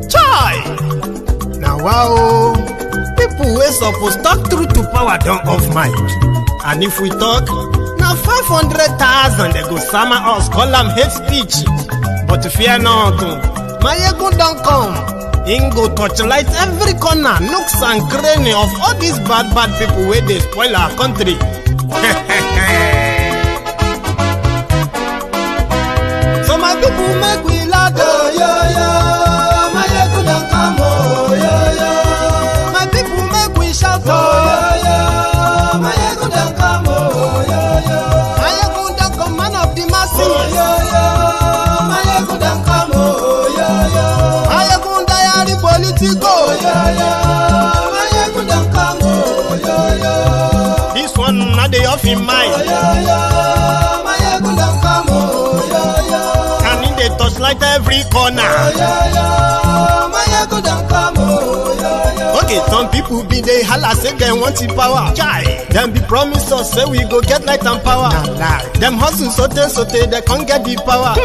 Chai! Now wow, people wey suppose talk truth to power don't off mind. And if we talk, now 500,000 they go summer us, call them hate speech. But fear not, Maiyegun don't come. Him go torchlight every corner, nooks and cranny of all these bad people where they spoil our country. So my people make we laugh, oh, yo, yo. Maiyegun don't come, oh, yo, yo. My people make we shout, oh, yo, yo. Maiyegun don't come, oh, yo, yo. Maiyegun don't come, man of the masses, oh, yo, yo. Maiyegun don't come, oh, yo, yo. Maiyegun diary politico, oh, yo, yo. Maiyegun don't come, oh, yo, yo. This one not the off in mind, oh, yo, yo. Maiyegun don't come, oh, yo, yo. They touchlight every corner. Oh, yeah, yeah. Maiyegun don't come, oh, yeah, yeah. Okay, some people be they holla say they want the power. Chai. Them be promise us say we go get light and power. Nah. Them hustle sote they can't get the power.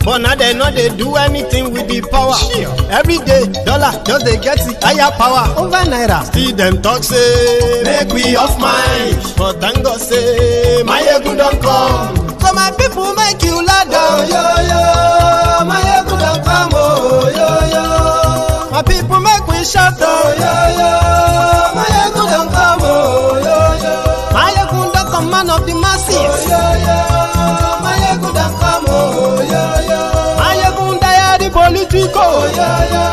But now they know they do anything with the power. Sure. Every day, dollar just they get the higher power over naira. Still them talk say make we off mind. But thank God say Maiyegun don't come. So my people make you laugh, oh, yo, yo. Maiyegun don't come, oh, yo, yo. My people make we shout, oh, yo, yo. Maiyegun don't come, oh, yo, yo. Maiyegun don't come, man of the masses, oh, yo, yo. Maiyegun don't come, oh, yo, yo. Maiyegun diary politico, oh, yo, yo.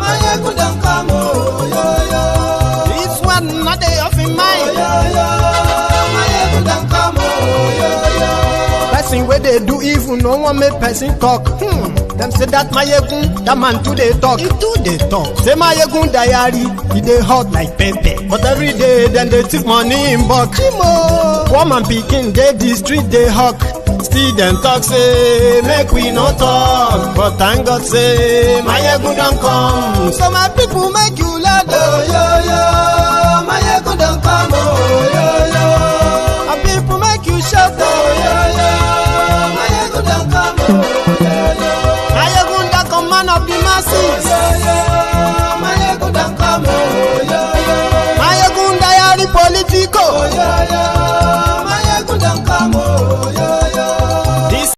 Maiyegun don't come, oh, yo, yo. This one not they off in mind, oh, yo, yo. Maiyegun don't come, oh, yo, yo. Person where they do evil, no one make person talk. Them say that Maiyegun, that man too they talk. He too they talk. Say Maiyegun diary, he they hot like pepper. But every day then they take money in bulk. Woman picking, they the street they hawk. Still them talk say make we no talk. But thank God say Maiyegun don't come. So my people make you laugh, oh, yo, yo. Maiyegun don't come, oh, yo, yo. My people make you shout, oh, yo, yo. Maiyegun don't come, oh, yo, yo. Maiyegun don't come, man of the masses, oh, yo, yo. Maiyegun don't come, oh, yo, yo. Maiyegun diary politico, oh, yo, yo. Maiyegun don't come, oh, yo, yo. This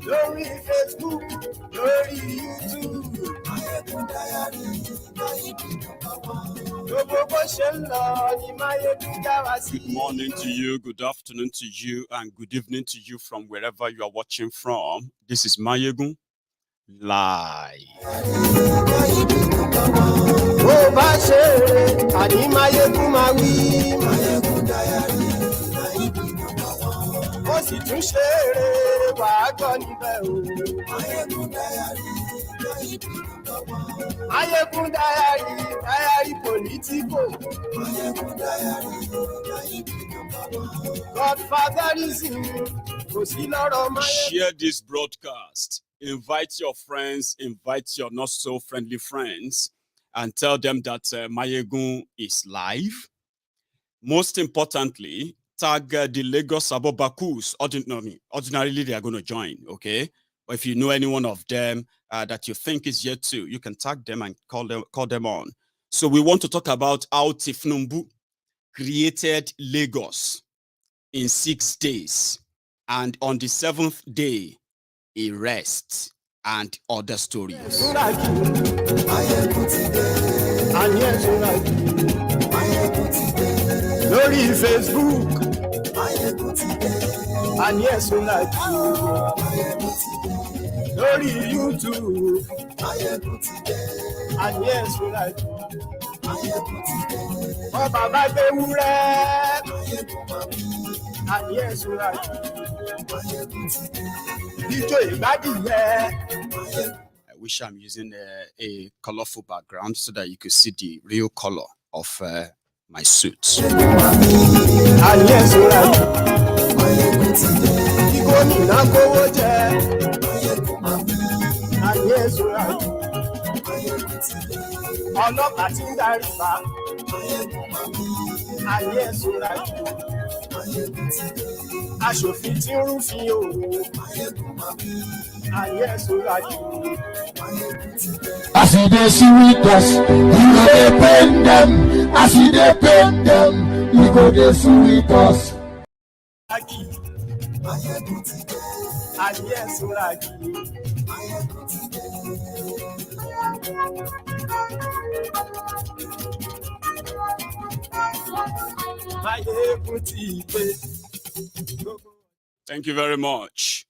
Glory Facebook, Glory YouTube, Maiyegun diary, Good morning to you, good afternoon to you, and good evening to you from wherever you are watching from. This is Maiyegun Live. Maiyegun diary politico. Godfatherism. Share this broadcast. Invite your friends, invite your not so friendly friends, and tell them that Maiyegun is live. Most importantly, tag the Lagos Abobakus. Ordinarily, they are going to join, okay? But if you know any one of them that you think is yet to, you can tag them and call them on. So we want to talk about how Tinubu created Lagos in 6 days. And on the 7th day, he rests and other stories. Glory Facebook. And yes, we like Glory YouTube. And yes, we like Oh, Baba Bewure. And yes, we like I wish I'm using a colorful background so that you could see the real color of my suit. And yes, we like and yes, we like ọlọ́pàá tí ń darí bá. And yes, we like aṣòfin tí ń rúfin o. Ayé sọ́ra jù. As they see with us, we go dey pain them. As they pain them, we go dey see with us. Ayé sọ́ra jù. Thank you very much.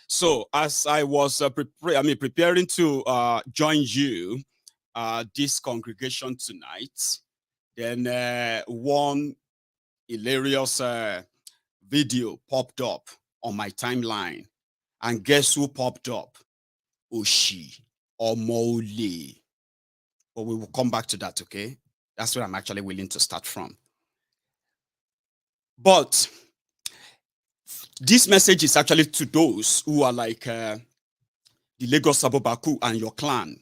So, as I was preparing to join you this congregation tonight, then one hilarious video popped up on my timeline, and guess who popped up? Oshiomoole. But we will come back to that, okay? That's where I'm actually willing to start from. But this message is actually to those who are like the Lagos Sabobaku and your clan.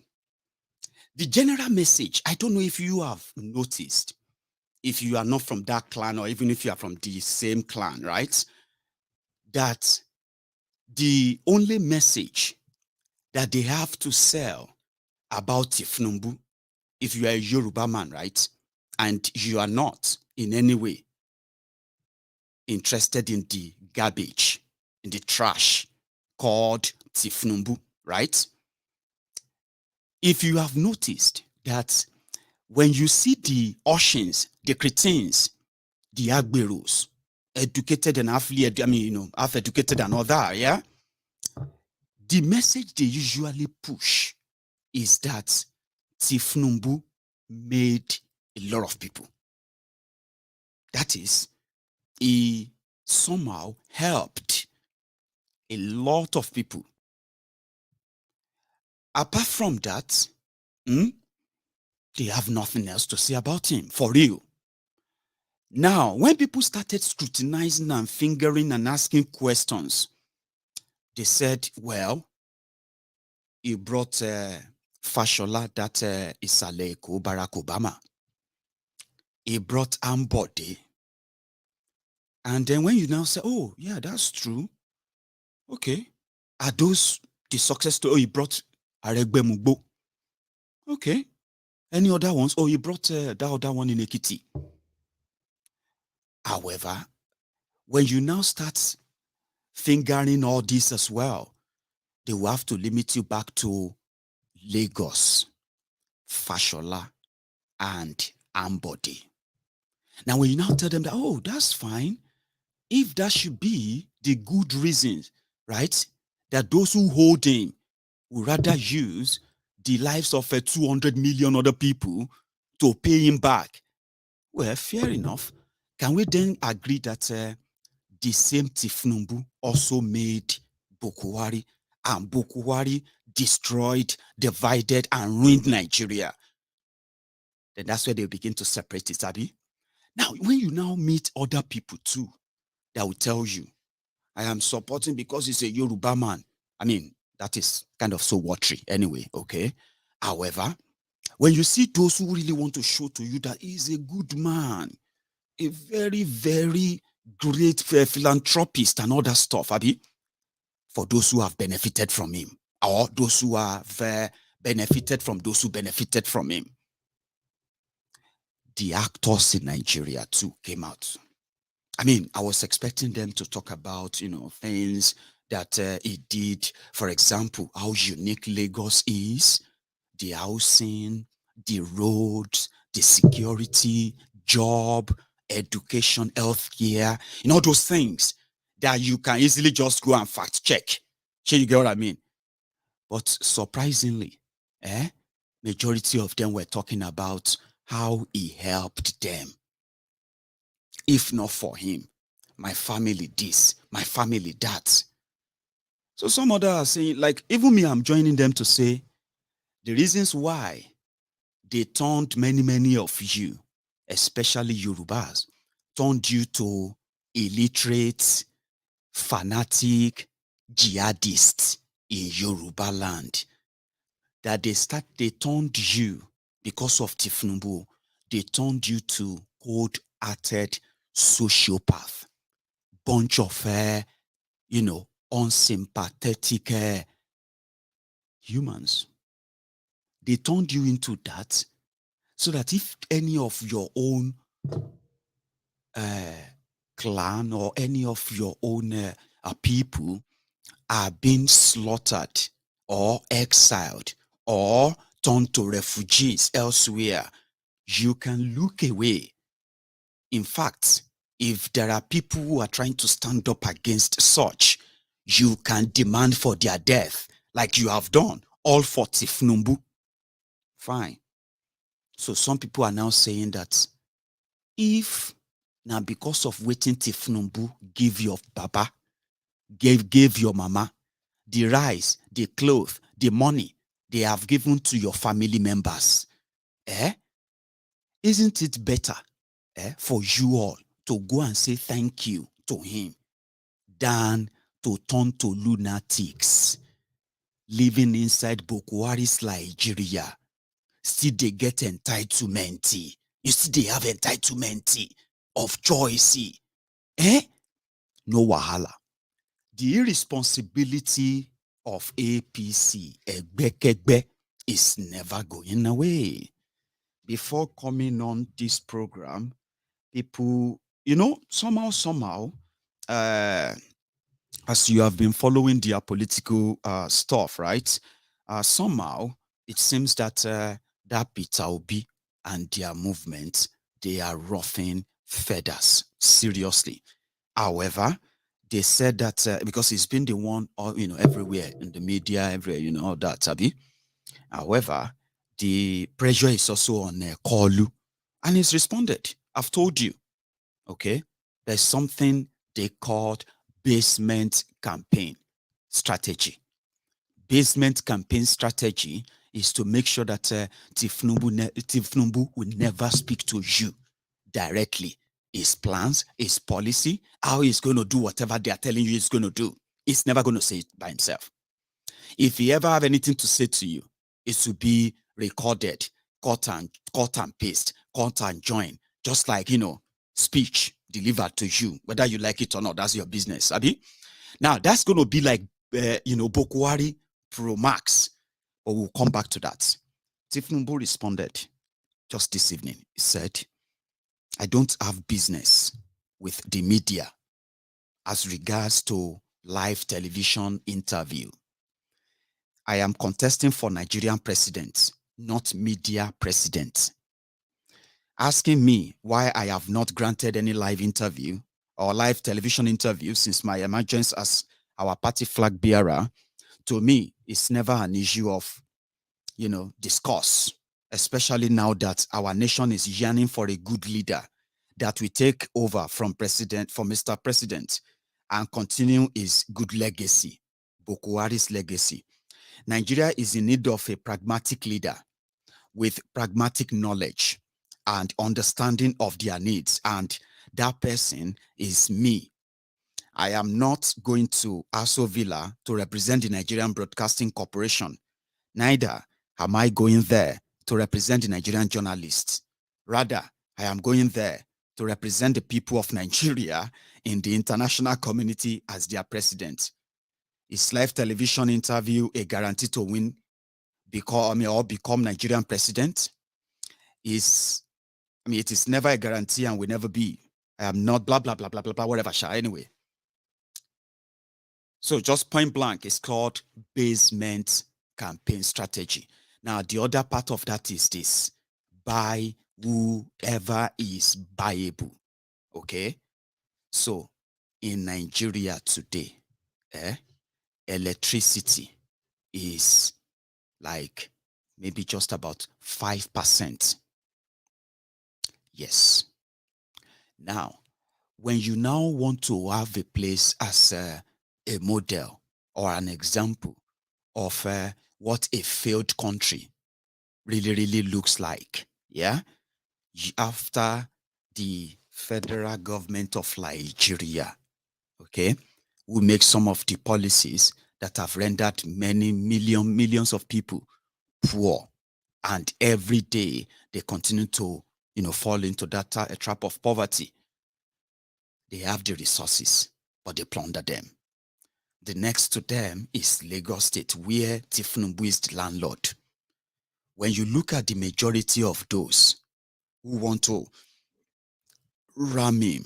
The general message, I don't know if you have noticed, if you are not from that clan or even if you are from the same clan, right? That the only message that they have to sell about Tinubu, if you are a Yoruba man, right? And you are not in any way interested in the garbage, in the trash called Tinubu, right? If you have noticed that when you see the Oshins, the cretins, the Agberos, educated and half educated and all that, yeah? The message they usually push is that Tinubu made a lot of people. That is, he somehow helped a lot of people. Apart from that, they have nothing else to say about him, for real. Now, when people started scrutinizing and fingering and asking questions, they said, well, he brought Fashola, that Isaleko, Barack Obama. He brought Ambode. And then when you now say, oh, yeah, that's true. Okay. Are those the success story? Oh, he brought Aregbe Mugbo. Okay. Any other ones? Oh, he brought that other one in Ekiti. However, when you now start fingering all this as well, they will have to limit you back to Lagos, Fashola, and Ambode. Now, when you now tell them that, oh, that's fine, if that should be the good reasons, right, that those who hold him would rather use the lives of 200 million other people to pay him back, well, fair enough. Can we then agree that the same Tinubu also made Bokuwari, and Bokuwari destroyed, divided, and ruined Nigeria? Then that's where they begin to separate it, Abi. Now, when you now meet other people too, that will tell you, I am supporting because he's a Yoruba man. I mean, that is kind of so watery anyway, okay? However, when you see those who really want to show to you that he's a good man, a very, very great philanthropist and all that stuff, Abi, for those who have benefited from him, or those who have benefited from those who benefited from him, the actors in Nigeria too came out. I mean, I was expecting them to talk about, things that he did. For example, how unique Lagos is, the housing, the roads, the security, job, education, healthcare, all those things that you can easily just go and fact check. You get what I mean? But surprisingly, majority of them were talking about how he helped them. If not for him, my family this, my family that. So some others are saying, like, even me, I'm joining them to say the reasons why they turned many of you, especially Yorubas, turned you to illiterate, fanatic, jihadists in Yoruba land. That they turned you, because of Tinubu, they turned you to cold-hearted sociopath, bunch of, unsympathetic humans. They turned you into that so that if any of your own clan or any of your own people are being slaughtered or exiled or turned to refugees elsewhere, you can look away. In fact, if there are people who are trying to stand up against such, you can demand for their death, like you have done, all for Tinubu. Fine. So some people are now saying that if now because of waiting Tinubu give your papa, gave your mama, the rice, the clothes, the money they have given to your family members, isn't it better for you all to go and say thank you to him than to turn to lunatics living inside Boko Haram's Nigeria? Still they get entitlement. You see, they have entitlement of choice. No wahala. The irresponsibility of APC, Egbekegbe, is never going away. Before coming on this program, people, somehow, as you have been following their political stuff, right? Somehow, it seems that that Peter Obi and their movement, they are roughing feathers, seriously. However, they said that because he's been the one, everywhere in the media, everywhere, all that, Abi. However, the pressure is also on Kolu, and he's responded. I've told you, okay? There's something they called basement campaign strategy. Basement campaign strategy is to make sure that Tinubu will never speak to you directly. His plans, his policy, how he's going to do whatever they are telling you he's going to do. He's never going to say it by himself. If he ever have anything to say to you, it will be recorded, cut and paste, cut and join, just like, speech delivered to you, whether you like it or not. That's your business, Abi. Now, that's going to be like, Boko Haram Pro Max, but we'll come back to that. Tinubu responded just this evening. He said, I don't have business with the media as regards to live television interview. I am contesting for Nigerian president, not media president. Asking me why I have not granted any live interview or live television interview since my emergence as our party flag bearer, to me, it's never an issue of, discourse, especially now that our nation is yearning for a good leader that will take over from Mr. President and continue his good legacy, Boko Haram's legacy. Nigeria is in need of a pragmatic leader with pragmatic knowledge and understanding of their needs. And that person is me. I am not going to Aso Villa to represent the Nigerian Broadcasting Corporation. Neither am I going there to represent the Nigerian journalists. Rather, I am going there to represent the people of Nigeria in the international community as their president. Is live television interview a guarantee to win or become Nigerian president? It is never a guarantee and will never be. I am not blah, blah, blah, blah, blah, blah, whatever. Anyway. So just point blank, it's called basement campaign strategy. Now, the other part of that is this: buy whoever is buyable. Okay? So, in Nigeria today, electricity is like maybe just about 5%. Yes. Now, when you now want to have a place as a model or an example of what a failed country really looks like, after the federal government of Nigeria, okay, will make some of the policies that have rendered many millions of people poor, and every day they continue to fall into that trap of poverty. They have the resources, or they plunder them. The next to them is Lagos State, where Tinubu is the landlord. When you look at the majority of those who want to ram him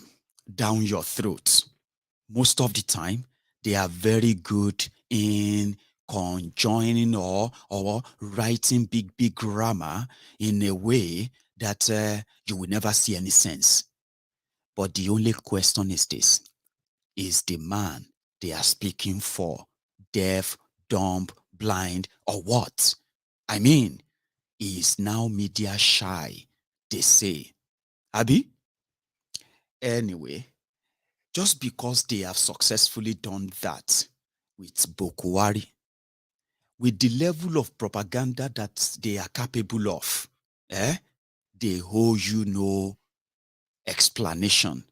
down your throat, most of the time, they are very good in conjoining or writing big grammar in a way that you will never see any sense. But the only question is this: is the man they are speaking for deaf, dumb, blind, or what? I mean, he is now media shy, they say. Abi? Anyway, just because they have successfully done that with Bokwari, with the level of propaganda that they are capable of, they owe you no explanation.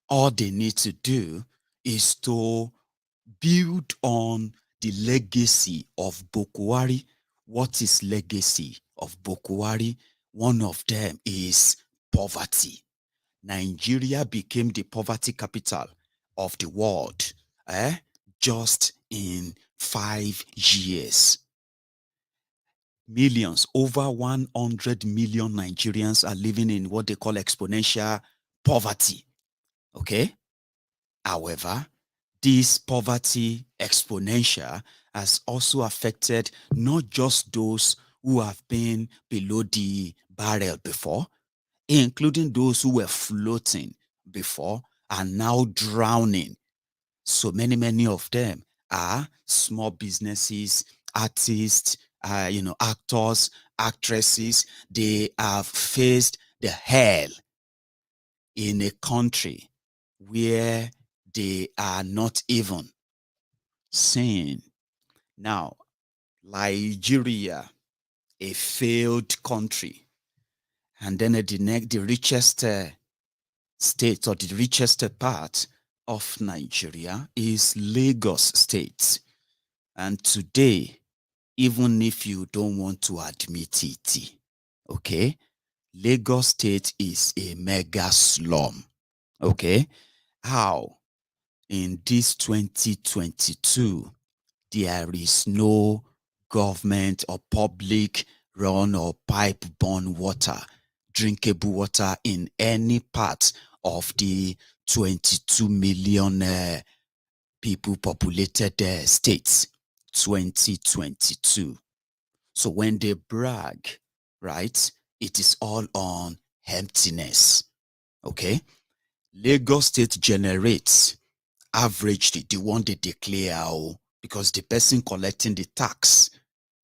All they need to do is to build on the legacy of Bokwari. What is legacy of Bokwari? One of them is poverty. Nigeria became the poverty capital of the world just in 5 years. Millions, over 100 million Nigerians are living in what they call exponential poverty. Okay? However, this poverty exponential has also affected not just those who have been below the barrel before, including those who were floating before and now drowning. So many of them are small businesses, artists, actors, actresses. They have faced the hell in a country where they are not even seen. Now, Nigeria, a failed country, and then the richest state or the richest part of Nigeria is Lagos State. And today, even if you don't want to admit it, okay, Lagos State is a mega slum. Okay, how in this 2022 there is no government or public run or pipe borne water, drinkable water in any part of the 22 million people populated states 2022. So when they brag, right, it is all on emptiness. Okay, Lagos State generates averagely the one they declare, because the person collecting the tax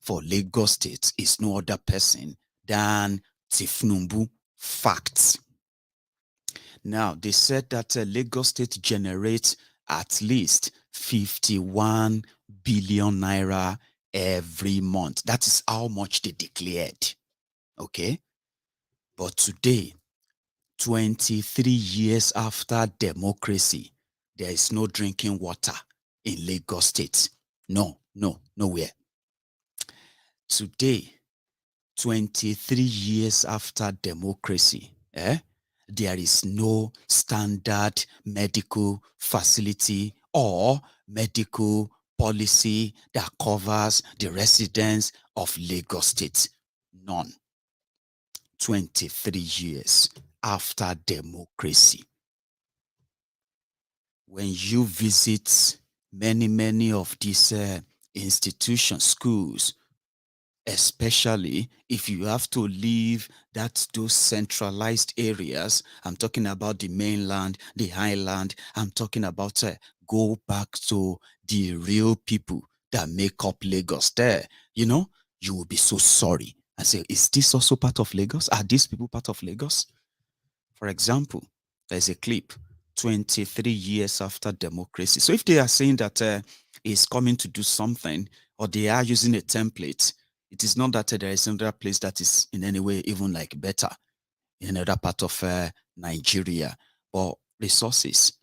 for Lagos State is no other person than Tinubu. Facts. Now, they said that Lagos State generates at least 51 billion naira every month. That is how much they declared. Okay? But today, 23 years after democracy, there is no drinking water in Lagos State. No, nowhere. Today, 23 years after democracy, there is no standard medical facility or medical policy that covers the residents of Lagos State. None. 23 years after democracy. When you visit many of these institutions, schools, especially if you have to leave those centralized areas, I'm talking about the mainland, the highland, I'm talking about go back to the real people that make up Lagos there, you will be so sorry and say, is this also part of Lagos? Are these people part of Lagos? For example, there's a clip 23 years after democracy. So if they are saying that it's coming to do something, or they are using a template, it is not that there is another place that is in any way even like better in another part of Nigeria, but resources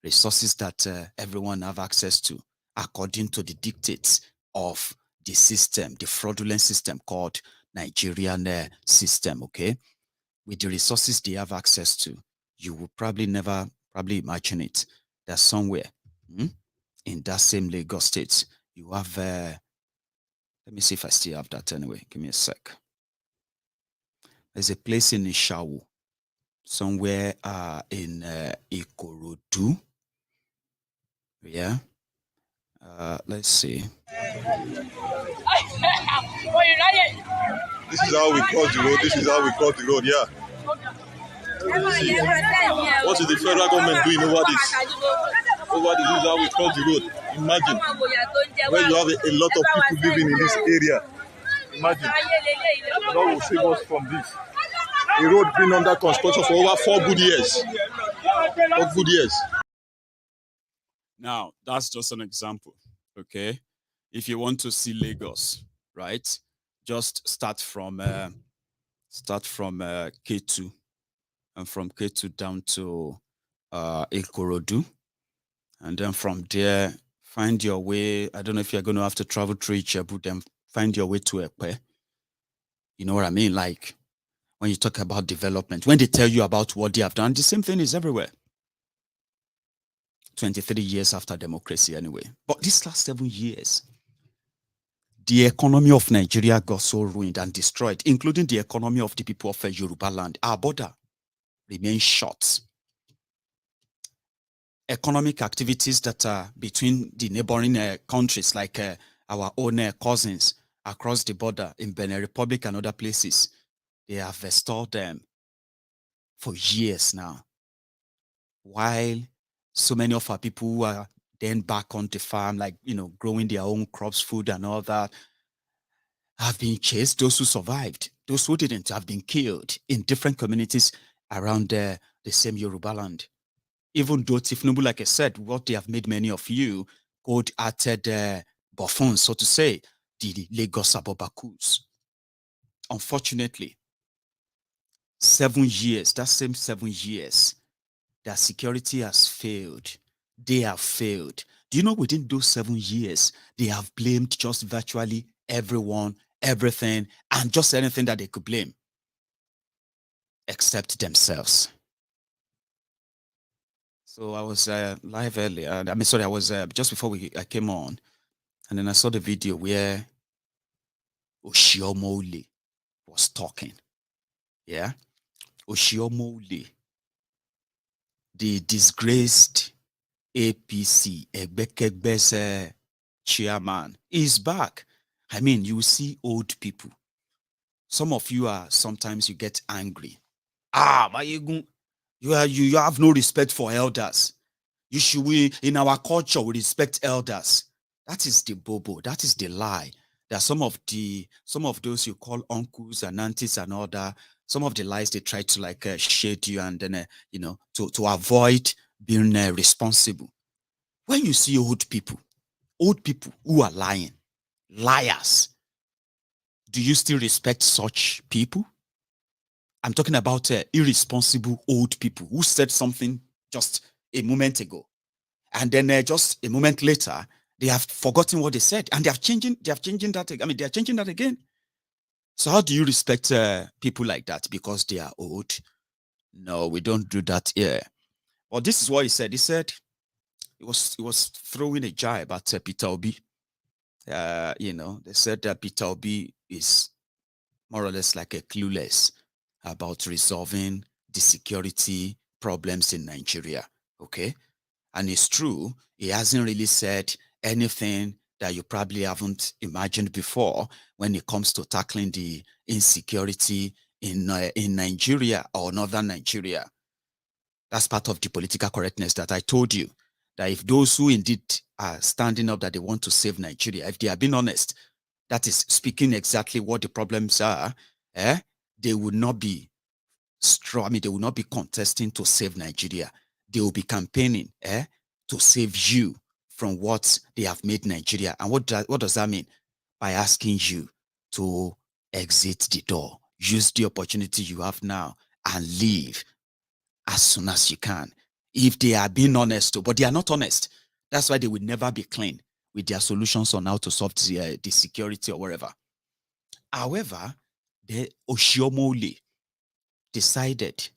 that everyone have access to according to the dictates of the system, the fraudulent system called Nigerian system, okay? With the resources they have access to, you will probably never imagine it, that somewhere In that same Lagos state, you have, let me see if I still have that anyway. Give me a sec. There's a place in Ishawu, somewhere in Ikorodu. Yeah. Let's see. This is how we cross the road. This is how we cross the road. Yeah. What is the federal government doing over this? Over this is how we cross the road. Imagine when you have a lot of people living in this area. Imagine. God will save us from this. A road been under construction for over 4 good years. 4 good years. Now, that's just an example, okay? If you want to see Lagos, right, just start from K2, and from K2 down to Ikorodu, and then from there, find your way. I don't know if you're going to have to travel through Ijebu, then find your way to Ekpe. You know what I mean? Like, when you talk about development, when they tell you about what they have done, the same thing is everywhere. 23 years after democracy anyway. But these last 7 years, the economy of Nigeria got so ruined and destroyed, including the economy of the people of Yoruba land. Our border remains shut. Economic activities that are between the neighboring countries, like our own cousins across the border in Benin Republic and other places, they have restored them for years now. While so many of our people who are then back on the farm, like, you know, growing their own crops, food and all that, have been chased. Those who survived, those who didn't, have been killed in different communities around the same Yoruba land. Even though Tinubu, like I said, what they have made many of you cold-hearted buffoons, so to say, the Lagos Abobakus. Unfortunately, 7 years, that same 7 years, their security has failed. They have failed. Do you know within those 7 years, they have blamed just virtually everyone, everything, and just anything that they could blame, except themselves. So I was live earlier. I mean, sorry, I was just before I came on, and then I saw the video where Oshiomoole was talking. Yeah, Oshiomoole, the disgraced APC Egbekegbe's chairman, is back. I mean, you see old people. Some of you sometimes you get angry. Maiyegun, you have no respect for elders. In our culture, we respect elders. That is the bobo. That is the lie. There are some of those you call uncles and aunties and all that. Some of the lies they try to like shade you and then to avoid being responsible. When you see old people who are lying, liars, do you still respect such people? I'm talking about irresponsible old people who said something just a moment ago, and then just a moment later they have forgotten what they said, and they are changing that. I mean, they are changing that again. So how do you respect people like that because they are old? No, we don't do that here. Well, this is what he said. He said he was throwing a jibe at Peter Obi. They said that Peter Obi is more or less like a clueless about resolving the security problems in Nigeria. Okay. And it's true, he hasn't really said anything that you probably haven't imagined before when it comes to tackling the insecurity in Nigeria or northern Nigeria. That's part of the political correctness that I told you, that if those who indeed are standing up that they want to save Nigeria, if they are being honest, that is speaking exactly what the problems are, they would not be strong. I mean, they will not be contesting to save Nigeria. They will be campaigning to save you from what they have made Nigeria. And what does that mean? By asking you to exit the door, use the opportunity you have now and leave as soon as you can. If they are being honest, but they are not honest. That's why they will never be clean with their solutions on how to solve the security or whatever. However, the Oshiomoole decided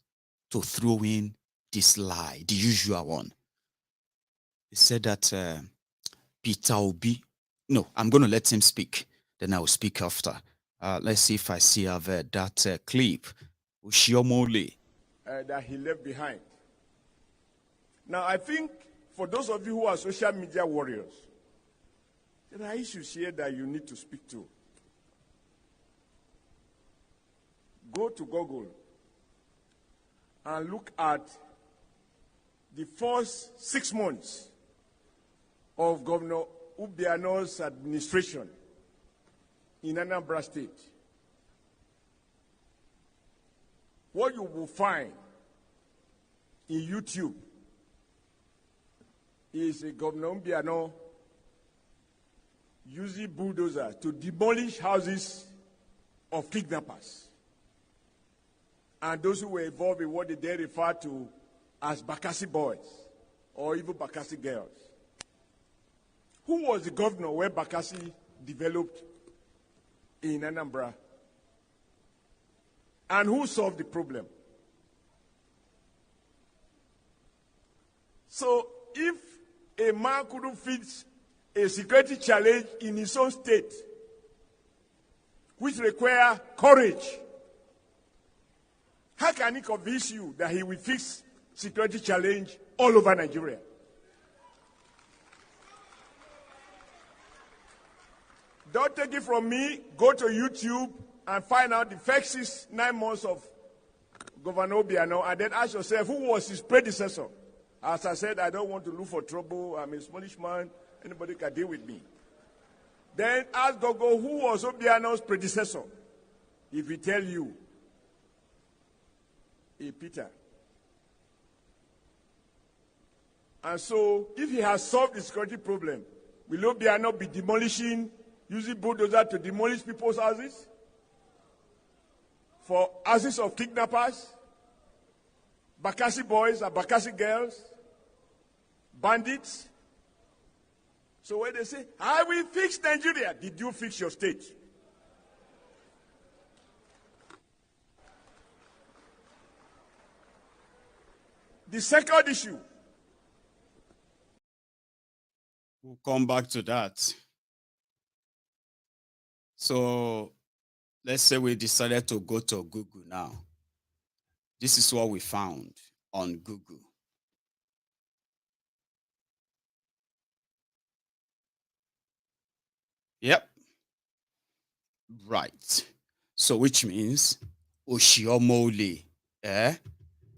to throw in this lie, the usual one. he said that Peter Obi, no, I'm going to let him speak. Then I will speak after. Let's see if I see that clip. Oshiomoole. That he left behind. Now, I think for those of you who are social media warriors, there are issues here that you need to speak to. Go to Google and look at the first 6 months of Governor Obiano's administration in Anambra State. What you will find in YouTube is a Governor Obiano using bulldozers to demolish houses of kidnappers and those who were involved in what they then refer to as Bakassi boys or even Bakassi girls. Who was the governor where Bakassi developed in Anambra? And who solved the problem? So if a man couldn't fix a security challenge in his own state, which require courage, how can he convince you that he will fix security challenge all over Nigeria? Don't take it from me. Go to YouTube and find out the first 9 months of Governor Obiano, and then ask yourself, who was his predecessor? As I said, I don't want to look for trouble. I'm a smallish man. Anybody can deal with me. Then ask Gogo, who was Obiano's predecessor? If he tell you, Peter. And so, if he has solved the security problem, will Obiano be demolishing, using bulldozer to demolish people's houses? For houses of kidnappers, Bakassi boys and Bakassi girls, bandits? So when they say, I will fix Nigeria, did you fix your state? The second issue. We'll come back to that. So let's say we decided to go to Google now. This is what we found on Google. Yep. Right. So which means Oshiomoole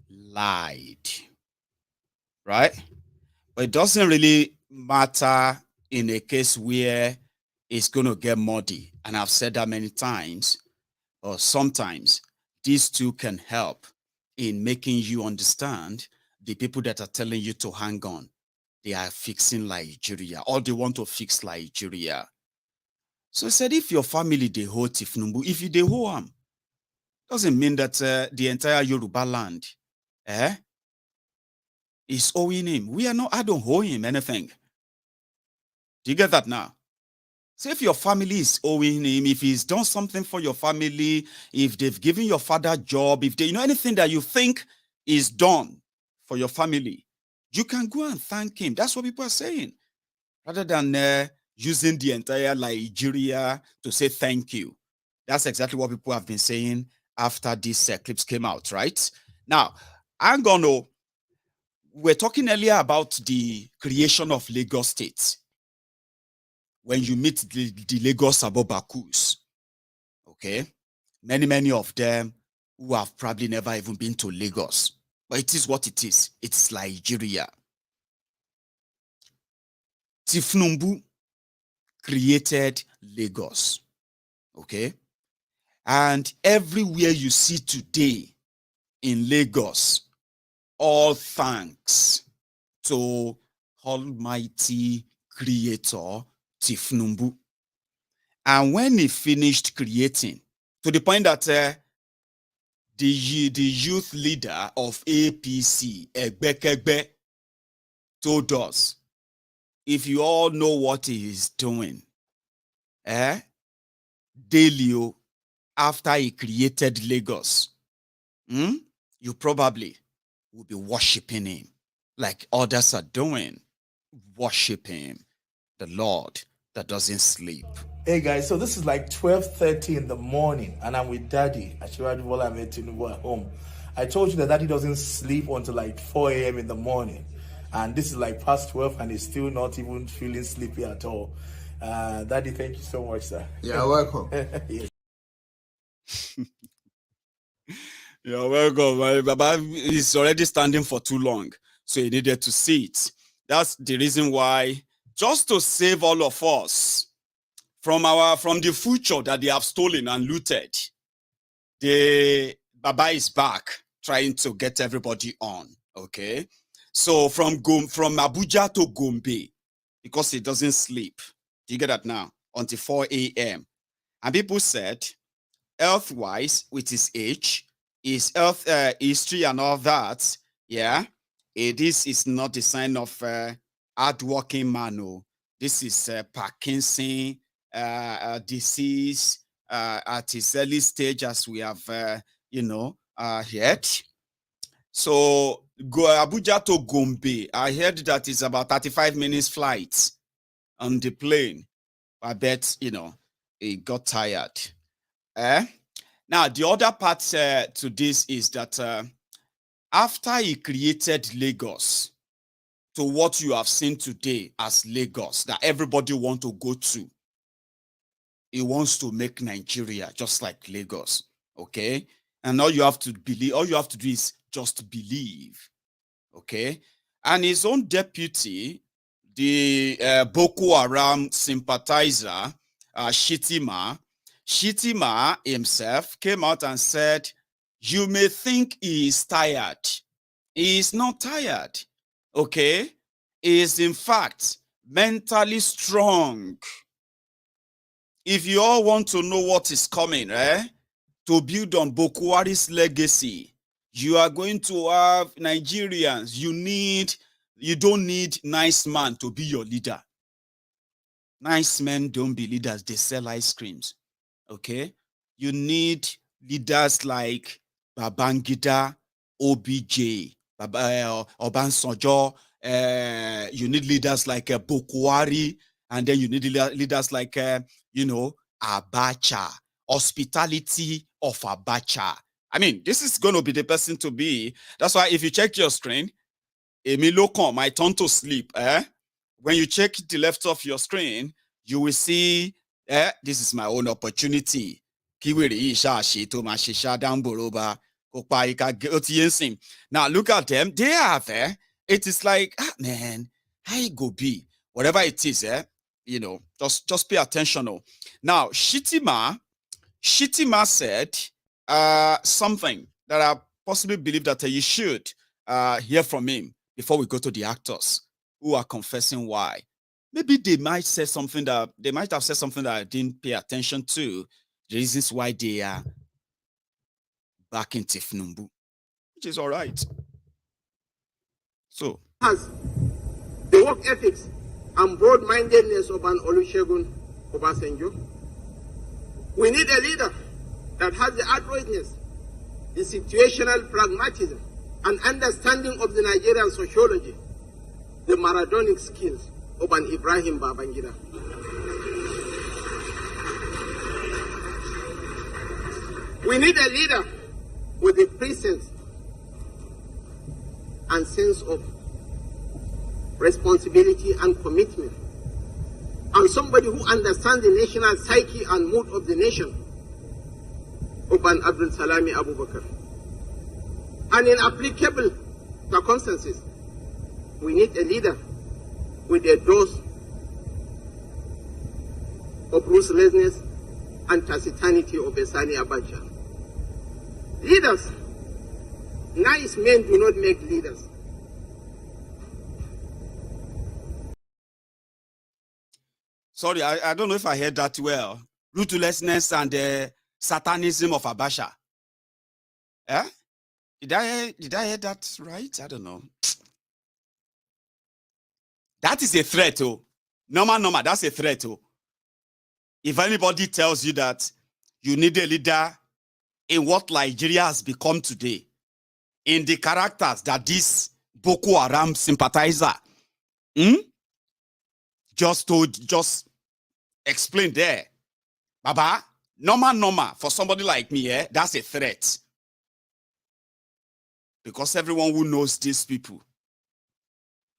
lied. Right? But it doesn't really matter in a case where it's going to get muddy. And I've said that many times, or sometimes these two can help in making you understand the people that are telling you to hang on. They are fixing Nigeria, or they want to fix Nigeria. So I said, if your family, they hold Tinubu, if you they hold him, doesn't mean that the entire Yoruba land is owing him. I don't owe him anything. Do you get that now? So if your family is owing him, if he's done something for your family, if they've given your father a job, if they, anything that you think is done for your family, you can go and thank him. That's what people are saying. Rather than using the entire Nigeria to say thank you. That's exactly what people have been saying after these clips came out, right? Now, we're talking earlier about the creation of Lagos State. When you meet the Lagos Abobakus, okay? Many of them who have probably never even been to Lagos. But it is what it is. It's Nigeria. Tinubu created Lagos, okay? And everywhere you see today in Lagos, all thanks to Almighty Creator Tinubu. And when he finished creating, to the point that the youth leader of APC, Egbekegbe, told us, if you all know what he is doing, daily, after he created Lagos, you probably will be worshiping him like others are doing. worship him, the Lord that doesn't sleep. Hey guys, so this is like 12:30 in the morning, and I'm with Daddy, Asiwaju Tinubu at home. I told you that Daddy doesn't sleep until like 4 a.m. in the morning, and this is like past 12, and he's still not even feeling sleepy at all. Daddy, thank you so much, sir. You're welcome. Yes. You're welcome. My Baba is already standing for too long, so he needed to sit. That's the reason why, just to save all of us from the future that they have stolen and looted, the Baba is back trying to get everybody on. Okay, so from Abuja to Gombe, because he doesn't sleep. Do you get that now? Until 4 a.m. And people said, health-wise, with his age, his health history and all that, yeah, this is not the sign of hard-working man. No. This is Parkinson disease at its early stage, as we have, heard. So go Abuja to Gombe. I heard that it's about 35 minutes flight on the plane. I bet, it got tired. Now, the other part to this is that after he created Lagos to what you have seen today as Lagos, that everybody wants to go to, he wants to make Nigeria just like Lagos, okay? And all you have to believe, all you have to do is just believe, okay? And his own deputy, the Boko Haram sympathizer, Shittyma himself came out and said, you may think he is tired. He is not tired, okay? He is in fact mentally strong. If you all want to know what is coming, to build on Boko Haram's legacy, you are going to have Nigerians. You don't need nice man to be your leader. Nice men don't be leaders. They sell ice creams. Okay? You need leaders like Babangida, OBJ, Obansojo. You need leaders like Boko Haram, and then you need leaders like, Abacha, hospitality of Abacha. I mean, this is going to be the person to be. That's why if you check your screen, Emilokon might turn to sleep. When you check the left of your screen, you will see, this is my own opportunity. Now look at them. They are there. It is like, man, how it go be? Whatever it is, just pay attention. Now, Shittyma said something that I possibly believe that you should hear from him before we go to the actors who are confessing why. Maybe they might have said something that I didn't pay attention to. The reasons why they are back in Tinubu, which is all right. So, has the work ethics and broad-mindedness of an Olusegun Obasanjo. We need a leader that has the adroitness, the situational pragmatism, and understanding of the Nigerian sociology, the Maradonic skills of an Ibrahim Babangida. We need a leader with a presence and sense of responsibility and commitment, and somebody who understands the national psyche and mood of the nation, Oban Abdul Salami Abu Bakr. And in applicable circumstances, we need a leader with a dose of ruthlessness and taciturnity of Sani Abacha. Leaders, nice men do not make leaders. Sorry, I don't know if I heard that well. Ruthlessness and the satanism of Abacha. Yeah? Did I hear that right? I don't know. That is a threat, oh. Normal, that's a threat, oh. If anybody tells you that you need a leader in what Nigeria has become today, in the characters that this Boko Haram sympathizer just explained there. Baba, normal for somebody like me, that's a threat. Because everyone who knows these people,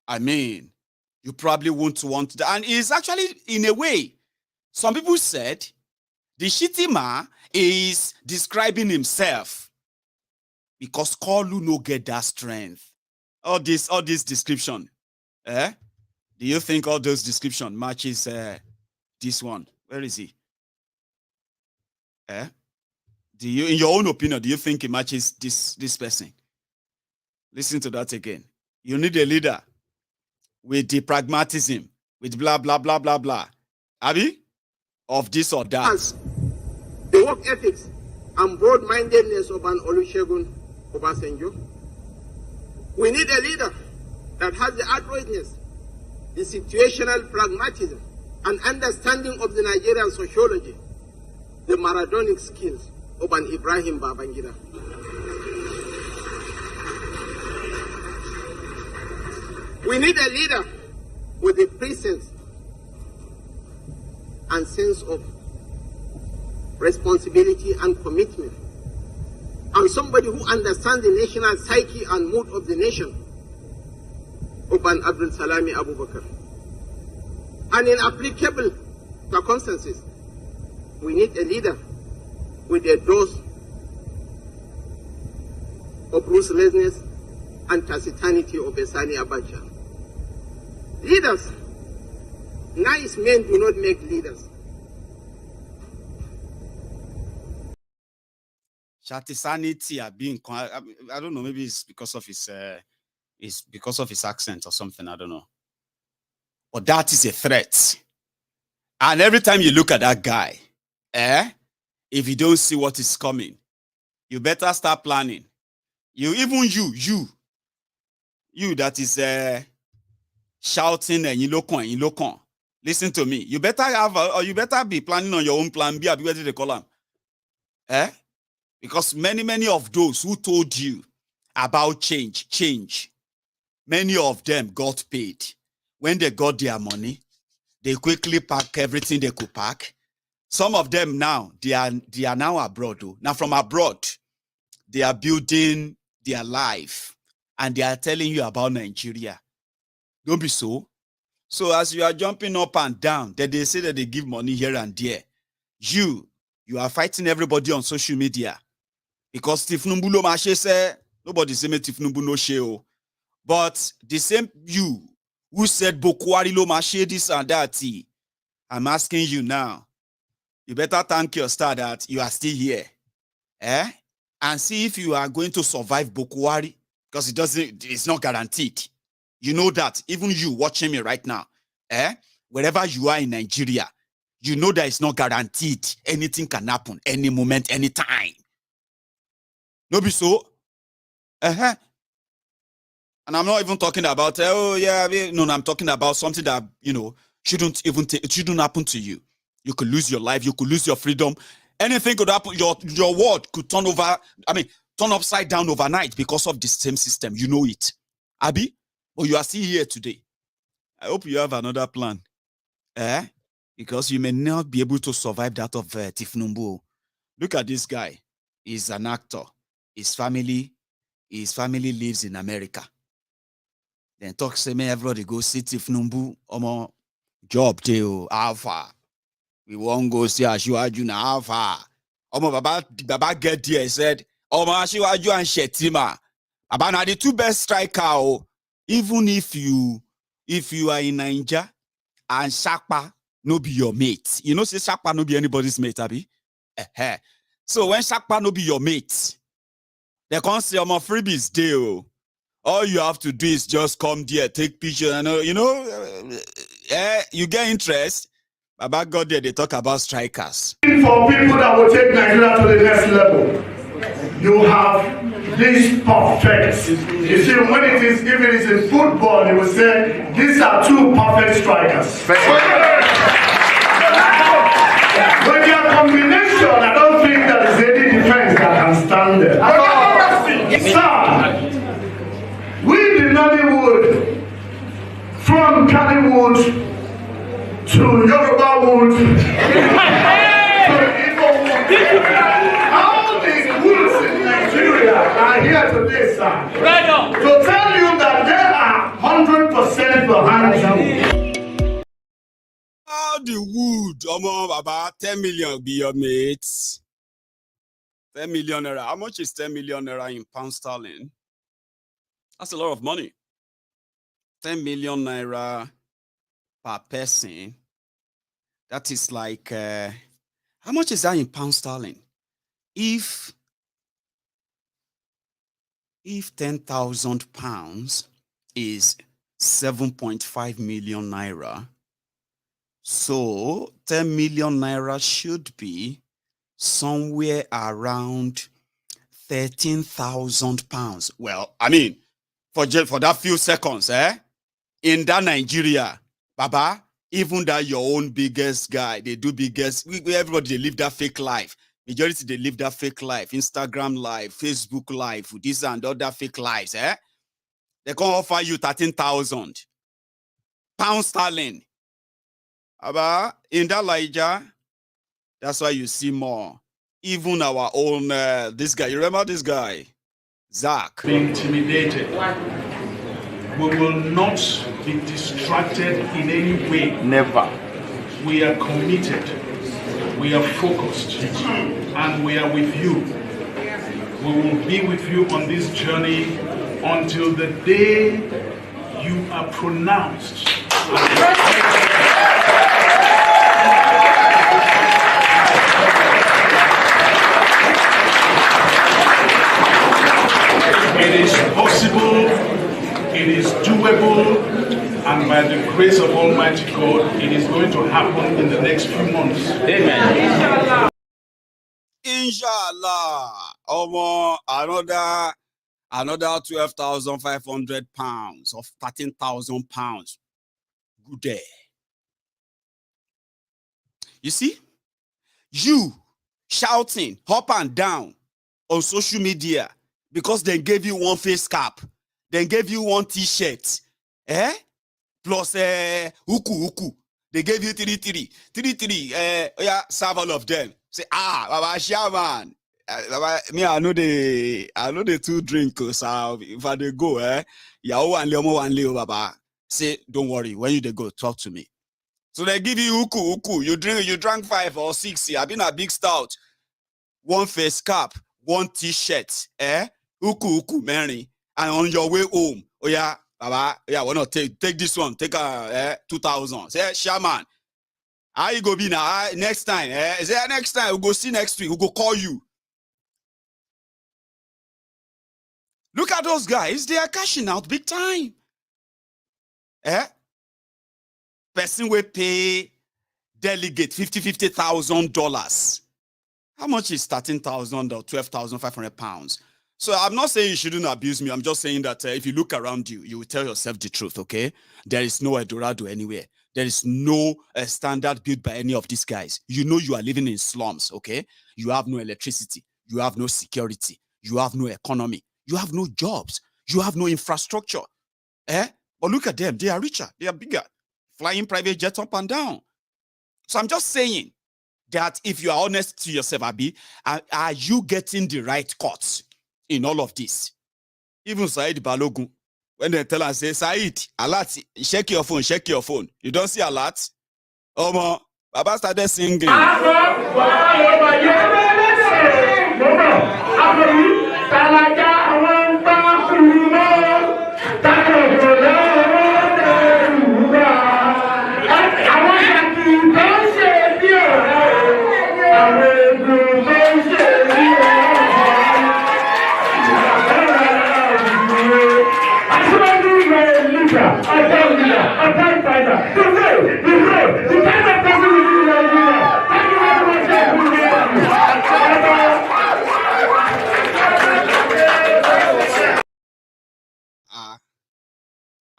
I mean, you probably won't want that. And it's actually, in a way, some people said the Shittyma is describing himself because Kolu no get that strength. All this description. Do you think all those description matches this one? Where is he? Do you, in your own opinion, do you think it matches this person? Listen to that again. You need a leader with the pragmatism, with blah, blah, blah, blah, blah. Abi? Of this or that. The work ethics and broad-mindedness of an Olusegun Obasanjo. We need a leader that has the adroitness, the situational pragmatism, and understanding of the Nigerian sociology, the Maradonic skills of an Ibrahim Babangida. We need a leader with a presence and sense of responsibility and commitment, and somebody who understands the national psyche and mood of the nation, Oban Abdul Salami Abu Bakr. And in applicable circumstances, we need a leader with a dose of ruthlessness and taciturnity of Sani Abacha. Leaders, nice men do not make leaders. Shatisanity being, I don't know, maybe it's because of his accent or something, I don't know. But that is a threat. And every time you look at that guy, if you don't see what is coming, you better start planning. You that is shouting and you look on. Listen to me. You better have, or you better be planning on your own plan B. What do they call them? Because many of those who told you about change, many of them got paid. When they got their money, they quickly pack everything they could pack. Some of them now, they are now abroad. Though. Now from abroad, they are building their life and they are telling you about Nigeria. Don't be so. So as you are jumping up and down, that they say that they give money here and there. You are fighting everybody on social media. Because Tinubu lo mashe say, nobody say me Tinubu no sheo. But the same you who said Bokwari lo mashe this and that, I'm asking you now. You better thank your star that you are still here. And see if you are going to survive Bokwari. Because it's not guaranteed. You know that. Even you watching me right now. Wherever you are in Nigeria, you know that it's not guaranteed. Anything can happen any moment, any time. No be so. And I'm not even talking about, no, I'm talking about something that, shouldn't happen to you. You could lose your life. You could lose your freedom. Anything could happen. Your world could turn upside down overnight because of the same system. You know it. Abi? But you are still here today. I hope you have another plan. Because you may not be able to survive that of Tinubu. Look at this guy. He's an actor. His family lives in America. Then talk say me everybody go see Tinubu. Omo job too. Alpha. We won't go see Asiwaju na Alpha. Omo Baba get there. He said, Omo Asiwaju and Shittyma. Baba na the two best striker. Even if you are in Nigeria and Shakpa no be your mate. You know say Shakpa no be anybody's mate, abi? So when Shakpa no be your mate, they can't say I'm a freebies deal. All you have to do is just come there, take picture, and you get interest. Baba got there, they talk about strikers. For people that will take Nigeria to the next level, you have this perfect. You see, when it is, if it is in football, they will say these are two perfect strikers. With their combination, I don't think there is any defense that can stand there. Sir, we the Nollywood, from Hollywood to Yoruba wood, to Igbo wood. All the woods in Nigeria are here today, sir, to tell you that they are 100% behind you. All the wood, about 10 million be your mates. 10 million naira. How much is 10 million naira in pound sterling? That's a lot of money. 10 million naira per person. That is like, how much is that in pound sterling? If 10,000 pounds is 7.5 million naira, so 10 million naira should be somewhere around 13,000 pounds. Well, I mean, for that few seconds, in that Nigeria, Baba, even that your own biggest guy, they do biggest, everybody, they live that fake life. Majority, they live that fake life. Instagram life, Facebook life, this and other fake lives, They can offer you 13,000 pounds sterling. Baba, in that Elijah, that's why you see more. Even our own, this guy, you remember this guy? Zach. Be intimidated. We will not be distracted in any way. Never. We are committed. We are focused. And we are with you. We will be with you on this journey until the day you are pronounced. It is possible, it is doable, and by the grace of Almighty God, it is going to happen in the next few months. Amen. Inshallah. Another 12,500 pounds of 13,000 pounds. Good day. You see? You shouting up and down on social media because they gave you one face cap, they gave you one t-shirt, plus uku. They gave you 3. Yeah, serve all of them. Say, Baba Shaman. Baba, me, I know the two drinkers. If I they go, Yahoo and Leomo and Leo, Baba. Say, don't worry. When you they go, talk to me. So they give you uku. You drank 5 or 6. I've been a big stout. One face cap, one t-shirt, uku, Mary. And on your way home, oh yeah, Baba, yeah, why not take this one? Take 2,000. Say, Shaman, how you go be now? Next time, is there next time? We'll go see next week. We'll go call you. Look at those guys. They are cashing out big time. Person will pay delegate $50,000. How much is 13,000 or 12,500 pounds? So I'm not saying you shouldn't abuse me. I'm just saying that if you look around you, you will tell yourself the truth, okay? There is no Eldorado anywhere. There is no standard built by any of these guys. You know you are living in slums, okay? You have no electricity. You have no security. You have no economy. You have no jobs. You have no infrastructure. But look at them. They are richer. They are bigger. Flying private jets up and down. So I'm just saying that if you are honest to yourself, Abi, are you getting the right cuts in all of this? Even Said Balogun, when they tell us, say, Said, alert, check your phone. You don't see alert? Baba started singing.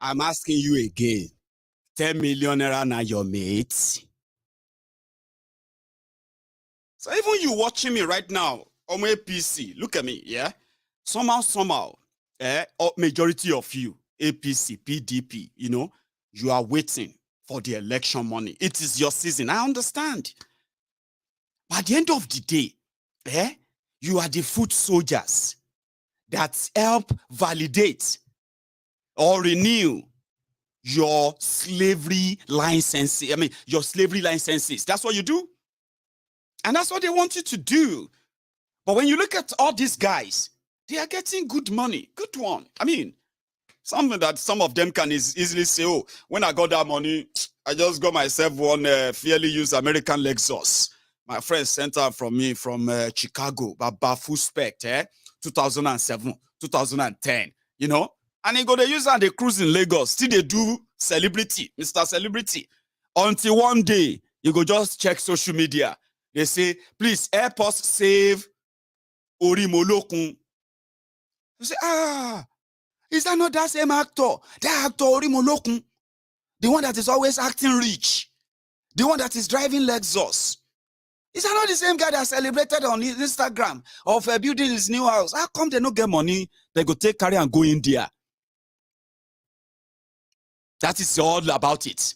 I'm asking you again. 10 million naira na your mates. So even you watching me right now on my PC, look at me, yeah? Somehow, majority of you, APC, PDP, you are waiting for the election money. It is your season. I understand. But at the end of the day, you are the foot soldiers that help validate or renew your slavery licenses. I mean, your slavery licenses. That's what you do. And that's what they want you to do. But when you look at all these guys, they are getting good money. Good one. I mean, something that some of them can easily say, oh, when I got that money, I just got myself one fairly used American Lexus. My friend sent her from me from Chicago, but full spec, 2007, 2010, you know? And they go, they use that, they cruise in Lagos. Still they do celebrity, Mr. Celebrity. Until one day, you go just check social media. They say, please help us save Orimolokun. You say, is that not that same actor? That actor Orimolokun, the one that is always acting rich, the one that is driving Lexus. Is that not the same guy that celebrated on his Instagram of building his new house? How come they don't get money? They go take carry and go India. That is all about it.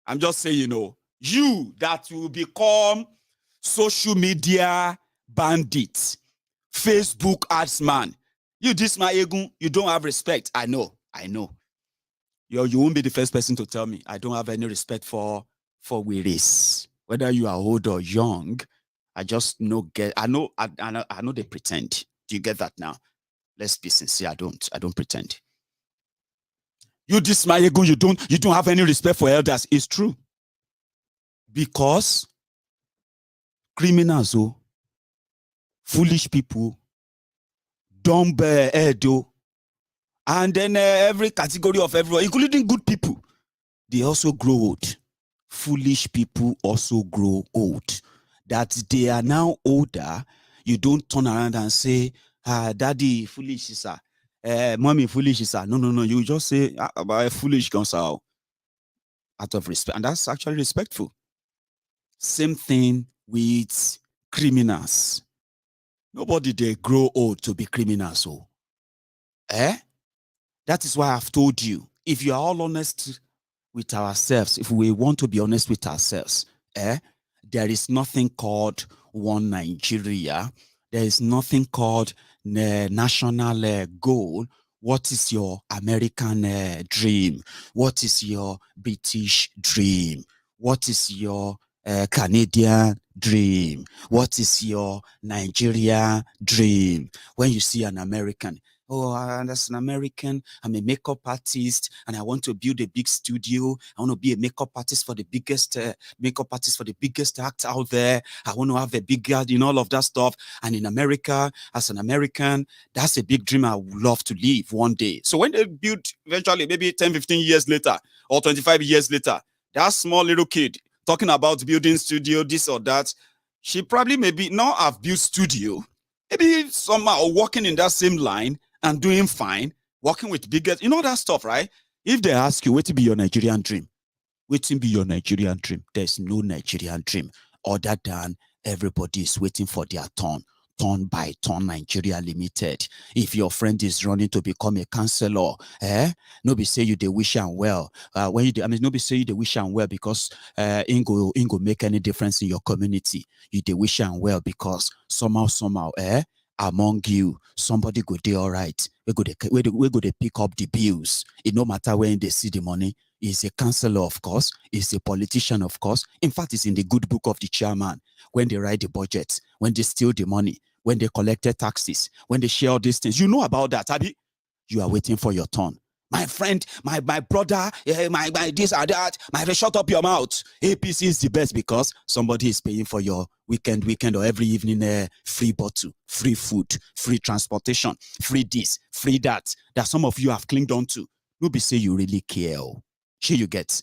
I'm just saying, you know, you that will become social media bandit, Facebook ads man. You this Maiyegun, you don't have respect. I know. You won't be the first person to tell me I don't have any respect for race. Whether you are old or young, I just know I know they pretend. Do you get that now? Let's be sincere. I don't pretend. You this Maiyegun, you don't have any respect for elders. It's true. Because criminals, foolish people, dumb edo, and then every category of everyone, including good people, they also grow old. Foolish people also grow old. That they are now older, you don't turn around and say, daddy foolish, sir. Mommy foolish, sir. No. You just say, about foolish comes out of respect. And that's actually respectful. Same thing with criminals. Nobody they grow old to be criminals. That is why I've told you, if you are all honest with ourselves, if we want to be honest with ourselves, there is nothing called one Nigeria. There is nothing called national goal. What is your American dream? What is your British dream? What is your Canadian dream? What is your Nigeria dream? When you see an American, that's an American, I'm a makeup artist and I want to build a big studio. I want to be a makeup artist for the biggest act out there. I want to have a big yard in all of that stuff. And in America, as an American, that's a big dream I would love to live one day. So when they build eventually, maybe 10, 15 years later or 25 years later, that small little kid talking about building studio, this or that, she probably maybe not have built studio, maybe somehow working in that same line and doing fine, working with bigger, that stuff, right? If they ask you, what will be your Nigerian dream? What will be your Nigerian dream? There's no Nigerian dream other than everybody is waiting for their turn by turn, Nigeria Limited. If your friend is running to become a councillor, no be say you they wish and well. No be say you they wish and well because ain't go make any difference in your community. You they wish and well because somehow, among you, somebody go do all right. We go to pick up the bills. It no matter when they see the money. Is a councillor, of course. Is a politician, of course. In fact, it's in the good book of the chairman. When they write the budget, when they steal the money, when they collected taxes, when they share all these things. You know about that, Abi. You are waiting for your turn. My friend, my brother, my this or that, shut up your mouth. APC is the best because somebody is paying for your weekend or every evening free bottle, free food, free transportation, free this, free that some of you have clinged on to. No be say you really care. Sure you get.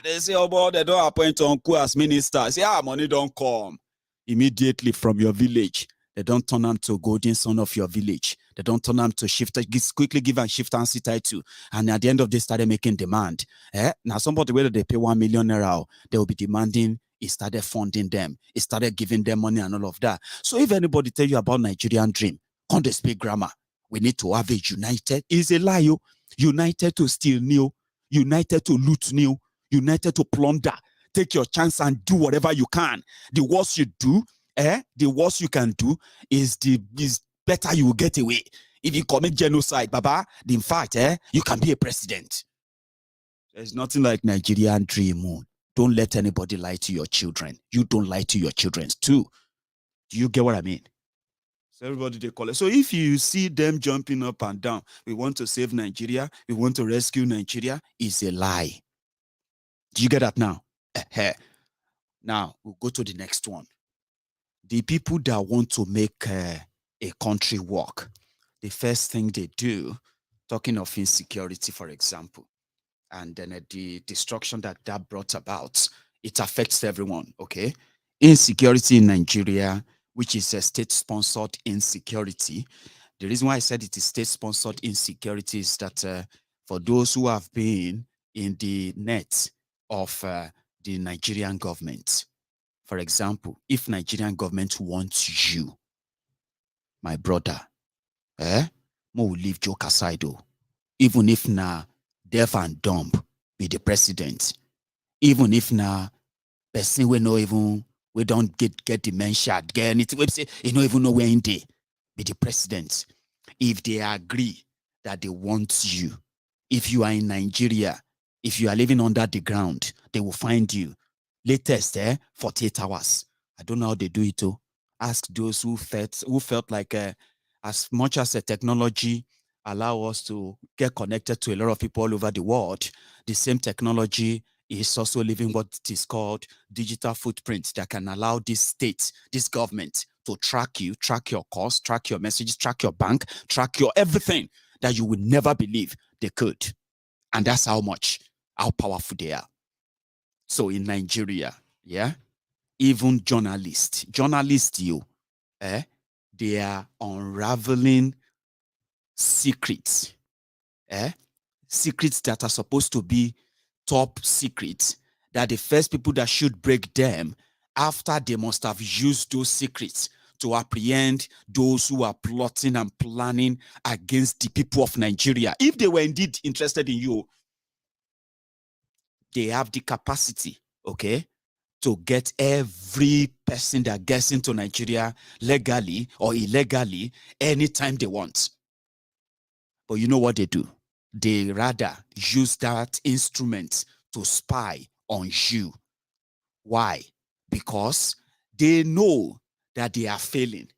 They say, boy, they don't appoint uncle as minister. Say, money don't come. Immediately from your village. They don't turn them to golden son of your village. They don't turn them to shifter, quickly give and shift and title. And at the end of this, started making demand. Now somebody, whether they pay 1 million naira, they will be demanding. He started funding them. He started giving them money and all of that. So if anybody tell you about Nigerian dream, can't they speak grammar? We need to have a united. Is a lie. United to still new. united to loot new, united to plunder. Take your chance and do whatever you can. The worst you do, the worst you can do is better you will get away. If you commit genocide, Baba, in fact, you can be a president. There's nothing like Nigerian dream. Don't let anybody lie to your children. You don't lie to your children too. Do you get what I mean? So everybody they call it. So if you see them jumping up and down, we want to save Nigeria, we want to rescue Nigeria, it's a lie. Do you get that now? Now we'll go to the next one. The people that want to make a country work, the first thing they do, talking of insecurity, for example, and then the destruction that brought about, it affects everyone, okay? Insecurity in Nigeria, which is a state-sponsored insecurity. The reason why I said it is state-sponsored insecurity is that for those who have been in the net of the Nigerian government, for example, if Nigerian government wants you, my brother, mo will leave joke aside though. Even if na deaf and dumb be the president, even if na person we don't get dementia, get anything, we say you don't even know where in they be the president. If they agree that they want you, if you are in Nigeria, if you are living under the ground, they will find you. Latest, 48 hours. I don't know how they do it too. Ask those who felt like as much as the technology allow us to get connected to a lot of people all over the world, the same technology is also leaving what is called digital footprint that can allow this state, this government to track you, track your costs, track your messages, track your bank, track your everything that you would never believe they could. And that's how powerful they are. So in Nigeria, even journalists, they are unraveling secrets, secrets that are supposed to be top secrets, that the first people that should break them after they must have used those secrets to apprehend those who are plotting and planning against the people of Nigeria. If they were indeed interested in you, they have the capacity, to get every person that gets into Nigeria legally or illegally anytime they want. But you know what they do? They rather use that instrument to spy on you. Why? Because they know that they are failing.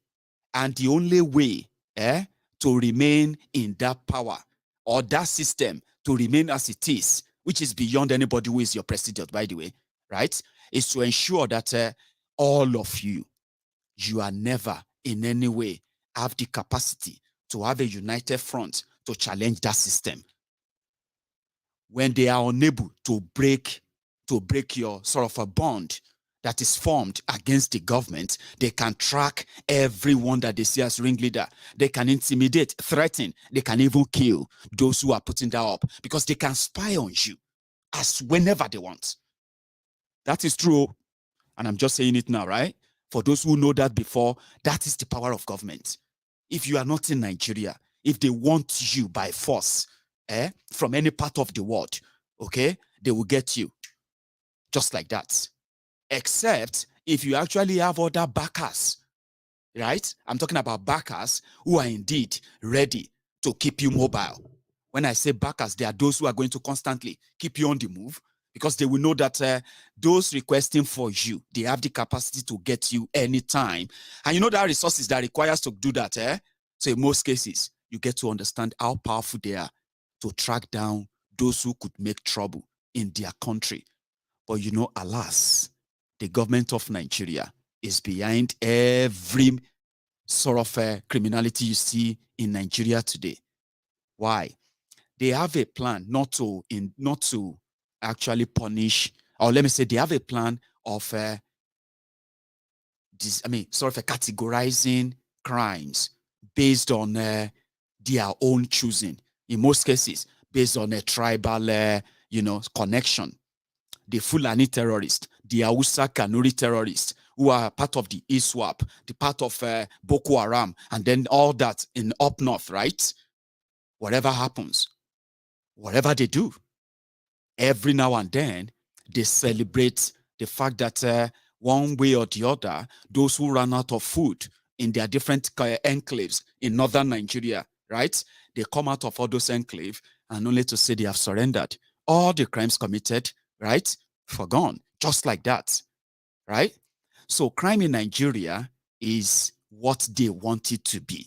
And the only way to remain in that power or that system to remain as it is, which is beyond anybody who is your president, by the way, right, is to ensure that all of you are never in any way have the capacity to have a united front to challenge that system. When they are unable to break your sort of a bond that is formed against the government, they can track everyone that they see as ringleader. They can intimidate, threaten, they can even kill those who are putting that up because they can spy on you as whenever they want. That is true. And I'm just saying it now, right? For those who know that before, that is the power of government. If you are not in Nigeria, if they want you by force, from any part of the world, they will get you just like that. Except if you actually have other backers, right? I'm talking about backers who are indeed ready to keep you mobile. When I say backers, they are those who are going to constantly keep you on the move because they will know that those requesting for you, they have the capacity to get you anytime. And you know there are resources that requires to do that. So in most cases, you get to understand how powerful they are to track down those who could make trouble in their country. But you know, alas, the government of Nigeria is behind every sort of criminality you see in Nigeria today. Why? They have a plan not to actually punish, or let me say, they have a plan of categorizing crimes based on their own choosing. In most cases, based on a tribal, connection. The Fulani terrorists, the Hausa Kanuri terrorists, who are part of the ISWAP, the part of Boko Haram, and then all that in up north, right? Whatever happens, whatever they do, every now and then, they celebrate the fact that one way or the other, those who run out of food in their different enclaves in northern Nigeria, right? They come out of all those enclaves and only to say they have surrendered. All the crimes committed, right? Forgone, just like that, right? So crime in Nigeria is what they want it to be.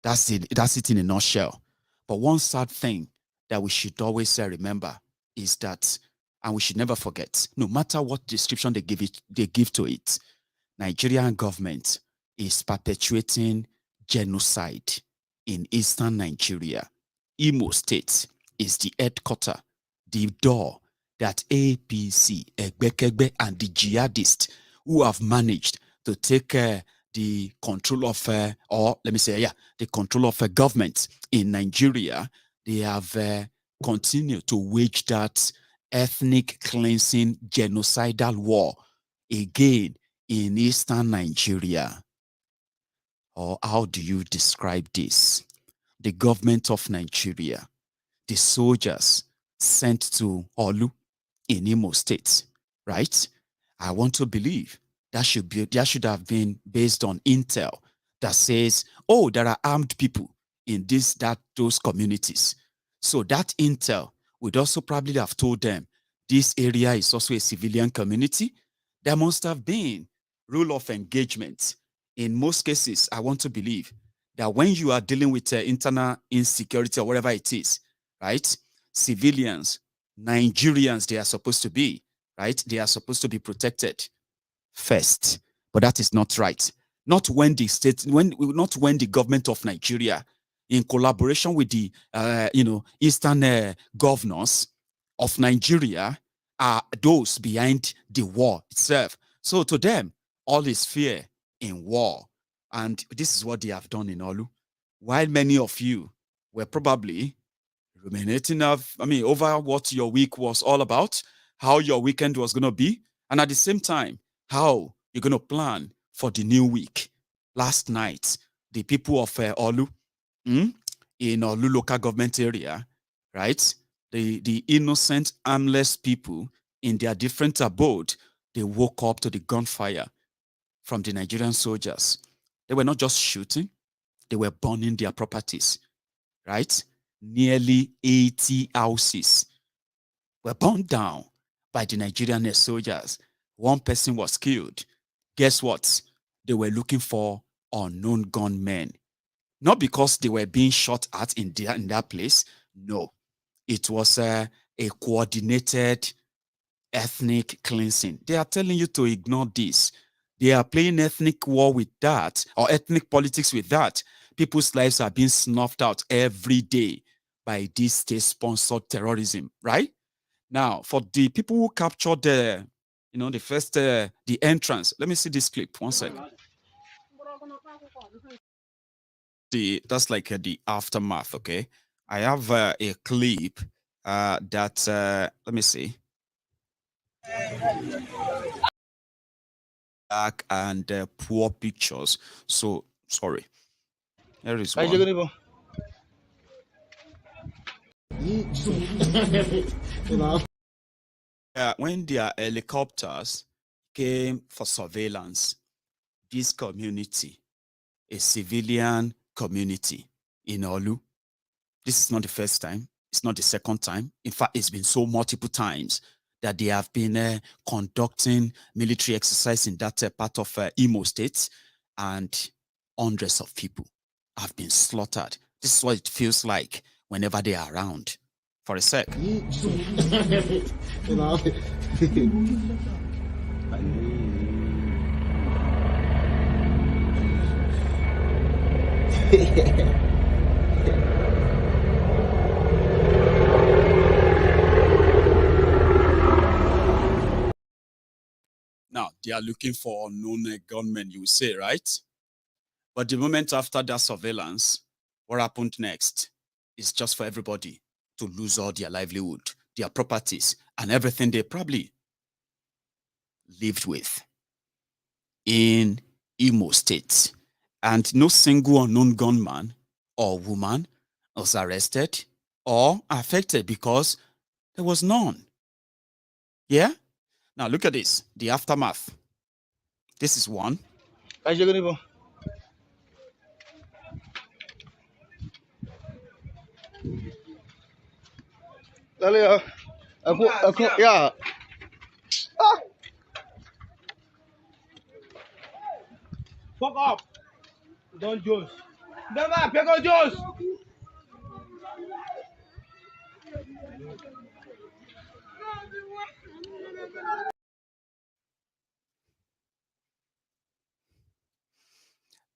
That's it in a nutshell. But one sad thing that we should always remember is that, and we should never forget, no matter what description they give to it, Nigerian government is perpetuating genocide in eastern Nigeria. Imo State is the headquarters, the door that APC, Egbekegbe, and the jihadists who have managed to take the control of, the control of a government in Nigeria, they have continued to wage that ethnic cleansing genocidal war again in eastern Nigeria. Or how do you describe this? The government of Nigeria, the soldiers sent to Olu in Imo State, right? I want to believe that should have been based on intel that says, oh, there are armed people in those communities. So that intel would also probably have told them this area is also a civilian community. There must have been rule of engagement. In most cases, I want to believe that when you are dealing with internal insecurity or whatever it is, right? Civilians, Nigerians, they are supposed to be, right? They are supposed to be protected first. But that is not right. Not when the government of Nigeria, in collaboration with the eastern governors of Nigeria, are those behind the war itself. So to them, all is fear in war. And this is what they have done in Olu. While many of you were probably ruminating over what your week was all about, how your weekend was going to be, and at the same time, how you're going to plan for the new week. Last night, the people of Olu, in Olu local government area, right? The innocent, armless people in their different abode, they woke up to the gunfire from the Nigerian soldiers. They were not just shooting, they were burning their properties, right? Nearly 80 houses were burned down by the Nigerian soldiers. One person was killed. Guess what? They were looking for unknown gunmen. Not because they were being shot at in that place. No. It was a coordinated ethnic cleansing. They are telling you to ignore this. They are playing ethnic war with that, or ethnic politics with that. People's lives are being snuffed out every day by this state-sponsored terrorism, right? Now, for the people who captured the entrance, let me see this clip. 1 second. That's like the aftermath, okay? I have a clip that, let me see. Dark and poor pictures. So, sorry. There is one. When their helicopters came for surveillance, this community, a civilian community in Olu, this is not the first time. It's not the second time. In fact, it's been so multiple times that they have been conducting military exercise in that part of Imo State, and hundreds of people have been slaughtered. This is what it feels like whenever they are around. For a sec. Now, they are looking for unknown gunmen, you say, right? But the moment after that surveillance, what happened next is just for everybody to lose all their livelihood, their properties, and everything they probably lived with in Imo State. And no single unknown gunman or woman was arrested or affected because There was none. Yeah? Now look at this, the aftermath. This is one. Yeah. Fuck off. Don't juice. Don't pick juice.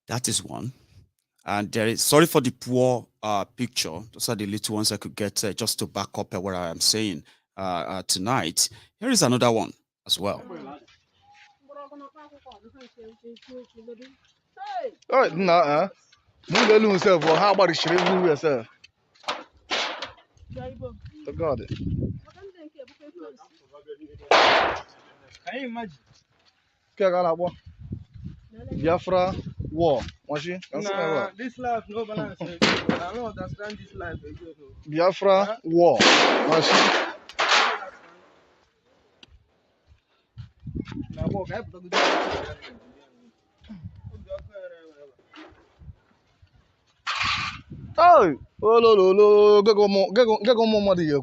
That is one. And there is, sorry for the poor picture. Those are the little ones I could get just to back up what I am saying tonight. Here is another one as well. Oh, no, move alone yourself. Or how about the shit? Move yourself. To God. Can you imagine? Biafra war. Nah, this life no balance. I don't understand this life again. Biafra war. Oh, lo. Get go more money here.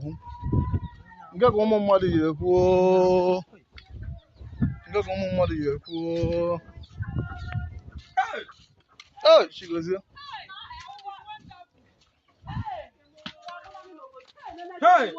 Get go more money here. Get go more money here. Oh, she goes here. Hey!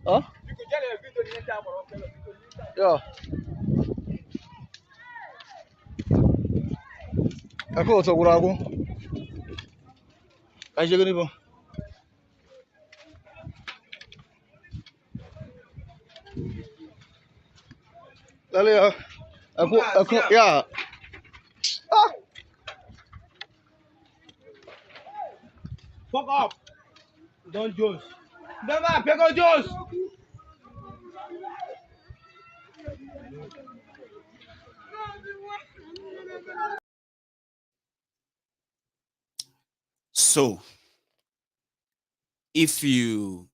Huh? Yeah. I go to Urago. I just go. Yeah. Fuck off. Don't juice. Don't pick juice. So, if you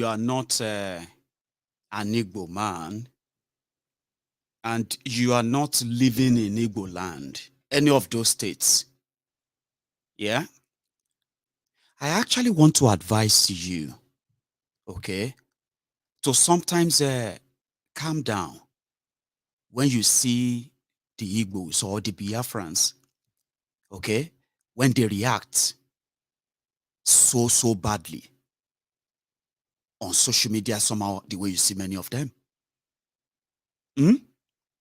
are not an Igbo man and you are not living in Igbo land, any of those states, yeah, I actually want to advise you, okay, to sometimes calm down when you see the Igbos or the Biafrans, okay, when they react so badly on social media, somehow the way you see many of them.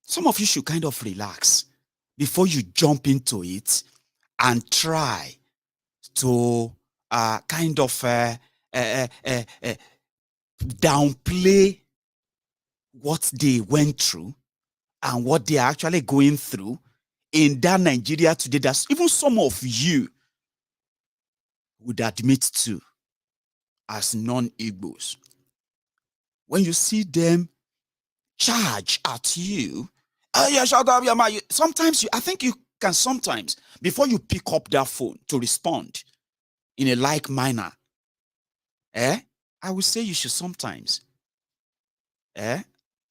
Some of you should kind of relax before you jump into it and try to kind of downplay what they went through and what they are actually going through in that Nigeria today that even some of you would admit to as non-Igbos. When you see them charge at you, sometimes I think you can sometimes, before you pick up that phone to respond in a like manner, I would say you should sometimes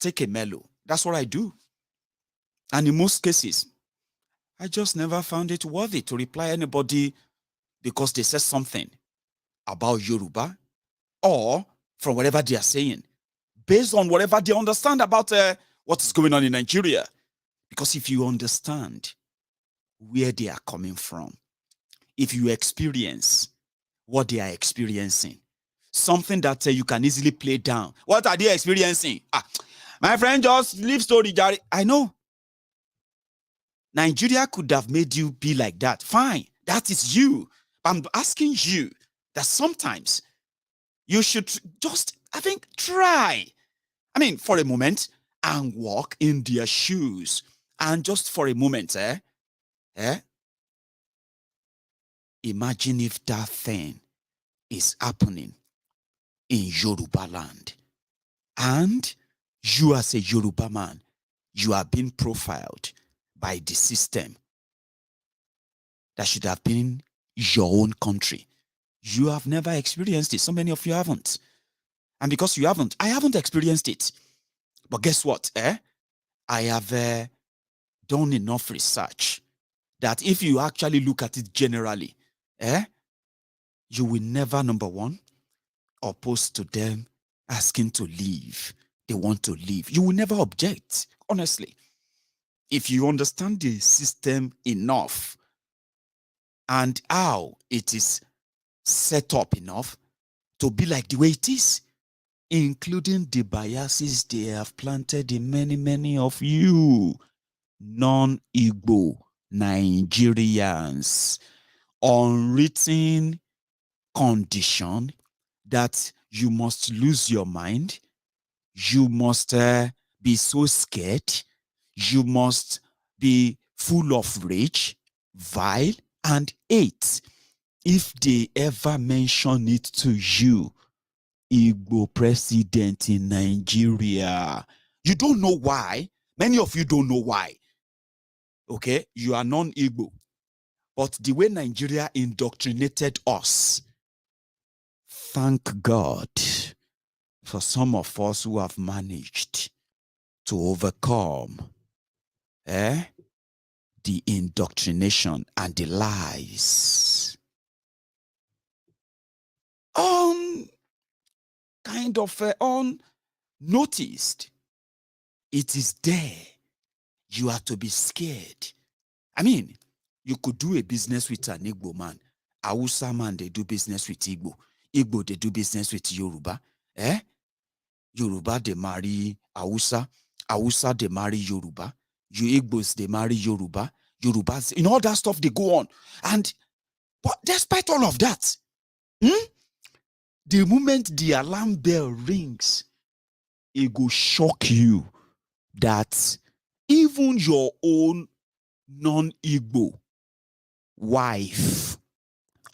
take a mellow. That's what I do. And in most cases, I just never found it worthy to reply anybody because they said something about Yoruba or from whatever they are saying, based on whatever they understand about what is going on in Nigeria. Because if you understand where they are coming from, if you experience what they are experiencing, something that you can easily play down. What are they experiencing? My friend, just leave story, Jari. I know. Nigeria could have made you be like that. Fine. That is you. But I'm asking you that sometimes you should just, I think, try. I mean, for a moment, and walk in their shoes And just for a moment, imagine if that thing is happening in Yoruba land. And you as a Yoruba man, you are being profiled by the system that should have been your own country. You have never experienced it. So many of you haven't. And because you haven't, I haven't experienced it. But guess what? I have done enough research that if you actually look at it generally, you will never, number one, oppose to them asking to leave. They want to leave. You will never object, honestly. If you understand the system enough and how it is set up enough to be like the way it is, including the biases they have planted in many, many of you non-Igbo Nigerians, unwritten condition that you must lose your mind, you must be so scared, you must be full of rage, vile, and hate. If they ever mention it to you, Igbo president in Nigeria, you don't know why. Many of you don't know why. Okay, you are non-Igbo. But the way Nigeria indoctrinated us, thank God for some of us who have managed to overcome the indoctrination and the lies. Kind of unnoticed. It is there. You are to be scared. I mean, you could do a business with an Igbo man. Hausa man, they do business with Igbo. Igbo, they do business with Yoruba. Yoruba, they marry Hausa. Hausa, they marry Yoruba. You Igbos, they marry Yoruba. Yorubas, in all that stuff, they go on. But despite all of that, the moment the alarm bell rings, it will shock you that even your own non-Igbo wife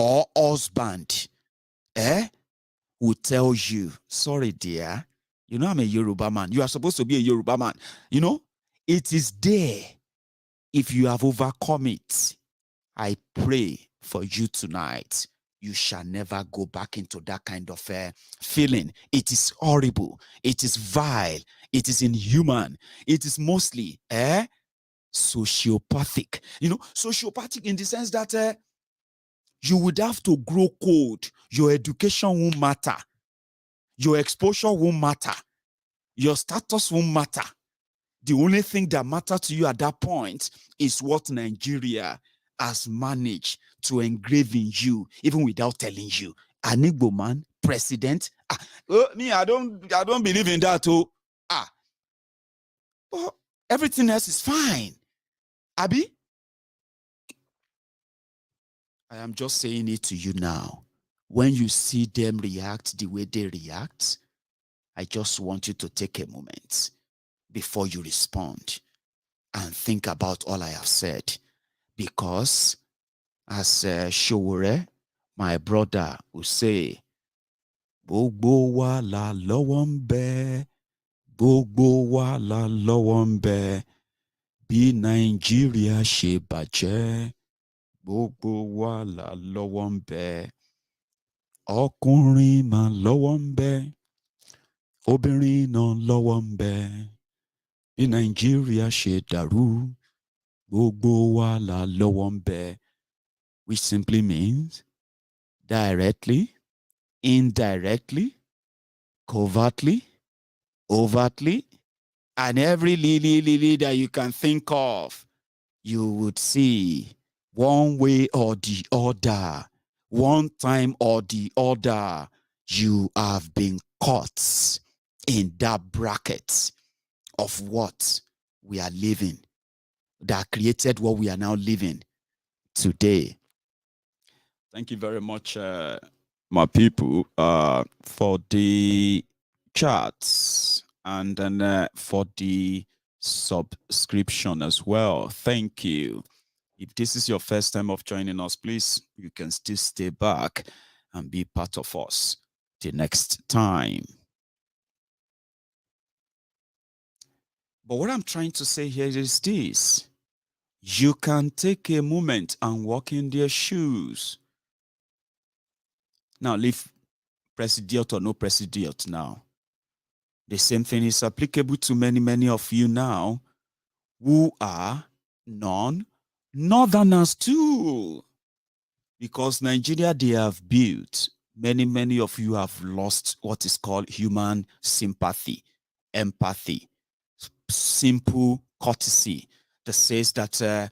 or husband will tell you, sorry dear, you know I'm a Yoruba man. You are supposed to be a Yoruba man. You know, it is there. If you have overcome it, I pray for you tonight, you shall never go back into that kind of feeling. It is horrible. It is vile. It is inhuman. It is mostly sociopathic. You know, sociopathic in the sense that you would have to grow cold. Your education won't matter. Your exposure won't matter. Your status won't matter. The only thing that matters to you at that point is what Nigeria has managed to engrave in you, even without telling you. An Igbo man, president. Me, I don't believe in that. But everything else is fine. Abi? I am just saying it to you now. When you see them react the way they react, I just want you to take a moment before you respond and think about all I have said. Because as Showore, my brother, will say, Gbogbo wa la lọ́wọ́ ń bẹ, gbogbo wa la lọ́wọ́ ń bẹ, bí Nàìjíríà ṣe bàjẹ́, gbogbo wa la lọ́wọ́ ń bẹ, ọkùnrin mà lọ́wọ́ ń bẹ, obìnrin náà lọ́wọ́ ń bẹ, bí Nàìjíríà ṣe dàrú, gbogbo wa la lọ́wọ́ ń bẹ, which simply means directly, indirectly, covertly, overtly, and every lily that you can think of, you would see one way or the other, one time or the other, you have been caught in that bracket of what we are living, that created what we are now living today. Thank you very much, my people, for the charts and then for the subscription as well. Thank you. If this is your first time of joining us, please, you can still stay back and be part of us the next time. But what I'm trying to say here is this. You can take a moment and walk in their shoes. Now, leave presidiot or no presidiot now. The same thing is applicable to many of you now who are non-northerners too. Because Nigeria, they have built, many of you have lost what is called human sympathy, empathy, simple courtesy that says that,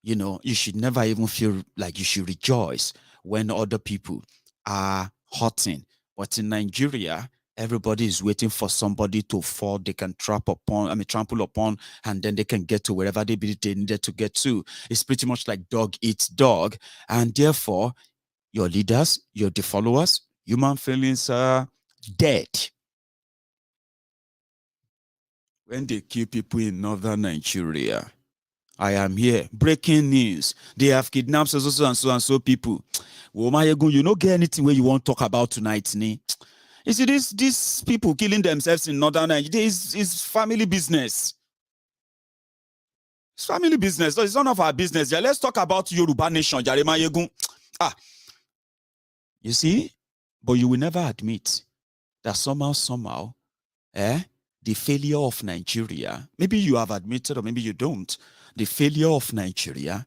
you should never even feel like you should rejoice when other people are hurting. But in Nigeria, everybody is waiting for somebody to fall they can trample upon, and then they can get to wherever they needed to get to. It's pretty much like dog eats dog, and therefore, your leaders, your followers, human feelings are dead. When they kill people in northern Nigeria, I am here. Breaking news. They have kidnapped so people. Well, Maiyegun, you don't get anything where you want to talk about tonight, ne? You see, these people killing themselves in northern Nigeria is family business. It's family business. So it's none of our business. Yeah, let's talk about Yoruba nation, Jare Maiyegun. You see, but you will never admit that somehow, the failure of Nigeria, maybe you have admitted or maybe you don't, the failure of Nigeria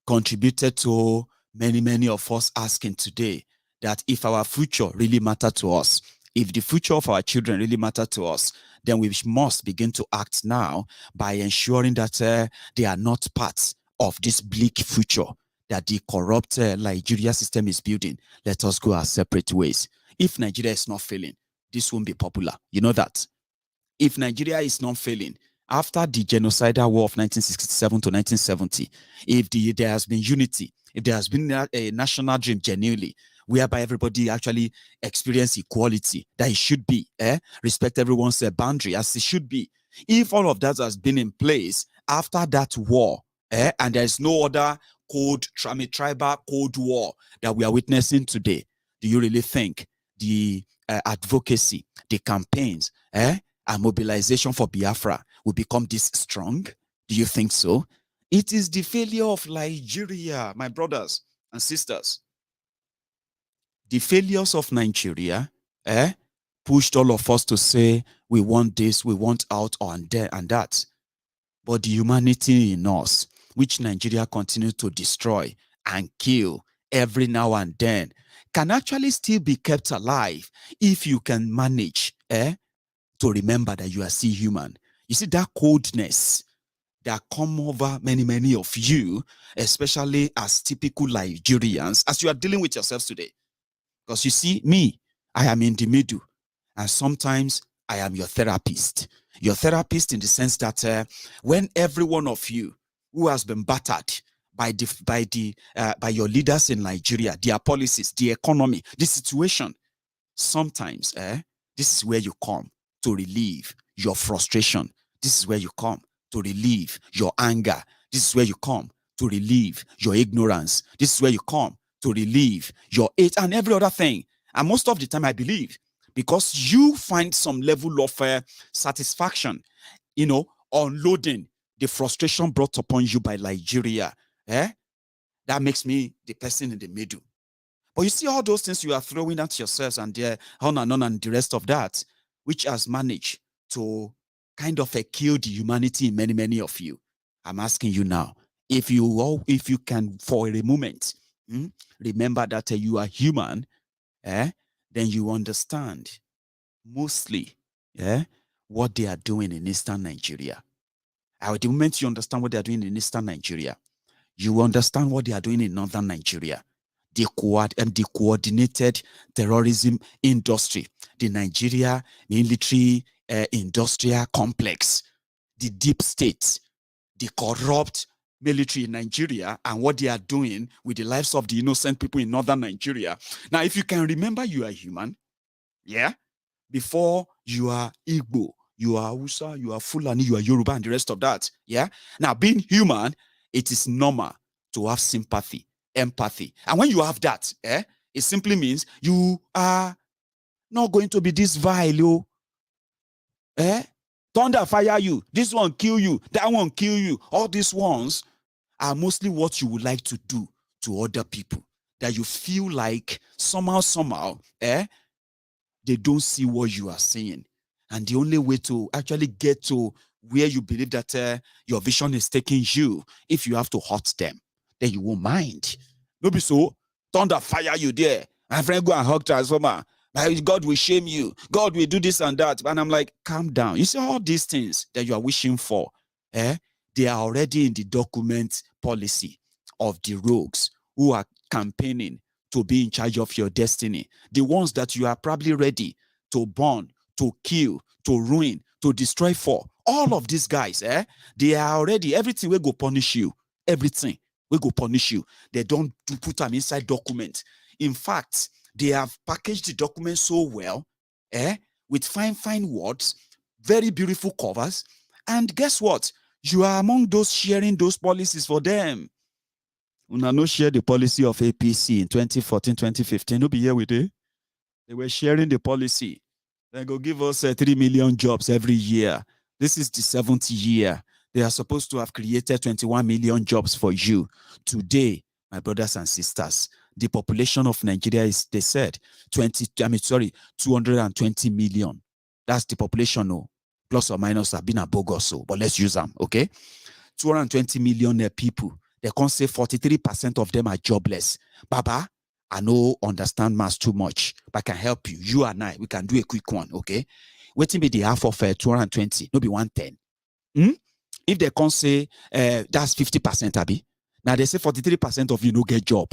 contributed to many of us asking today that if our future really matters to us, if the future of our children really matters to us, then we must begin to act now by ensuring that they are not part of this bleak future that the corrupt Nigeria system is building. Let us go our separate ways. If Nigeria is not failing, this won't be popular. You know that. If Nigeria is not failing, after the genocidal war of 1967 to 1970, if there has been unity, if there has been a national dream genuinely, whereby everybody actually experience equality, that it should be, respect everyone's boundary as it should be. If all of that has been in place after that war, and there is no other tribal cold war that we are witnessing today, do you really think the advocacy, the campaigns, and mobilization for Biafra will become this strong? Do you think so? It is the failure of Nigeria, my brothers and sisters. The failures of Nigeria pushed all of us to say, we want this, we want out, and that. But the humanity in us, which Nigeria continues to destroy and kill every now and then, can actually still be kept alive if you can manage to remember that you are still human. You see, that coldness that come over many of you, especially as typical Nigerians, as you are dealing with yourselves today. Because you see, me, I am in the middle. And sometimes I am your therapist. Your therapist in the sense that when every one of you who has been battered by your leaders in Nigeria, their policies, the economy, the situation, sometimes this is where you come to relieve your frustration. This is where you come to relieve your anger. This is where you come to relieve your ignorance. This is where you come to relieve your hate and every other thing. And most of the time, I believe, because you find some level of satisfaction, unloading the frustration brought upon you by Nigeria. That makes me the person in the middle. But you see all those things you are throwing at yourselves and on and the rest of that, which has managed to kind of kill the humanity in many of you. I'm asking you now, if you can for a moment remember that you are human, then you understand mostly what they are doing in Eastern Nigeria. At the moment you understand what they are doing in Eastern Nigeria, you understand what they are doing in Northern Nigeria. The coordinated terrorism industry, the Nigeria military industrial complex, the deep state, the corrupt military in Nigeria, and what they are doing with the lives of the innocent people in Northern Nigeria. Now, if you can remember, you are human, before you are Igbo, You are Hausa, you are Fulani, you are Yoruba, and the rest of that. Yeah. Now, being human, it is normal to have sympathy, empathy. And when you have that, it simply means you are not going to be this vile, oh. Thunder fire you, this one kill you, that one kill you. All these ones are mostly what you would like to do to other people, that you feel like somehow, they don't see what you are saying. And the only way to actually get to where you believe that your vision is taking you, if you have to hurt them, then you won't mind. No be so, thunder fire you there. My friend go and hug transformer. God will shame you. God will do this and that. And I'm like, calm down. You see all these things that you are wishing for, they are already in the document policy of the rogues who are campaigning to be in charge of your destiny. The ones that you are probably ready to burn, to kill, to ruin, to destroy for. All of these guys, they are already, everything will go punish you. Everything will go punish you. They don't put them inside document. In fact, they have packaged the document so well, with fine words, very beautiful covers. And guess what? You are among those sharing those policies for them. Una no share the policy of APC in 2014, 2015. No be here with it. They were sharing the policy. They go give us 3 million jobs every year. This is the 7th year. They are supposed to have created 21 million jobs for you. Today, my brothers and sisters, the population of Nigeria is, they said, 220 million. That's the population, no, plus or minus have been a bogus, so, but let's use them, okay? 220 million people. They can't say 43% of them are jobless. Baba, I know understand maths too much, but I can help you. You and I, we can do a quick one, okay? Waiting be the half of 220, no be 110. If they can't say that's 50%, Abi. Now they say 43% of you no get job.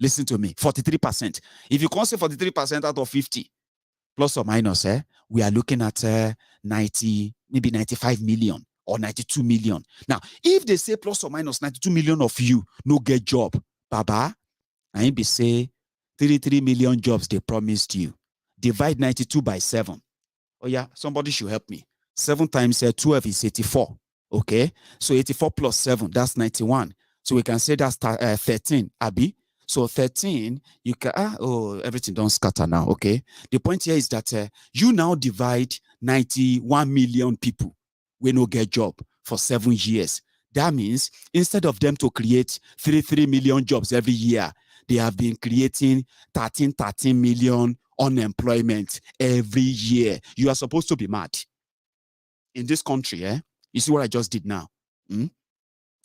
Listen to me, 43%. If you can't say 43% out of 50, plus or minus, we are looking at 90, maybe 95 million or 92 million. Now, if they say plus or minus 92 million of you no get job, Baba, I be say 33 million jobs they promised you. Divide 92 by 7. Oh yeah, somebody should help me. 7 times 12 is 84. Okay, so 84 plus 7, that's 91. So we can say that's 13, Abi. So 13, you can, everything don't scatter now, okay? The point here is that you now divide 91 million people who no get job for 7 years. That means instead of them to create 3 million jobs every year, they have been creating 13 million unemployment every year. You are supposed to be mad. In this country, you see what I just did now?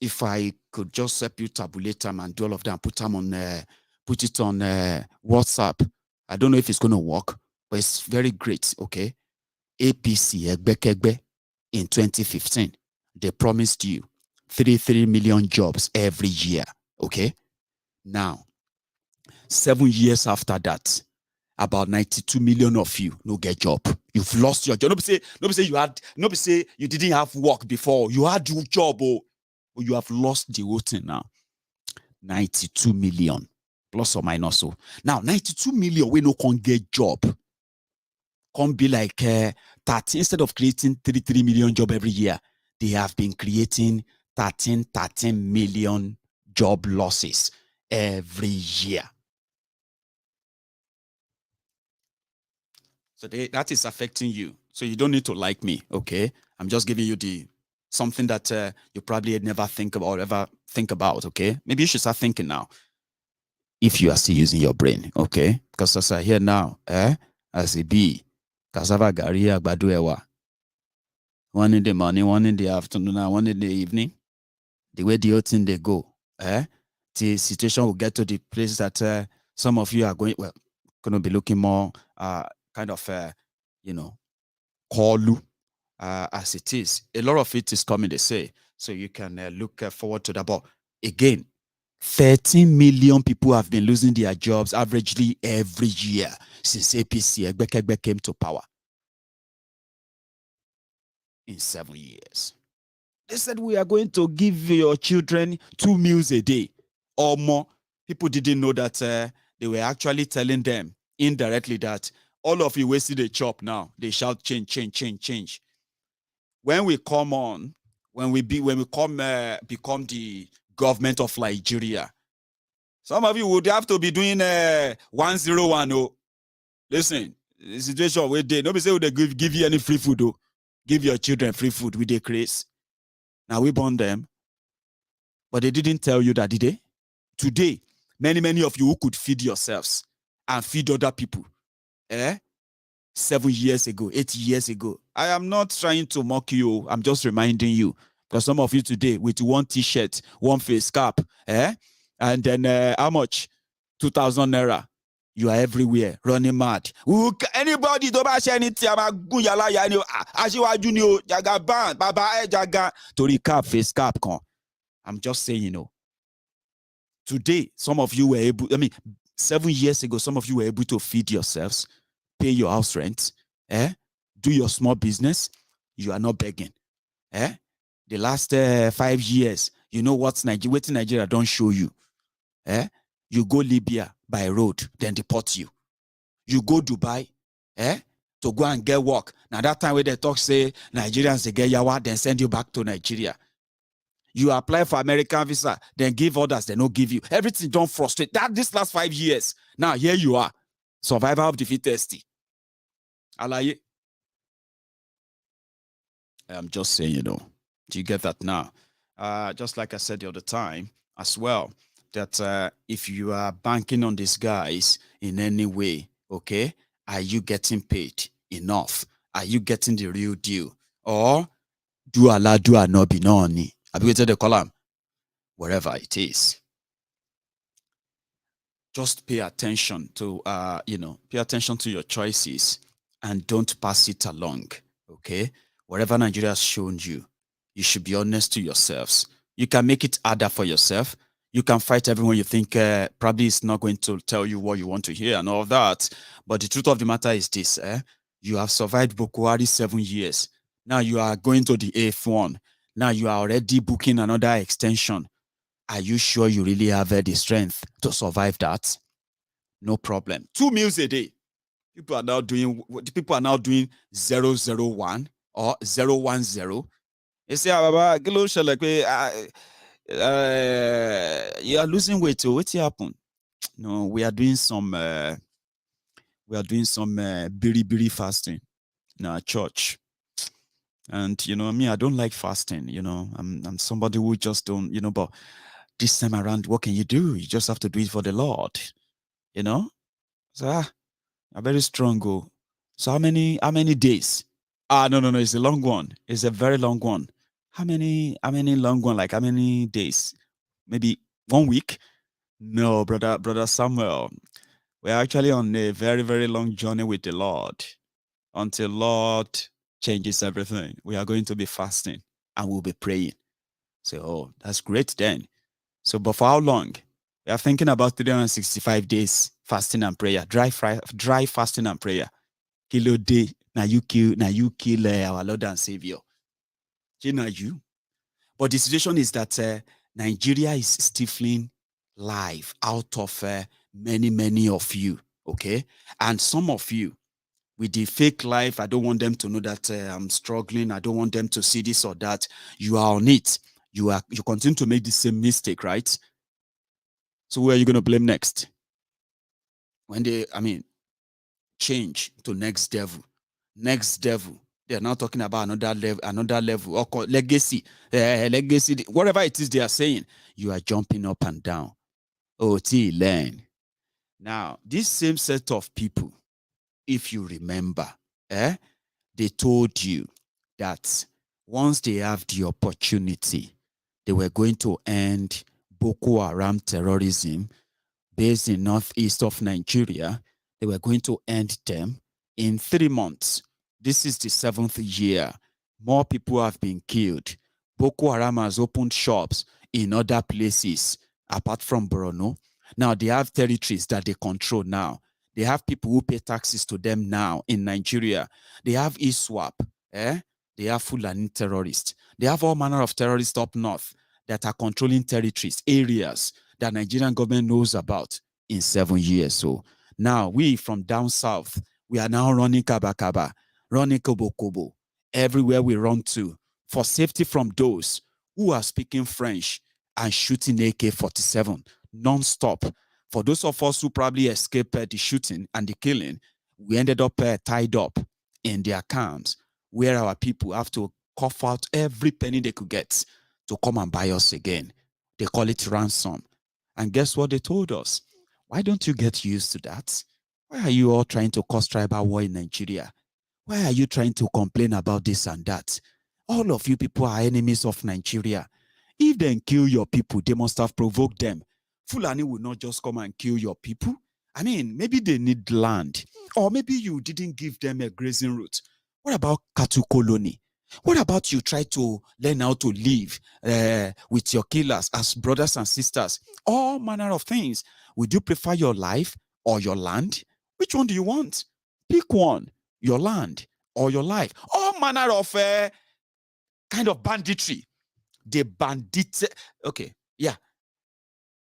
If I could just help you tabulate them and do all of them, put it on WhatsApp. I don't know if it's going to work, but it's very great, okay? APC, Egbekegbe, in 2015, they promised you 3 million jobs every year, okay? Now, 7 years after that, about 92 million of you no get job. You've lost your job. Nobody say you didn't have work before. You had your job, but you have lost the whole thing now. 92 million, plus or minus. So now 92 million we no can get job. Can't be like 30. Instead of creating 3 million job every year, they have been creating 13 million job losses every year. So that is affecting you. So you don't need to like me, okay? I'm just giving you something that you probably never think about or ever think about, okay? Maybe you should start thinking now. If you are still using your brain, okay? Because as I hear now, as it be, cassava gari agbado ewa. One in the morning, one in the afternoon, and one in the evening. The way the whole thing they go, the situation will get to the place that some of you are going to be looking more kind of call as it is. A lot of it is coming, they say, so you can look forward to that. But again, 13 million people have been losing their jobs averagely every year since APC Egbekegbe came to power in 7 years. They said we are going to give your children 2 meals a day or more. People didn't know that they were actually telling them indirectly that all of you will see the chop now. They shout change. when we come on, when we become the government of Nigeria, some of you would have to be doing 101. Oh, listen, the situation where they nobody say they give you any free food. Oh, give your children free food with their craze. Now we burn them, but they didn't tell you that, did they? Today, many of you who could feed yourselves and feed other people, 7 years ago, 8 years ago. I am not trying to mock you. I'm just reminding you, because some of you today with one t-shirt, one face cap, and then how much? 2,000 naira. You are everywhere, running mad. Anybody don't buy anything about Guyala Yani Asiwaju ni o jaga ban baba jaga to recap face cap con. I'm just saying, you know. Today, some of you were able, 7 years ago, some of you were able to feed yourselves, pay your house rent, do your small business. You are not begging. The last 5 years, you know what's Nigeria don't show you. You go Libya by road, then deport you. You go Dubai, to go and get work. Now that time where they talk say Nigerians they get yawa, then send you back to Nigeria. You apply for American visa, then give others, they don't give you. Everything don't frustrate. This last 5 years. Now here you are. Survivor of the fittest. Alaye. I'm just saying, you know. Do you get that now? Just like I said the other time as well, that if you are banking on these guys in any way, okay, are you getting paid enough? Are you getting the real deal? Or do Allah do not be noni? Have you the column? Wherever it is. Just pay attention to pay attention to your choices and don't pass it along. Okay? Whatever Nigeria has shown you, you should be honest to yourselves. You can make it harder for yourself. You can fight everyone you think probably is not going to tell you what you want to hear and all of that. But the truth of the matter is this, you have survived Boko Haram 7 years. Now you are going to the 8th one. Now you are already booking another extension. Are you sure you really have the strength to survive that? No problem. 2 meals a day. People are now doing 001 or 010. You say, you are losing weight. So what's happened? No, we are doing some biri fasting in our church. And you know me, I don't like fasting. You know, I'm somebody who just don't, you know, but this time around, what can you do? You just have to do it for the Lord. You know? So I'm very strong. Oh. So how many days? No, it's a long one. It's a very long one. How many long one? Like how many days? Maybe 1 week? No, brother Samuel. We're actually on a very, very long journey with the Lord. Until Lord changes everything. We are going to be fasting and we'll be praying. So, oh, that's great then. So, but for how long? We are thinking about 365 days fasting and prayer, dry fasting and prayer. Kilo day, now you kill our Lord and Savior. You. But the situation is that Nigeria is stifling life out of many of you, okay? And some of you, with the fake life, I don't want them to know that I'm struggling. I don't want them to see this or that. You are on it. You continue to make the same mistake, right? So who are you going to blame next? When they, change to next devil. They're now talking about another level, or legacy, whatever it is they are saying. You are jumping up and down. Learn. Now, this same set of people, if you remember, they told you that once they have the opportunity, they were going to end Boko Haram terrorism based in northeast of Nigeria. They were going to end them in 3 months. This is the 7th year. More people have been killed. Boko Haram has opened shops in other places apart from Borno. Now they have territories that they control now. They have people who pay taxes to them now in Nigeria. They have ISWAP. They have Fulani terrorists. They have all manner of terrorists up north that are controlling territories, areas that Nigerian government knows about in 7 years. So now we from down south, we are now running Kaba, running Kobo Kobo, everywhere we run to, for safety from those who are speaking French and shooting AK-47 non-stop. For those of us who probably escaped the shooting and the killing, we ended up tied up in their camps where our people have to cough out every penny they could get to come and buy us again. They call it ransom. And guess what they told us? Why don't you get used to that? Why are you all trying to cause tribal war in Nigeria? Why are you trying to complain about this and that? All of you people are enemies of Nigeria. If they kill your people, they must have provoked them. Fulani will not just come and kill your people. I mean, maybe they need land, or maybe you didn't give them a grazing route. What about cattle colony? What about you try to learn how to live with your killers as brothers and sisters? All manner of things. Would you prefer your life or your land? Which one do you want? Pick one. Your land or your life. All manner of kind of banditry. They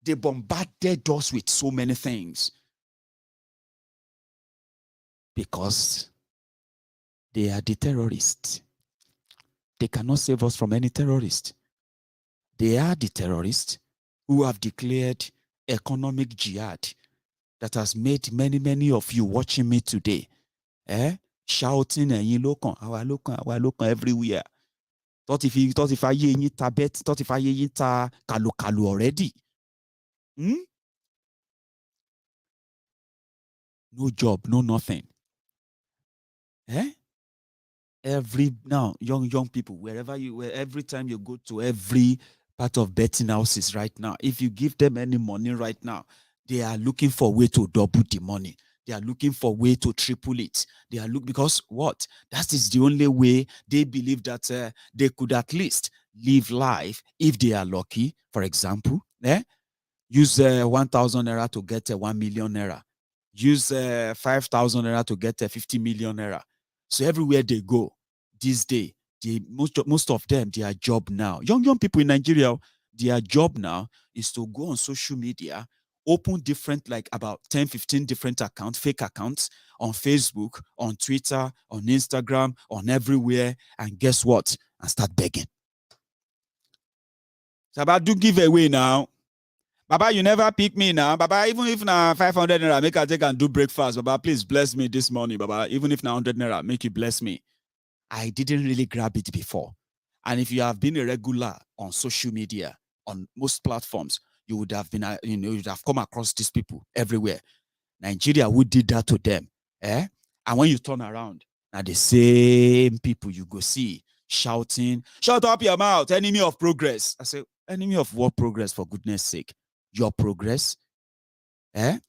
they bombarded us with so many things because they are the terrorists. They cannot save us from any terrorist. They are the terrorists who have declared economic jihad that has made many of you watching me today shouting our local everywhere. Thought if I hear you tabet, thought if I hear you ta kalu already. No job, no nothing. Young people, every time you go to every part of betting houses right now, if you give them any money right now, they are looking for a way to double the money. They are looking for a way to triple it. They are because what? That is the only way they believe that they could at least live life if they are lucky. For example, use 1,000 naira to get 1 million naira. Use 5,000 naira to get 50 million naira. So everywhere they go this day, most of them, their job now, young people in Nigeria, their job now is to go on social media, open different, like about 10, 15 different accounts, fake accounts on Facebook, on Twitter, on Instagram, on everywhere. And guess what? And start begging. So about do giveaway now. Baba, you never pick me now. Baba, even if now 500 naira, make I take and do breakfast. Baba, please bless me this morning. Baba, even if now 100 naira, make you bless me. I didn't really grab it before. And if you have been a regular on social media, on most platforms, you would have been, you'd have come across these people everywhere. Nigeria, who did that to them? And when you turn around, now the same people you go see shouting, shut up your mouth, enemy of progress. I say, enemy of what progress, for goodness sake? Your progress, that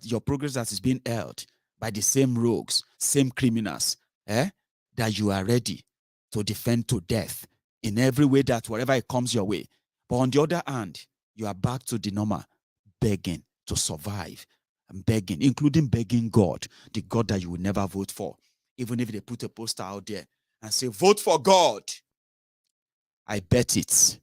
your progress that is being held by the same rogues, same criminals, that you are ready to defend to death in every way, that whatever it comes your way. But on the other hand, you are back to the normal, begging to survive, and begging, including begging God, the God that you will never vote for. Even if they put a poster out there and say, vote for God, I bet it's,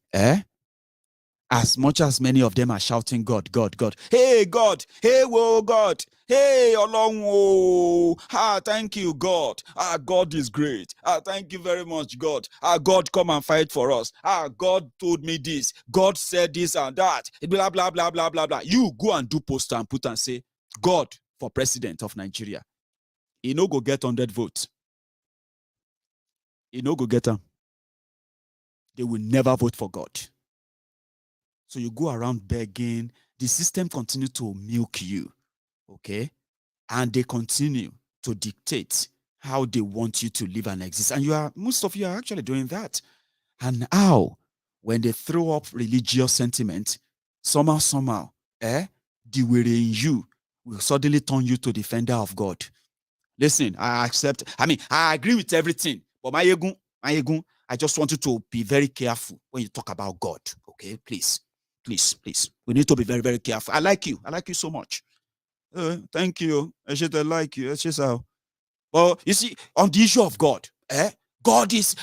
as much as many of them are shouting, God, God, God. Hey, God. Hey, whoa, God. Hey, Olong, whoa. Thank you, God. God is great. Thank you very much, God. God, come and fight for us. God told me this. God said this and that. Blah, blah, blah, blah, blah, blah. You go and do poster and put and say, God for president of Nigeria. He no go get 100 votes. He no go get them. They will never vote for God. So you go around begging. The system continue to milk you, okay? And they continue to dictate how they want you to live and exist. And most of you are actually doing that. And how, when they throw up religious sentiment, somehow, the way in you will suddenly turn you to defender of God. Listen, I agree with everything. But Maiyegun, I just want you to be very careful when you talk about God, okay? Please. We need to be very, very careful. I like you so much. Thank you. I like you. That's just how. Well, you see, on the issue of God, God is,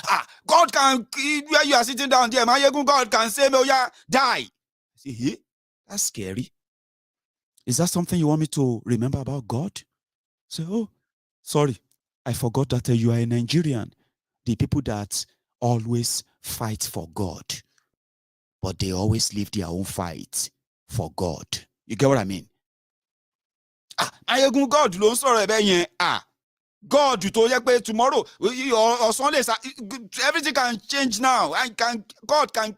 God can, where you are sitting down there, God can say, oh yeah, die. See, that's scary. Is that something you want me to remember about God? Say, oh, sorry, I forgot that you are a Nigerian. the people that always fight for God, but they always leave their own fight for God. You get what I mean? Maiyegun God ló ń sọ̀rọ̀ ẹ̀bẹ̀ yẹn. God tó yẹ pé tomorrow or Sunday everything can change now. God can.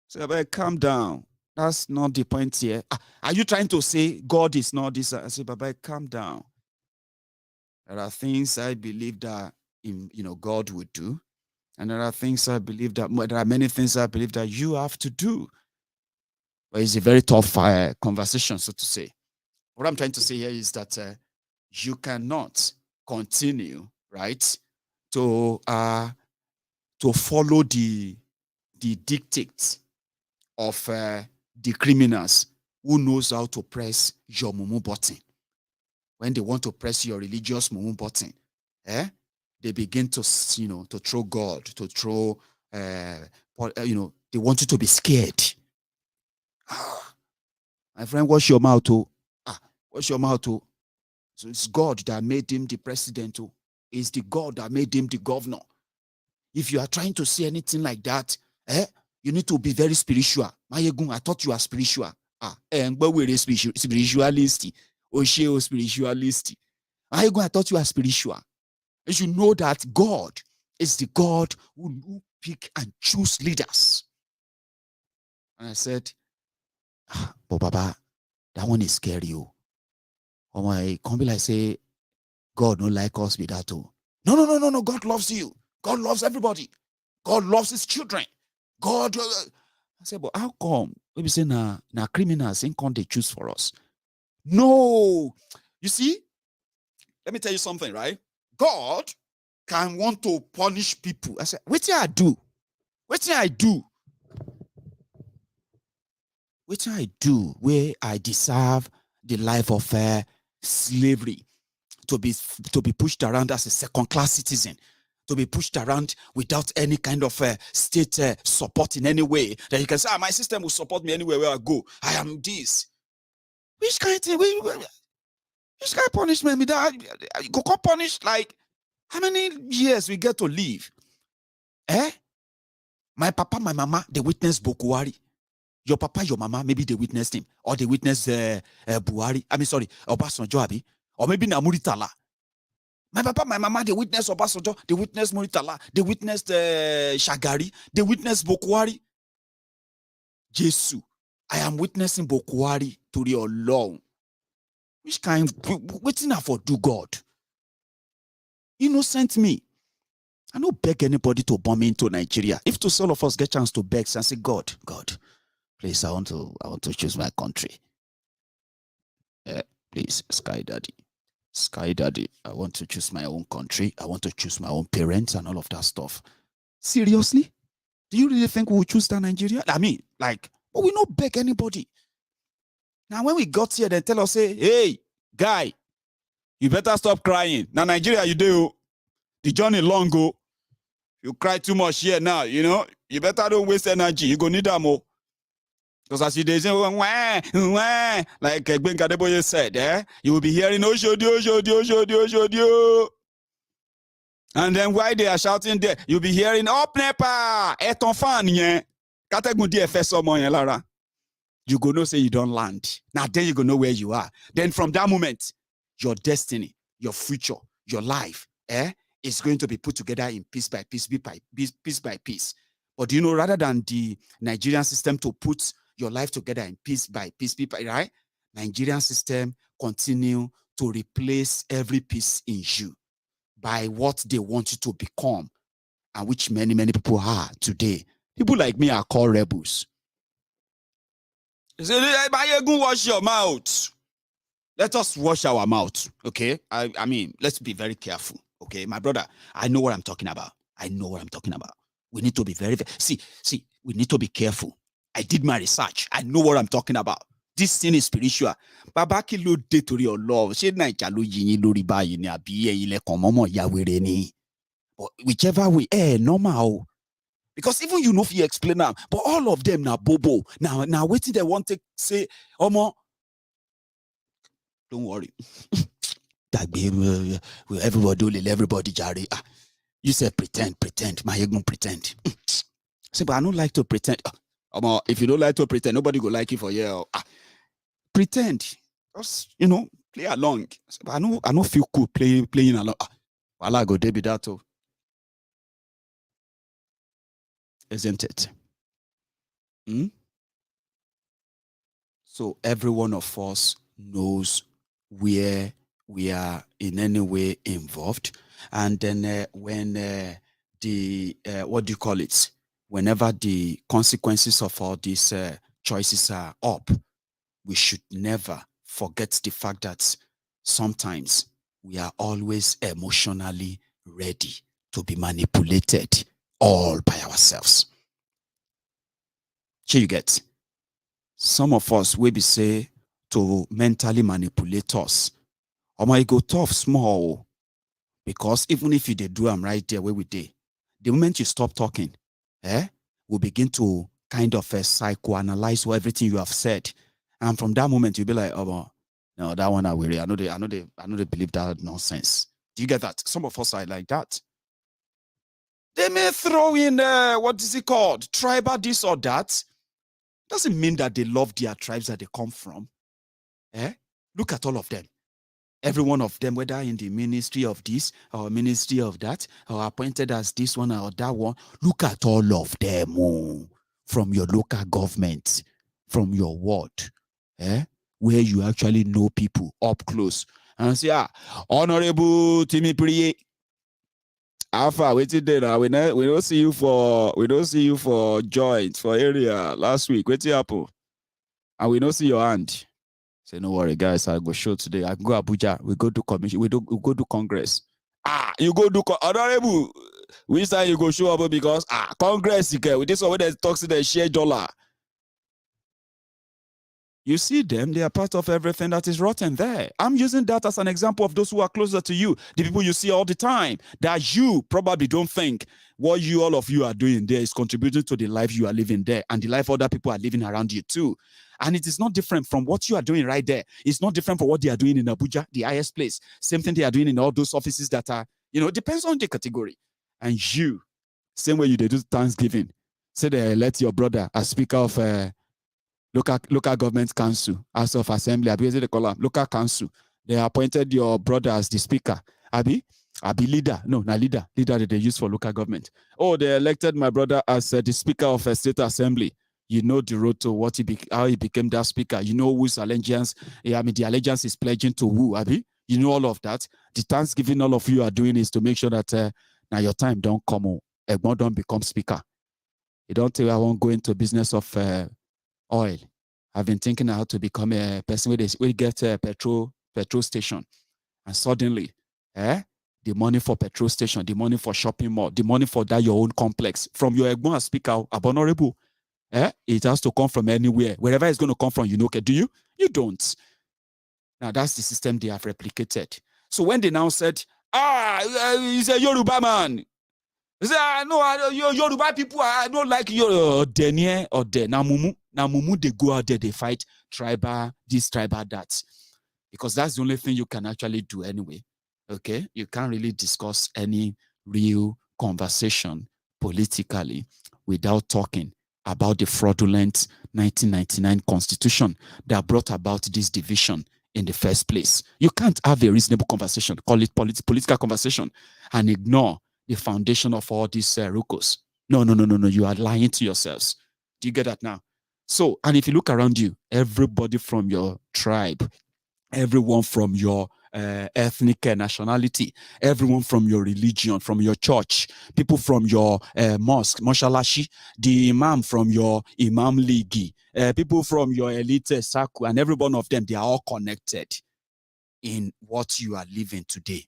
So calm down. That's not the point here. Are you trying to say God is not this? I say, Baba, calm down. There are things I believe that God would do, and there are things I believe that there are many things I believe that you have to do. But it's a very tough conversation, so to say. What I'm trying to say here is that you cannot continue, right, to follow the dictates of the criminals who knows how to press your mumu button. When they want to press your religious mumu button, they begin to throw God, to throw, they want you to be scared. My friend, wash your mouth, wash your mouth, So it's God that made him the president, It's the God that made him the governor. If you are trying to say anything like that, you need to be very spiritual. Maiyegun, I thought you are spiritual. But we're spiritualist. Spiritualist. Maiyegun, I thought you are spiritual. You should know that God is the God who pick and choose leaders. And I said, but Baba, that one is scary. Oh my, can't be like say, God don't like us with that. No. God loves you. God loves everybody. God loves his children. God. I said, but how come? We say na criminals ain't can't they choose for us? No. You see, let me tell you something, right? God can want to punish people. I said, what did I do? What did I do? What did I do where I deserve the life of slavery, to be pushed around as a second-class citizen, to be pushed around without any kind of state support in any way, that you can say, my system will support me anywhere where I go. I am this. Which kind of thing? Which kind of punishment? You go punish, like, how many years we get to live? My papa, my mama, they witnessed Bokuwari. Your papa, your mama, maybe they witnessed him, or they witnessed Buhari. Obasanjo Abi, or maybe Namuritala. My papa, my mama, they witnessed Obasanjo, they witnessed Muritala, they witnessed Shagari, they witnessed Bokuwari. Jesus, I am witnessing Bokuwari to your law. Which kind? Waiting for do God? Innocent me. I don't beg anybody to bomb into Nigeria. If to all of us get chance to beg and say, God, please, I want to choose my country. Please, Sky Daddy, I want to choose my own country. I want to choose my own parents and all of that stuff. Seriously? Do you really think we will choose that Nigeria? I mean, like, but we don't beg anybody. Now, when we got here, they tell us, say, hey, guy, you better stop crying. Now, Nigeria, you do. The journey long go. You cry too much here now, you better don't waste energy. You go need that more. Because as you say, like Ben Kadeboye said, you will be hearing Oshiomoole. And then while they are shouting there, you'll be hearing up Nepa, eton fan yen. You go know say you don't land. Now then you go know where you are. Then from that moment, your destiny, your future, your life, is going to be put together in piece by piece by piece. But rather than the Nigerian system to put your life together in piece by piece, right? Nigerian system continue to replace every piece in you by what they want you to become, and which many people are today. People like me are called rebels. They say, Maiyegun, wash your mouth. Let us wash our mouth, okay? I mean, let's be very careful, okay? My brother, I know what I'm talking about. We need to be very see, we need to be careful. I did my research. I know what I'm talking about. This thing is spiritual. Baba ki lo de tori Ọlọ́run. Ṣé Naija ló yin lórí báyìí ni àbí ẹ̀yin lẹ kàn mọ́mọ́ ya wèrè ni? But whichever way, normal. Because even if you explain now, but all of them now bobo. Now waiting they want to say, Omo, don't worry. Everybody jare. You say pretend, Maiyegun pretend. Say, but I don't like to pretend. If you don't like to pretend, nobody will like you for you. Pretend. Just, play along. Say, but I don't feel cool playing along. Well, I go there be that too. Isn't it? So every one of us knows where we are in any way involved. And then when what do you call it? Whenever the consequences of all these choices are up, we should never forget the fact that sometimes we are always emotionally ready to be manipulated all by ourselves. So you get? Some of us will be say to mentally manipulate us. It go tough small, because even if you they do them right there where we did, the moment you stop talking, we'll begin to kind of psychoanalyze everything you have said, and from that moment you'll be like, oh no, that one I will. I know they believe that nonsense. Do you get that? Some of us are like that. They may throw in what is it called, tribal this or that. Doesn't mean that they love their tribes that they come from. Look at all of them. Every one of them, whether in the ministry of this or ministry of that, or appointed as this one or that one, look at all of them from your local government, from your ward, where you actually know people up close. And say, Honorable Timmy Priye, Alpha, waiting there. We don't see you for joint for area last week. Waiting apple, and we don't see your hand. Say, no worry, guys. I go show today. I go Abuja. We go do commission. We go do Congress. You go do Honorable. Which time you go show up because Congress, you get with this one when they talk to the share dollar. You see them, they are part of everything that is rotten there. I'm using that as an example of those who are closer to you, the people you see all the time, that you probably don't think what all of you are doing there is contributing to the life you are living there and the life other people are living around you too. And it is not different from what you are doing right there. It's not different from what they are doing in Abuja, the highest place. Same thing they are doing in all those offices that are, it depends on the category. And you, same way you do Thanksgiving, say they elect your brother as Speaker of local government council, House of Assembly, they call them local council. They appointed your brother as the speaker. Abi leader. No, not leader. Leader that they use for local government. Oh, they elected my brother as the speaker of a state assembly. You know the road to how he became that speaker. You know whose allegiance. The allegiance is pledging to who, Abi. You know all of that. The Thanksgiving all of you are doing is to make sure that now your time don't come. Egmont don't become speaker. You don't tell I won't go into business of oil. I've been thinking how to become a person where they get a petrol station, and suddenly, the money for petrol station, the money for shopping mall, the money for that your own complex from your Egmont speaker, Honorable, it has to come from anywhere, wherever it's going to come from. Okay, do you? You don't. Now that's the system they have replicated. So when they now said, he's a Yoruba man. They say, no, Yoruba people, I don't like your Denier or De Namumu. Namumu, they go out there, they fight tribal, this, tribal, that. Because that's the only thing you can actually do anyway. Okay? You can't really discuss any real conversation politically without talking about the fraudulent 1999 constitution that brought about this division in the first place. You can't have a reasonable conversation, call it political conversation, and ignore the foundation of all these rucos. No. You are lying to yourselves. Do you get that now? So, and if you look around you, everybody from your tribe, everyone from your ethnic nationality, everyone from your religion, from your church, people from your mosque, Moshalashi, the imam from your Imam League, people from your elite circle, and every one of them, they are all connected in what you are living today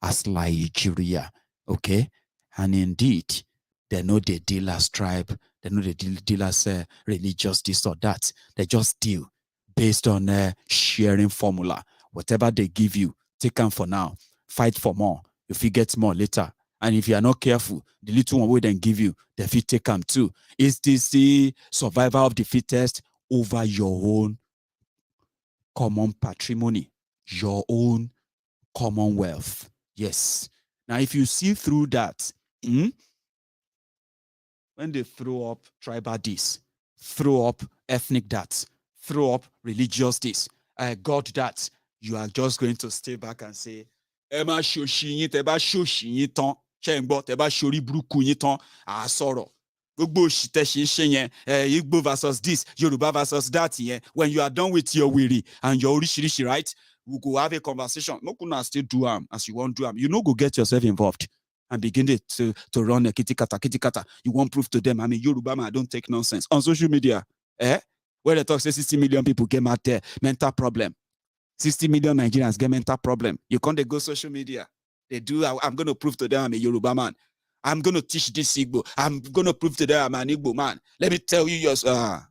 as Nigeria. Okay? And indeed, they know they deal as tribe, they know they deal as religious, this or that. They just deal based on sharing formula. Whatever they give you, take them for now. Fight for more. If you get more later. And if you are not careful, the little one will then give you, they fit take them too. Is this the survival of the fittest over your own common patrimony, your own commonwealth? Yes. Now, if you see through that, When they throw up tribal this, throw up ethnic that, throw up religious this, God that, you are just going to stay back and say, Emma Shoshin, Teba Shoshin, Ton, Chengbo, Teba Shori Bruku, Ton, Asoro. Igbo versus this, Yoruba versus that. When you are done with your weary and your orishirishi, right? We go have a conversation. No kuna still do as you want to do. You know, go get yourself involved and begin to run a kitty kata. You won't prove to them, I mean, Yoruba man, I don't take nonsense. On social media, where they talk, say 60 million people get out there, mental problem. 60 million Nigerians get mental problem. You can't go social media. They do, I'm going to prove to them I'm a Yoruba man. I'm going to teach this Igbo. I'm going to prove to them I'm an Igbo man. Let me tell you,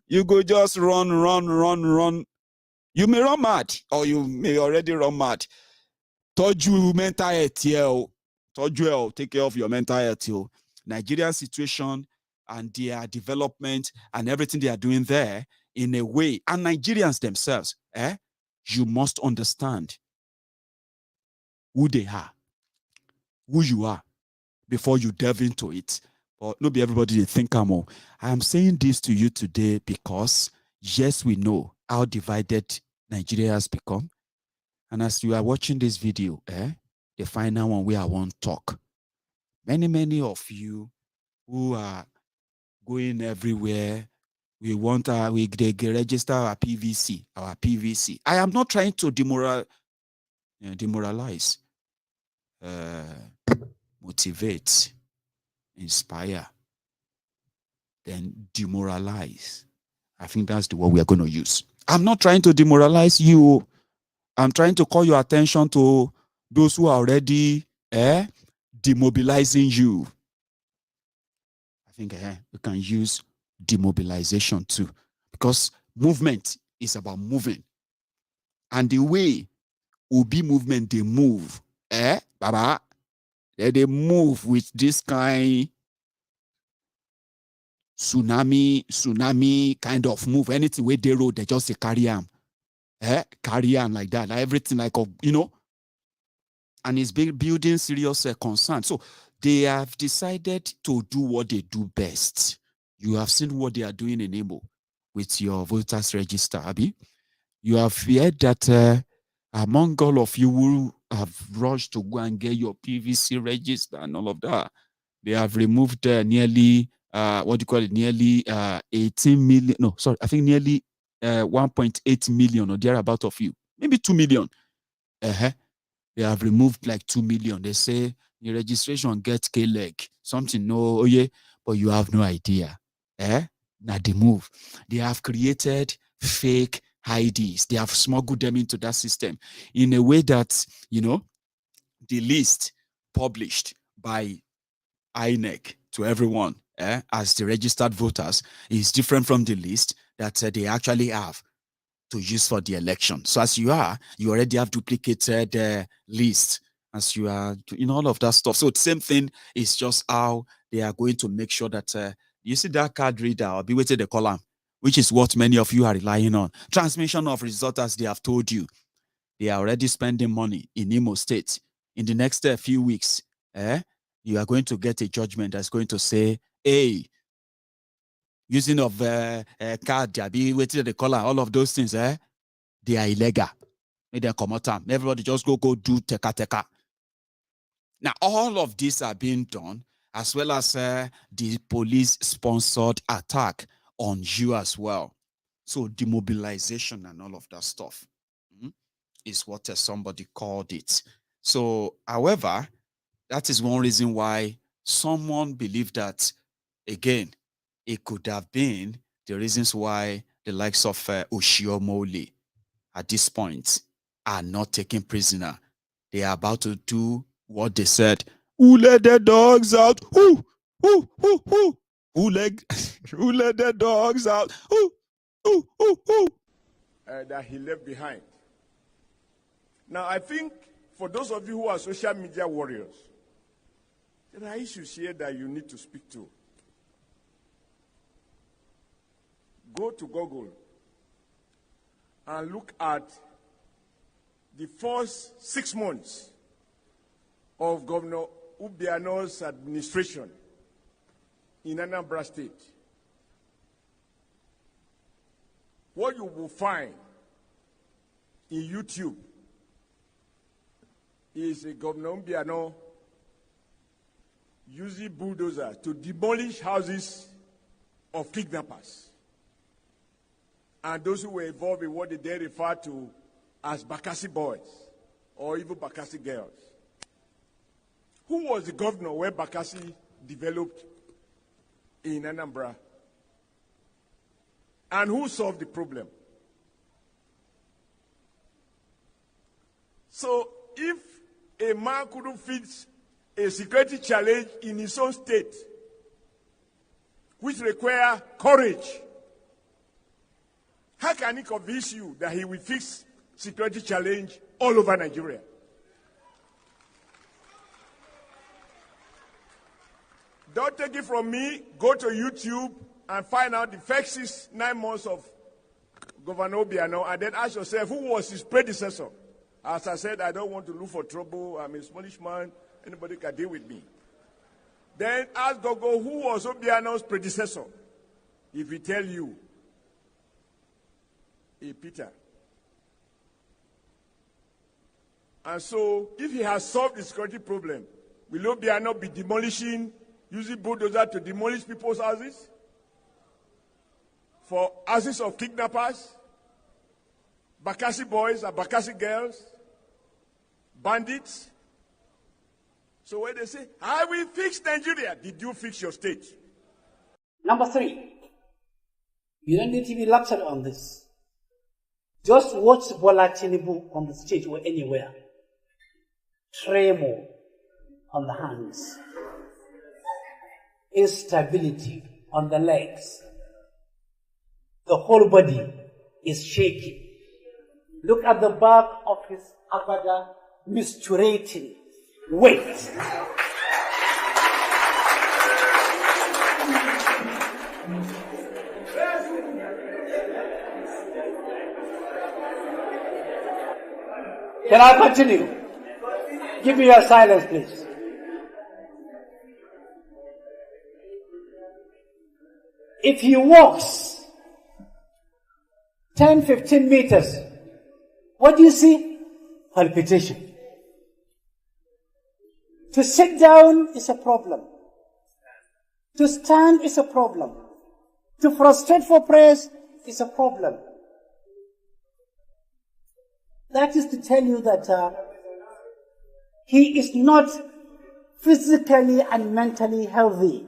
you go just run. You may run mad, or you may already run mad. Told you mental health here. Told you, take care of your mental health. Nigerian situation and their development and everything they are doing there in a way, and Nigerians themselves, you must understand who they are, who you are, before you delve into it. But not be everybody they think I'm all. I am saying this to you today because, yes, we know how divided Nigeria has become. And as you are watching this video, the final one where I want to talk, many of you who are going everywhere, we want they register our PVC. I am not trying to demoralize, motivate, inspire, then demoralize. I think that's the word we are going to use. I'm not trying to demoralize you. I'm trying to call your attention to those who are already demobilizing you. I think we can use demobilization too, because movement is about moving. And the way Obi movement, they move, Baba, they move with this kind tsunami kind of move. Anything where they road, they just say carry on. Carry on like that. Like everything like, and it's building serious concern. So they have decided to do what they do best. You have seen what they are doing in Imo with your voters register, Abi. You have heard that among all of you who have rushed to go and get your PVC register and all of that, they have removed nearly, nearly 18 million. No, sorry, I think nearly 1.8 million or thereabout of you. Maybe 2 million. They have removed like 2 million. They say your registration gets K-leg. Something, no, but you have no idea. Now they move. They have created fake IDs. They have smuggled them into that system in a way that, the list published by INEC to everyone as the registered voters is different from the list that they actually have to use for the election. So as you already have duplicated list as you are in all of that stuff. So the same thing is just how they are going to make sure that you see that card reader or be waiting the column, which is what many of you are relying on. Transmission of results, as they have told you. They are already spending money in Imo State. In the next few weeks, you are going to get a judgment that's going to say, hey, using of card, be waiting the color, all of those things, they are illegal. Make them come out. Everybody just go do teka. Now, all of these are being done, as well as the police-sponsored attack on you as well. So demobilization and all of that stuff is what somebody called it. So, however, that is one reason why someone believed that, again, it could have been the reasons why the likes of Oshiomoole at this point are not taken prisoner. They are about to do what they said. Who let the dogs out? Who let the dogs out? That he left behind. Now, I think for those of you who are social media warriors, there are issues here that you need to speak to. Go to Google and look at the first 6 months of Governor Ubiano's administration in Anambra State, what you will find in YouTube is a Governor Ubiano using bulldozer to demolish houses of kidnappers and those who were involved in what they then refer to as Bakassi boys or even Bakassi girls. Who was the governor where Bakassi developed in Anambra? And who solved the problem? So if a man couldn't fix a security challenge in his own state, which require courage, how can he convince you that he will fix security challenge all over Nigeria? Don't take it from me. Go to YouTube and find out the first 9 months of Governor Obiano and then ask yourself, who was his predecessor? As I said, I don't want to look for trouble. I'm a smallish man. Anybody can deal with me. Then ask Gogo, who was Obiano's predecessor? If he tell you, Peter. And so, if he has solved the security problem, will Obiano be demolishing, using bulldozer to demolish people's houses? For houses of kidnappers, Bakassi boys and Bakassi girls, bandits? So when they say, I will fix Nigeria, did you fix your state? Number 3, you don't need to be lectured on this. Just watch Bola Tinubu on the stage or anywhere. Tremor on the hands. Instability on the legs. The whole body is shaking. Look at the back of his abada, misturating. Wait. Can I continue? Give me your silence, please. If he walks 10, 15 meters, what do you see? Palpitation. To sit down is a problem. To stand is a problem. To prostrate for prayers is a problem. That is to tell you that he is not physically and mentally healthy.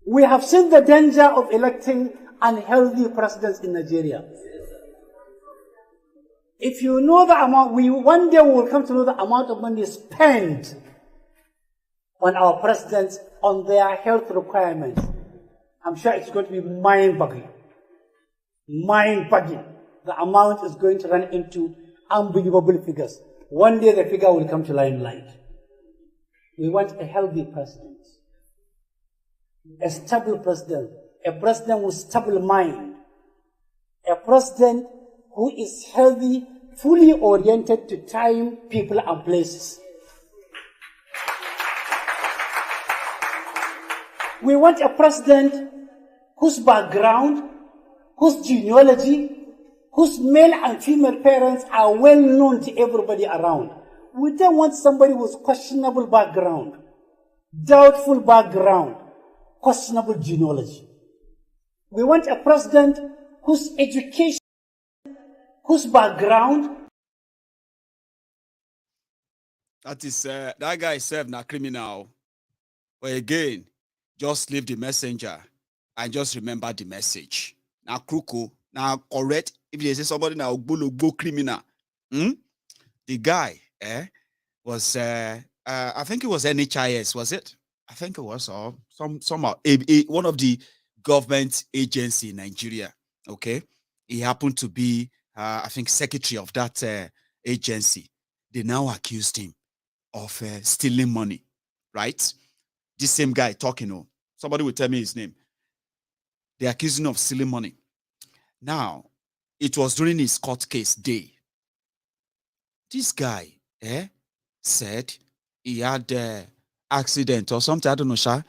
We have seen the danger of electing unhealthy presidents in Nigeria. If you know the amount, one day we will come to know the amount of money spent on our presidents on their health requirements. I'm sure it's going to be mind-boggling. Mind-boggling. The amount is going to run into unbelievable figures. One day the figure will come to limelight. We want a healthy president. A stable president. A president with stable mind. A president who is healthy, fully oriented to time, people, and places. We want a president whose background, whose genealogy, whose male and female parents are well known to everybody around. We don't want somebody with questionable background, doubtful background, questionable genealogy. We want a president whose education, whose background. That is, that guy served na criminal. But again, just leave the messenger and just remember the message. Now, Kruko, now correct. If they say somebody now go criminal, the guy was I think it was NHIS, was it? I think it was somehow one of the government agency in Nigeria. Okay, he happened to be I think secretary of that agency. They now accused him of stealing money, right? This same guy talking. Somebody will tell me his name. They accused him of stealing money. Now, it was during his court case day. This guy said he had accident or something, I don't know, sha.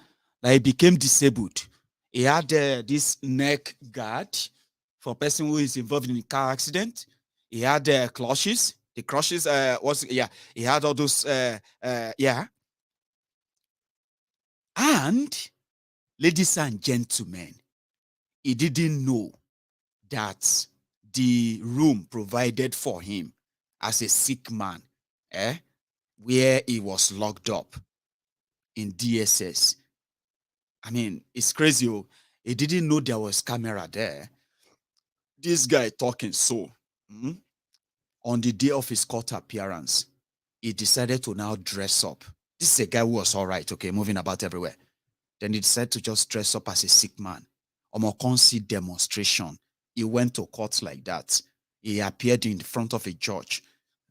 Like he became disabled. He had this neck guard for a person who is involved in a car accident. He had clutches. The crushes he had all those and ladies and gentlemen, he didn't know that the room provided for him as a sick man, where he was locked up in DSS. I mean, it's crazy. He didn't know there was camera there. This guy talking so. On the day of his court appearance, he decided to now dress up. This is a guy who was all right, okay, moving about everywhere. Then he decided to just dress up as a sick man. Omokonsi demonstration. He went to court like that. He appeared in front of a judge,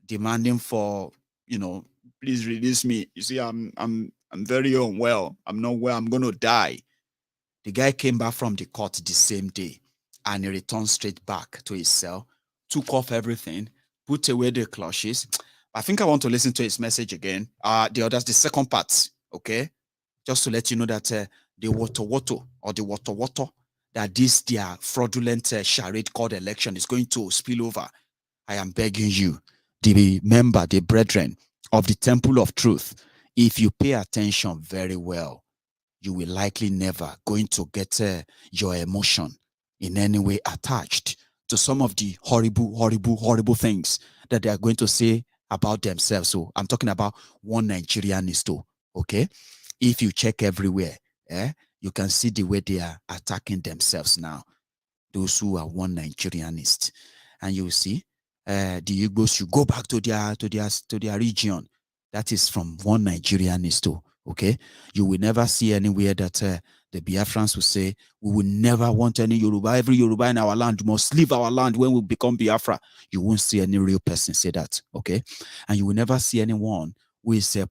demanding for, please release me. You see, I'm very unwell. I'm not well. I'm going to die. The guy came back from the court the same day, and he returned straight back to his cell, took off everything, put away the clutches. I think I want to listen to his message again. The second part, okay? Just to let you know that the water, that this their fraudulent charade called election is going to spill over. I am begging you, the brethren of the Temple of Truth, if you pay attention very well, you will likely never going to get your emotion in any way attached to some of the horrible things that they are going to say about themselves. So I'm talking about one Nigerianist, okay? If you check everywhere, you can see the way they are attacking themselves now. Those who are one Nigerianist, and you see, the Igbos should go back to their region. That is from one Nigerianist, okay? You will never see anywhere that the Biafrans will say, we will never want any Yoruba. Every Yoruba in our land must leave our land when we become Biafra. You won't see any real person say that, okay? And you will never see anyone who is a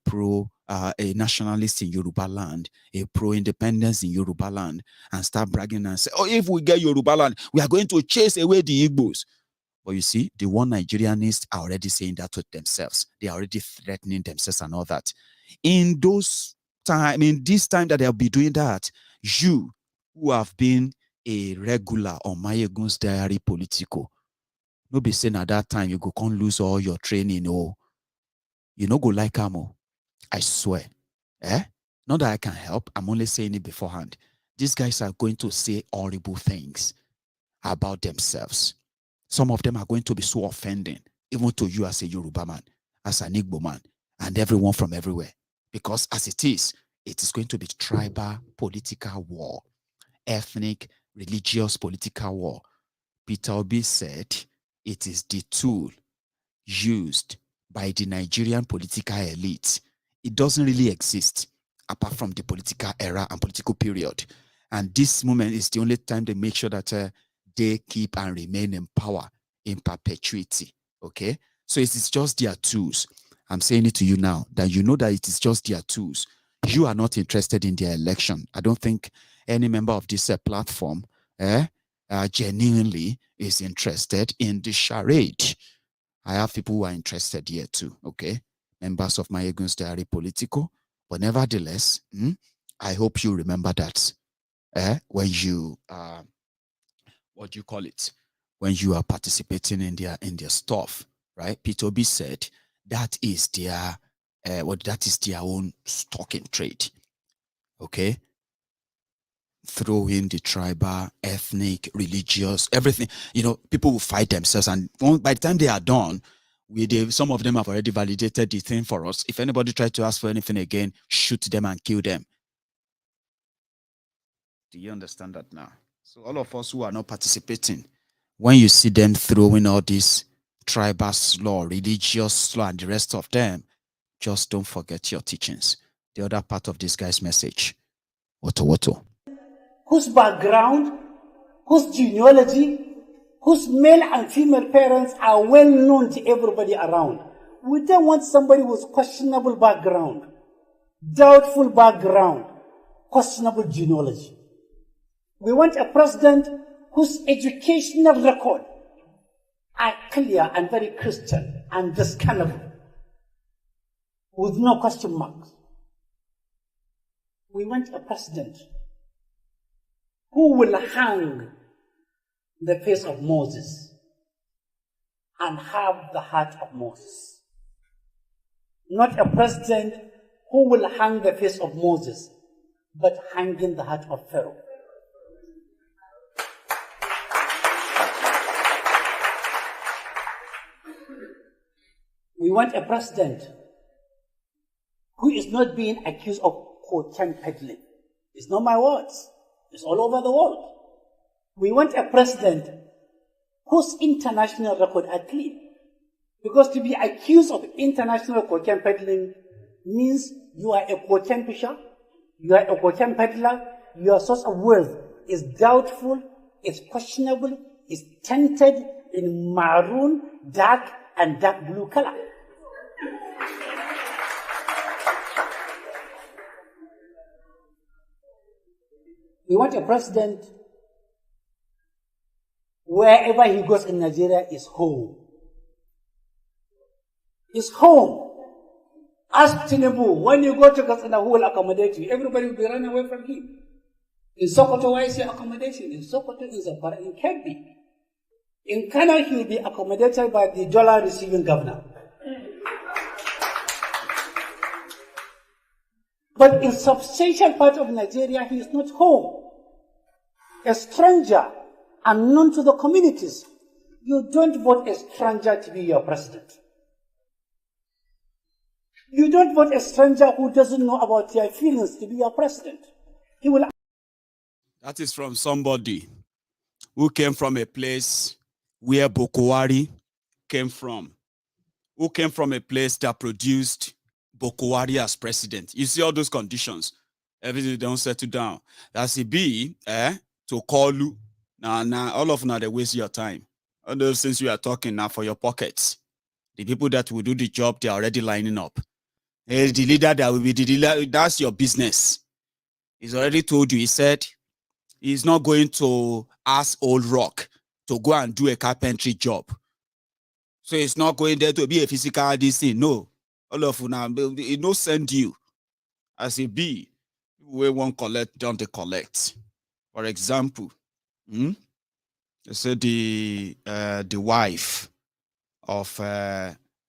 a nationalist in Yoruba land, a pro-independence in Yoruba land, and start bragging and say, oh, if we get Yoruba land, we are going to chase away the Igbos. But you see, the one Nigerianists are already saying that to themselves. They are already threatening themselves and all that. In this time that they'll be doing that, you who have been a regular on Maiyegun's Diary Politico, no be saying at that time you go can't lose all your training, or you no go like Amo. I swear. Not that I can help. I'm only saying it beforehand. These guys are going to say horrible things about themselves. Some of them are going to be so offending, even to you as a Yoruba man, as an Igbo man, and everyone from everywhere. Because as it is going to be tribal political war, ethnic, religious political war. Peter Obi said it is the tool used by the Nigerian political elite. It doesn't really exist apart from the political era and political period. And this moment is the only time they make sure that they keep and remain in power in perpetuity. Okay? So it is just their tools. I'm saying it to you now, that you know that it is just their tools. You are not interested in their election. I don't think any member of this platform genuinely is interested in the charade. I have people who are interested here too, okay? Members of Maiyegun's Diary Politico. But nevertheless, I hope you remember that when you, what do you call it? When you are participating in their stuff, right? Peter Obi said that is their, that is their own stock in trade, okay? Throw in the tribal, ethnic, religious, everything. People will fight themselves, and by the time they are done, some of them have already validated the thing for us. If anybody tries to ask for anything again, shoot them and kill them. Do you understand that now? So all of us who are not participating, when you see them throwing all this tribal law, religious law, and the rest of them, just don't forget your teachings. The other part of this guy's message. Woto. Whose background, whose genealogy, whose male and female parents are well known to everybody around. We don't want somebody with questionable background, doubtful background, questionable genealogy. We want a president whose educational record are clear and very Christian and discernible. with no question marks. We want a president who will hang the face of Moses and have the heart of Moses. Not a president who will hang the face of Moses, but hanging the heart of Pharaoh. We want a president who is not being accused of cocaine peddling. It's not my words. It's all over the world. We want a president whose international record are clean. Because to be accused of international cocaine peddling means you are a cocaine pusher, you are a cocaine peddler, your source of wealth is doubtful, is questionable, is tinted in maroon, dark, and dark blue color. We want a president wherever he goes in Nigeria is home. Is home. Ask Tinubu, when you go to Katsina, who will accommodate you? Everybody will be running away from him. In Sokoto, why is he accommodation? In Sokoto, in Zamfara, in Kebbi. In Kano, he will be accommodated by the dollar-receiving governor. But in substantial part of Nigeria, he is not home. A stranger, unknown to the communities. You don't vote a stranger to be your president. You don't want a stranger who doesn't know about your feelings to be your president. He will. That is from somebody who came from a place where Boko came from. Who came from a place that produced Boko as president. You see all those conditions. Everything don't settle down. That's a B, to call you. Now, all of now they waste your time. All those things you are talking now for your pockets. The people that will do the job, they are already lining up. The leader that will be the leader, that's your business. He's already told you, he said, he's not going to ask Old Rock to go and do a carpentry job. So it's not going there to be a physical DC. No. All of you now, it no send you. As a B, we won't collect, don't collect. For example, they say the wife of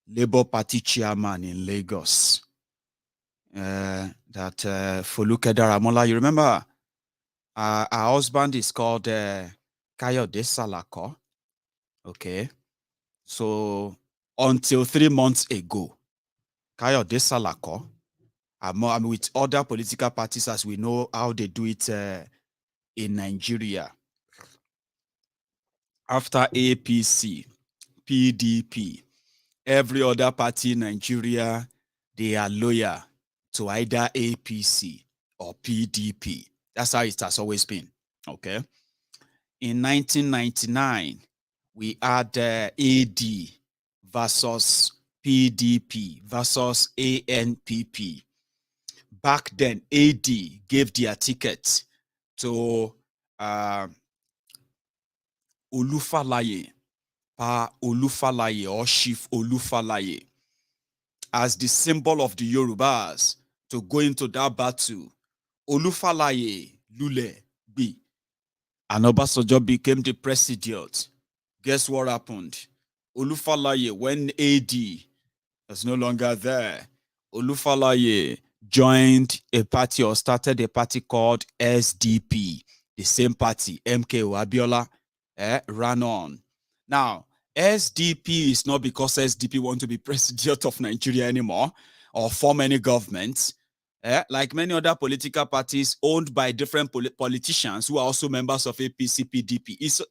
Labour Party chairman in Lagos, that Foluke Daramola, you remember, her husband is called Kayode Salako. Okay. So until 3 months ago, Kayode Salako, I'm with other political parties as we know how they do it in Nigeria. After APC, PDP, every other party in Nigeria, they are loyal to either APC or PDP. That's how it has always been. Okay. In 1999, we had AD versus PDP versus ANPP. Back then, AD gave their ticket to Olufalaye, Pa Olufalaye or Chief Olufalaye, as the symbol of the Yorubas to go into that battle. Olufalaye Lule B. And Obasanjo became the president. Guess what happened? Olufalaye, when AD was no longer there, Olufalaye joined a party or started a party called SDP. The same party, MKO Abiola ran on. Now, SDP is not because SDP want to be president of Nigeria anymore or form any government. Like many other political parties owned by different politicians who are also members of APC, PDP. It's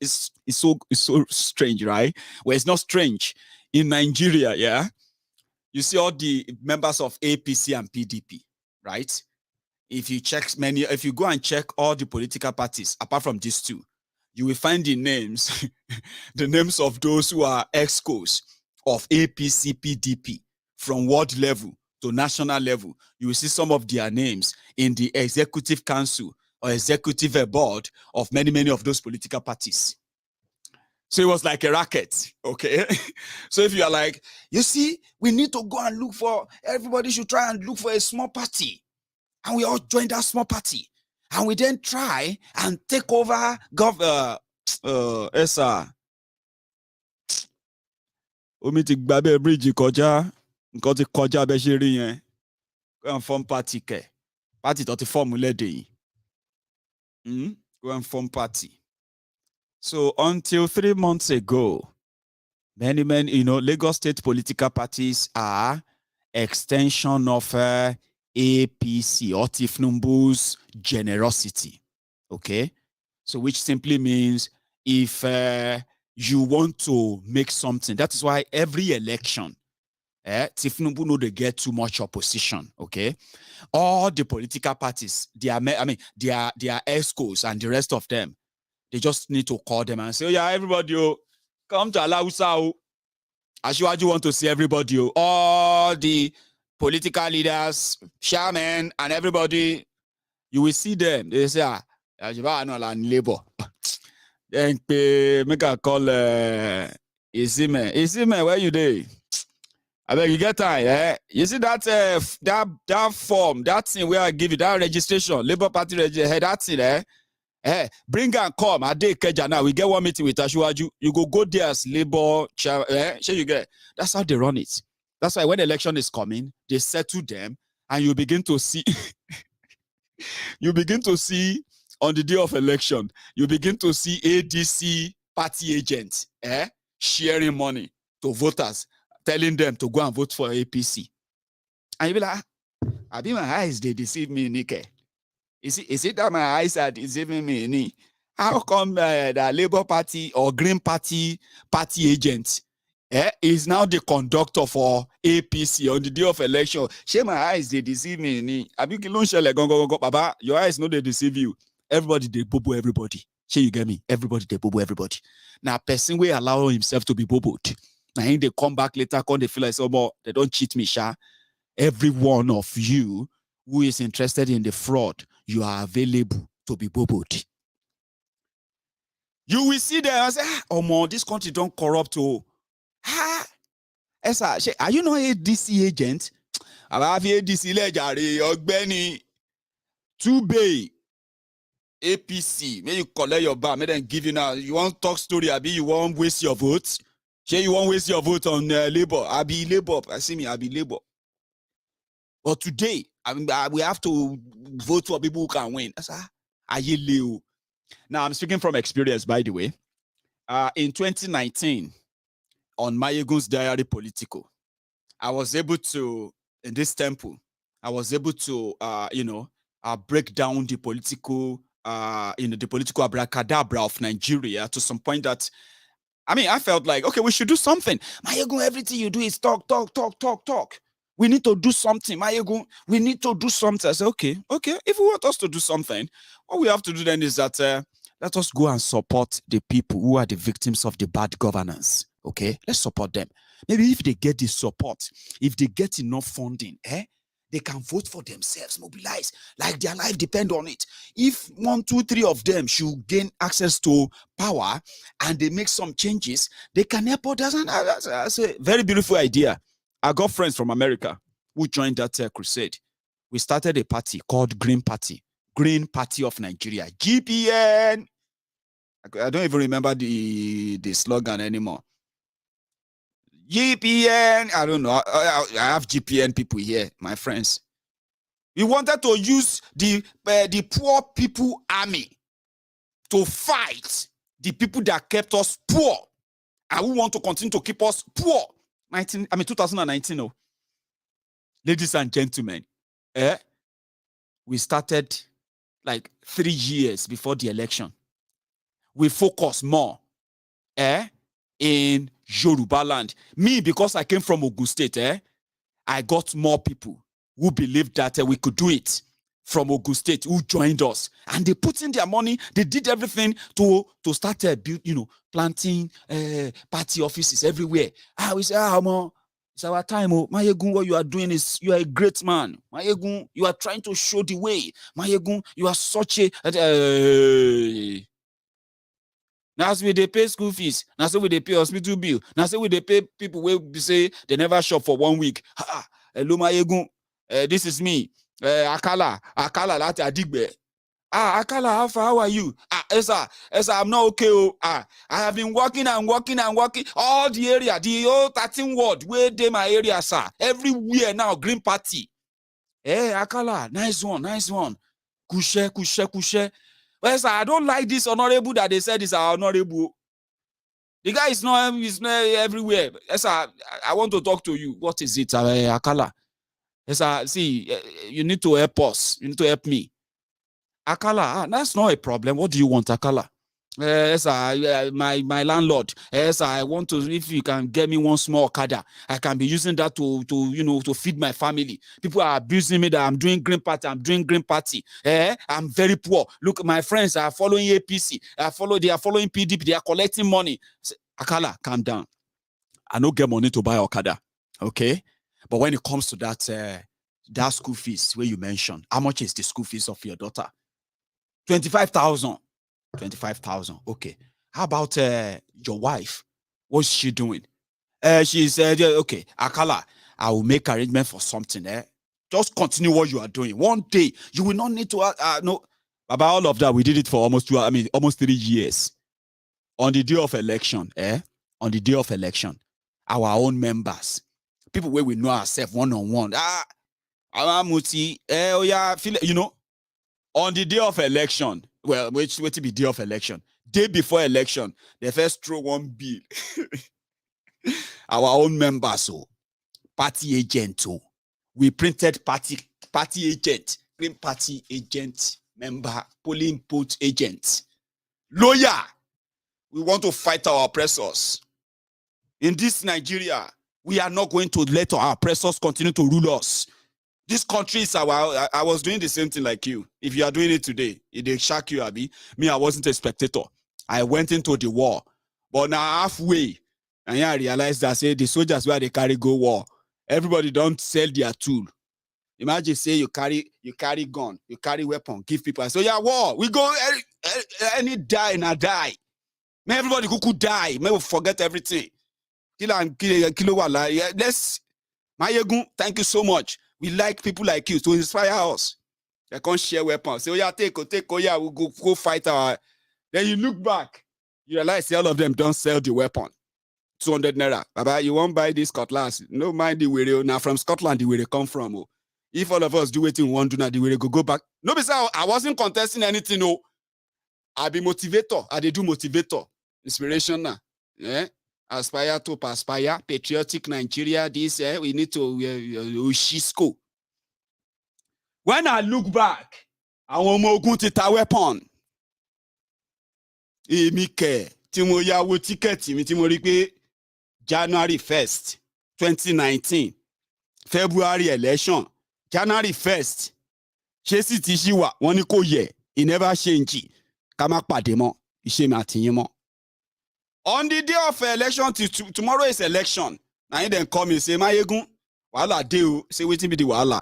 so strange, right? Well, it's not strange. In Nigeria, yeah, you see all the members of APC and PDP, right? If you go and check all the political parties, apart from these two, you will find the names, the names of those who are excos of APC, PDP from world level to national level. You will see some of their names in the executive council or executive board of many of those political parties. So it was like a racket, okay? So if you are like, you see, we need to go and look for, everybody should try and look for a small party. And we all joined that small party. And we then try and take over Omi ti gbabe bridge koja, nkan ti koja be se ri yen. Go and form party ke. Party to ti form lede yi. Go and form party. So until 3 months ago, many, Lagos State political parties are extension of APC or Tinubu's generosity. Okay? So which simply means if you want to make something, that is why every election, Tinubu know they get too much opposition. Okay? All the political parties, their ESCOs and the rest of them, they just need to call them and say, oh yeah, everybody, come to Alausa. Asiwaju want to see everybody, all the political leaders, chairmen, and everybody. You will see them. They say, labor. Then make a call Isime. Isime, where you there? I beg you get time, You see that that form, that thing where I give you, that registration, Labour Party registration, that thing, bring and come. I dey Keja now. We get one meeting with Asiwaju. You go there as Labour chair. Sure you get. That's how they run it. That's why when the election is coming, they settle them, and you begin to see. You begin to see on the day of election. You begin to see ADC party agents, sharing money to voters, telling them to go and vote for APC. And you be like, I be my eyes they deceive me, Nike. Is it that my eyes are deceiving me? How come the Labour Party or Green Party agent is now the conductor for APC on the day of election? Share my eyes, they deceive me. Baba, your eyes know they deceive you. Everybody, they bobo everybody. Share you get me? Everybody, they bobo everybody. Now, person will allow himself to be boboed. Now, they come back later, they feel like, oh, they don't cheat me, sha. Every one of you who is interested in the fraud, you are available to be boboed. You will see them and say, oh, this country don't corrupt. Are you not a DC agent? I have a DC ledger, 2 APC. May you collect your bar, may them give you now. You want talk story, Abi, you want waste your votes? You want waste your vote on Labour? I be Labour. I see me, I be Labour. But today, we have to vote for people who can win. Now, I'm speaking from experience, by the way. In 2019, on Maiyegun's Diary Politico, I was able to, in this temple, I was able to, break down the political, the political abracadabra of Nigeria to some point that, I felt like, okay, we should do something. Maiyegun, everything you do is talk. We need to do something, Maiyegun. We need to do something. I said, okay. If you want us to do something, what we have to do then is that let us go and support the people who are the victims of the bad governance. Okay, let's support them. Maybe if they get the support, if they get enough funding, they can vote for themselves, mobilize, like their life depend on it. If 1, 2, 3 of them should gain access to power and they make some changes, they can help others. And that's a very beautiful idea. I got friends from America who joined that crusade. We started a party called Green Party of Nigeria, GPN. I don't even remember the slogan anymore. GPN, I don't know. I have GPN people here, my friends. We wanted to use the poor people army to fight the people that kept us poor, and we want to continue to keep us poor. 2019. Ladies and gentlemen, we started like 3 years before the election. We focus more in Yoruba land. Me, because I came from Ogun State, I got more people who believed that we could do it from Ogun State, who joined us. And they put in their money, they did everything to start planting party offices everywhere. We say, it's our time. Maiyegun, what you are doing is, you are a great man. Maiyegun, you are trying to show the way. Maiyegun, you are such a... Now so we they pay school fees. Now so we they pay hospital bill. Now so we they pay people where say they never shop for 1 week. Hello, Maiyegun. This is me. Akala, lati adigbe. Akala, how are you? Esa, I'm not okay. I have been working and working all the area, the whole 13 ward where they my area, sir. Everywhere now, Green Party. Akala, nice one. Kushe. Well, sir, I don't like this honorable that they said is our honorable. The guy is not everywhere. Yes, sir, I want to talk to you. What is it, Akala? Yes, sir, see, you need to help us. You need to help me. Akala, that's not a problem. What do you want, Akala? Yes, my landlord. Yes, I want to, if you can get me one small Okada, I can be using that to feed my family. People are abusing me that I'm doing Green Party. I'm very poor. Look, my friends are following APC. They are following PDP. They are collecting money. Akala, calm down. I don't get money to buy Okada. Okay? But when it comes to that school fees where you mentioned, how much is the school fees of your daughter? 25,000. 25,000. Okay. How about your wife? What's she doing? She said, okay, Akala, I will make arrangement for something. Just continue what you are doing. One day, you will not need to, no. About all of that, we did it for almost 3 years. On the day of election, our own members, people where we know ourselves one-on-one, on the day of election, well, wait to be day of election. Day before election, they first throw one bill. Our own members, party agent, we printed party agent, Green Party agent, member, polling booth agent, lawyer. We want to fight our oppressors. In this Nigeria, we are not going to let our oppressors continue to rule us. This country is our. I was doing the same thing like you. If you are doing it today, it will shock you, Abi. Me, I wasn't a spectator. I went into the war, but now halfway, and I realized that the soldiers where they carry go war, everybody don't sell their tool. Imagine say you carry gun, you carry weapon, give people. So war. We go any die and I die. May everybody could die. May we forget everything. Let's Maiyegun, thank you so much. We like people like you to inspire us. They can't share weapons. Say, take, we'll go fight our. Then you look back, you realize all of them don't sell the weapon. 200 naira. Baba, you won't buy this cutlass. No mind the way now from Scotland, the way they come from. Oh. If all of us do what we want to do now, the way they go back. No, besides, I wasn't contesting anything. No, I be motivator. I do motivator. Inspiration now. Yeah. Aspire to aspire, patriotic Nigeria, this, we need to Ushisco. When I look back, I want to take a weapon. Timoya will ticket January 1st, 2019, February election, January 1st. Chesi Tishiwa, Waniko ye, he never change. Kama pademo, Ishe Martinimo. On the day of election, tomorrow is election. Now you then come and say, Maiyegun, wala deo, say waiting be the wala.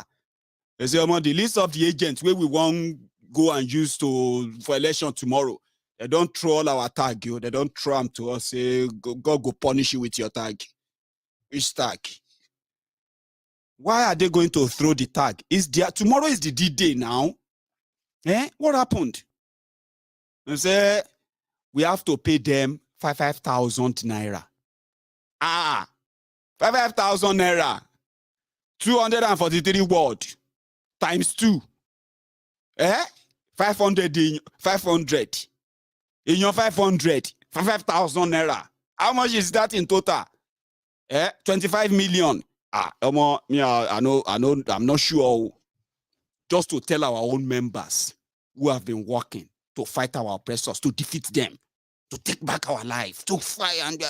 They say, the list of the agents where we want go and use for election tomorrow. They don't throw all our tag, they don't throw them to us, say, God go punish you with your tag. Which tag? Why are they going to throw the tag? Tomorrow is the D-Day now. What happened? They say, we have to pay them 5,000 naira. 5,000 naira. 243 word times 2. 500 in 500. In your 500, 5,000 naira. How much is that in total? 25 million. I know, I'm not sure. Just to tell our own members who have been working to fight our oppressors, to defeat them, to take back our life, to fight, and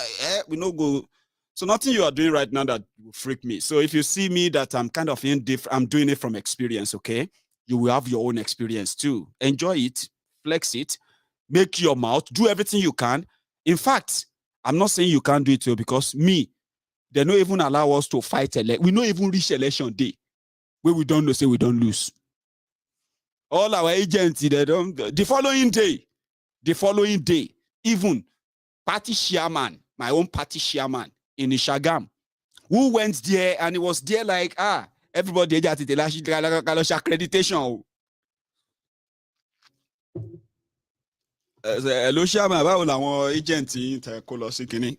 we no go. So nothing you are doing right now that will freak me. So if you see me that I'm kind of indifferent, I'm doing it from experience, okay? You will have your own experience too. Enjoy it, flex it, make your mouth, do everything you can. In fact, I'm not saying you can't do it too, because they don't even allow us to fight. We don't even reach election day where we don't know, say we don't lose. All our agents, the following day, even party chairman, my own party chairman in Ishagam, who went there and it was there like, everybody at the accreditation. Hello, chairman, báwo làwọn agent tẹ kó lọ sí kínní?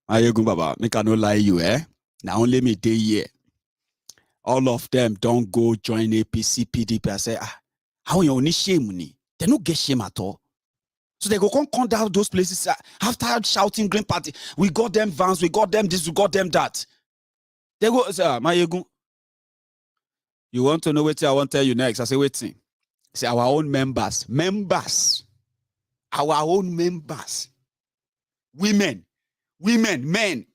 Maiyegun Baba, make I no lie you, now only me day here. All of them don't go join APC, PDP. I say, how you only shame ni? They don't get shame at all. So they go come down those places after shouting Green Party. We got them vans, we got them this, we got them that. They go, say, Maiyegun, you want to know what I want to tell you next? I say, waiting. Say, our own members, our own members, women, men,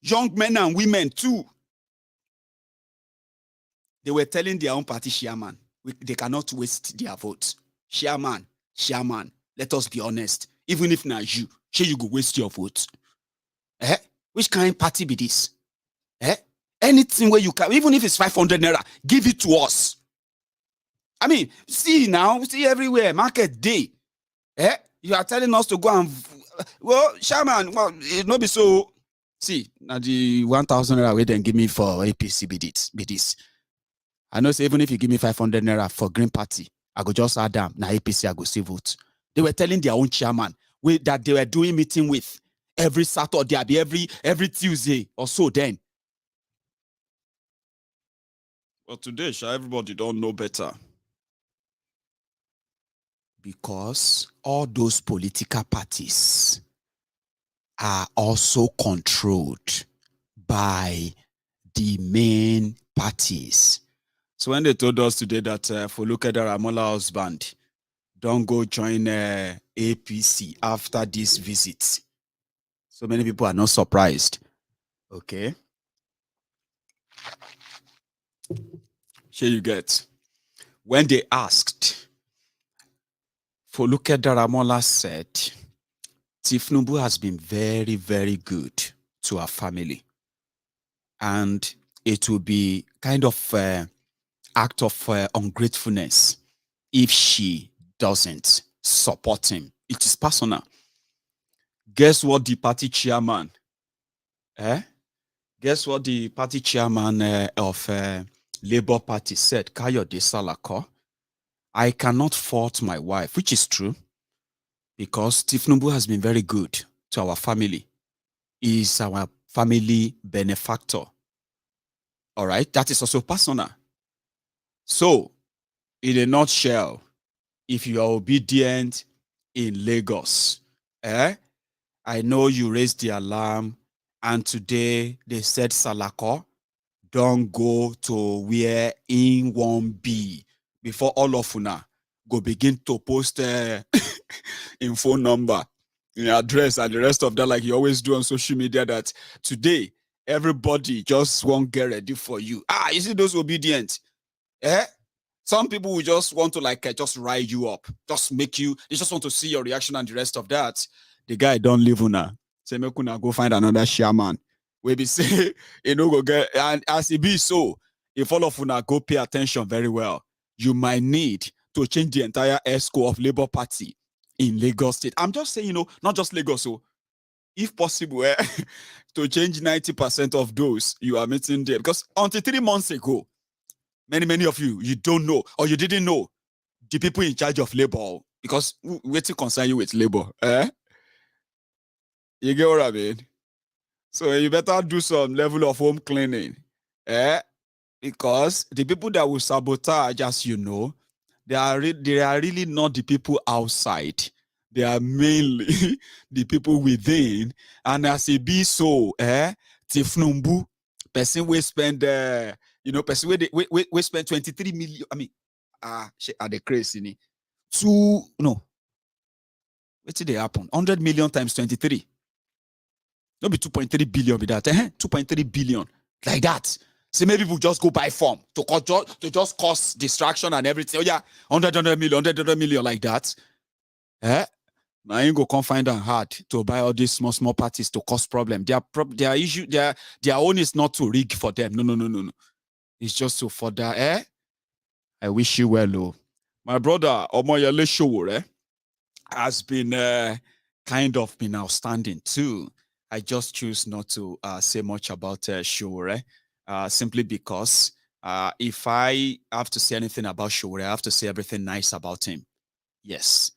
young men and women too. They were telling their own party chairman, they cannot waste their votes. Chairman, let us be honest. Even if not you, you go waste your votes. Which kind of party be this? Anything where you can, even if it's 500 naira, give it to us. I mean, see everywhere, market day. You are telling us to go and, well, chairman, well, it not be so. See, now the 1,000 naira we then give me for APC be this. I know, say, even if you give me 500 naira for Green Party, I go just add them. Now APC, I go still vote. They were telling their own chairman that they were doing meeting with every Saturday, every Tuesday or so then. Well, today, everybody don't know better. Because all those political parties are also controlled by the main parties. So when they told us today that Foluke Daramola husband don't go join APC after this visit, so many people are not surprised. Okay. Here you get. When they asked, Foluke Daramola said, Tinubu has been very, very good to our family. And it will be kind of act of ungratefulness if she doesn't support him. It is personal. Guess what the party chairman? Guess what the party chairman of Labour Party said, Kayode Salako? I cannot fault my wife, which is true, because Tinubu has been very good to our family. He is our family benefactor. All right, that is also personal. So, in a nutshell, if you are obedient in Lagos, I know you raised the alarm, and today they said Salako, don't go to where in won't be before all of una go begin to post in phone number, in address, and the rest of that, like you always do on social media, that today everybody just won't get ready for you. You see those obedient? Some people will just want to just rile you up, just make you, they just want to see your reaction and the rest of that. The guy don't leave una. Say, make una go find another chairman. We be say, go get, and as it be so, if all of una go pay attention very well, you might need to change the entire ESCO of Labour Party in Lagos State. I'm just saying, not just Lagos, so if possible, to change 90% of those you are meeting there. Because until 3 months ago, many of you don't know, or you didn't know the people in charge of labor, because we're to concern you with labor. You get what I mean? So you better do some level of home cleaning. Because the people that will sabotage, as you know, they are really not the people outside. They are mainly the people within. And as it be so, Tinubu, person will spend person we spend 23 million. I mean, are the crazy? What did they happen? 100 million times 23. Not be 2.3 billion with that. 2.3 billion. Like that. So maybe people just go buy form to just cause distraction and everything. Oh yeah, 100 million like that. Now you go come find them hard to buy all these small parties to cause problem. Their issue, their own is not to rig for them. No. It's just to further. I wish you well, oh. My brother Omoyele Show has been kind of been outstanding too. I just choose not to say much about Showore, simply because if I have to say anything about Showore, I have to say everything nice about him. Yes,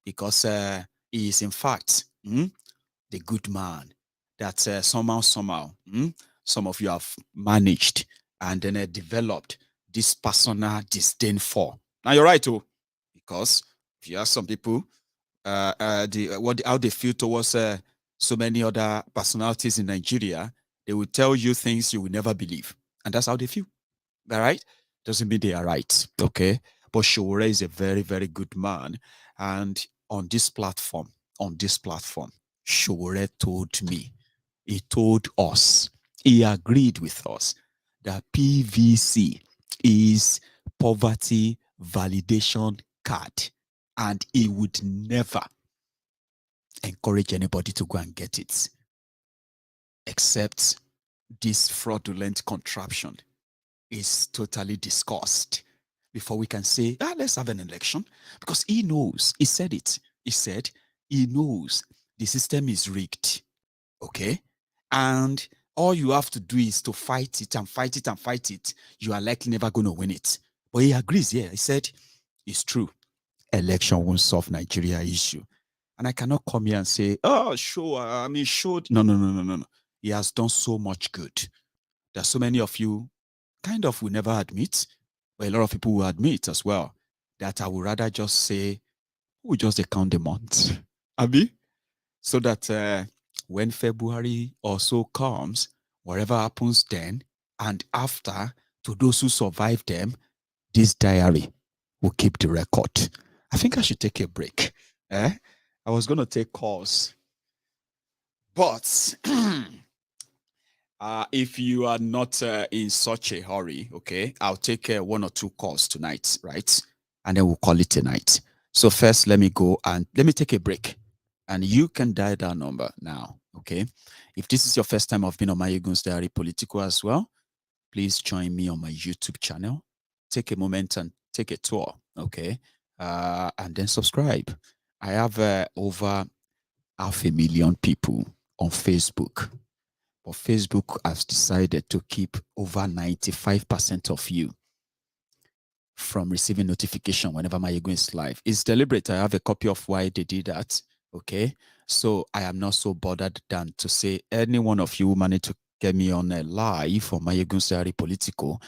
because he is in fact the good man that somehow, some of you have managed and then developed this personal disdain for. Now you're right, too, because if you ask some people how they feel towards so many other personalities in Nigeria, they will tell you things you will never believe, and that's how they feel. All right, doesn't mean they are right, okay? But Showore is a very, very good man, and on this platform, Showore told me, he told us, he agreed with us that PVC is poverty validation card, and he would never encourage anybody to go and get it, except this fraudulent contraption is totally discussed before we can say, let's have an election. Because he knows, he said it. He said he knows the system is rigged, okay? And all you have to do is to fight it and fight it and fight it. You are likely never going to win it. But he agrees here. He said, it's true. Election won't solve Nigeria issue. And I cannot come here and say, sure. No. He has done so much good. There are so many of you kind of will never admit, but a lot of people will admit as well, that I would rather just say, we just count the months, Abi, so that when February or so comes, whatever happens then and after, to those who survive them, this diary will keep the record. I think I should take a break. I was going to take calls, but if you are not in such a hurry, okay, I'll take 1 or 2 calls tonight, right? And then we'll call it a night. So first, let me go and let me take a break. And you can dial that number now, okay? If this is your first time of being on Maiyegun's Diary Political as well, please join me on my YouTube channel. Take a moment and take a tour, okay? And then subscribe. I have over 500,000 people on Facebook. But Facebook has decided to keep over 95% of you from receiving notification whenever Maiyegun is live. It's deliberate. I have a copy of why they did that. Okay. So I am not so bothered than to say any one of you who managed to get me on a live for Maiyegun's Diary Political,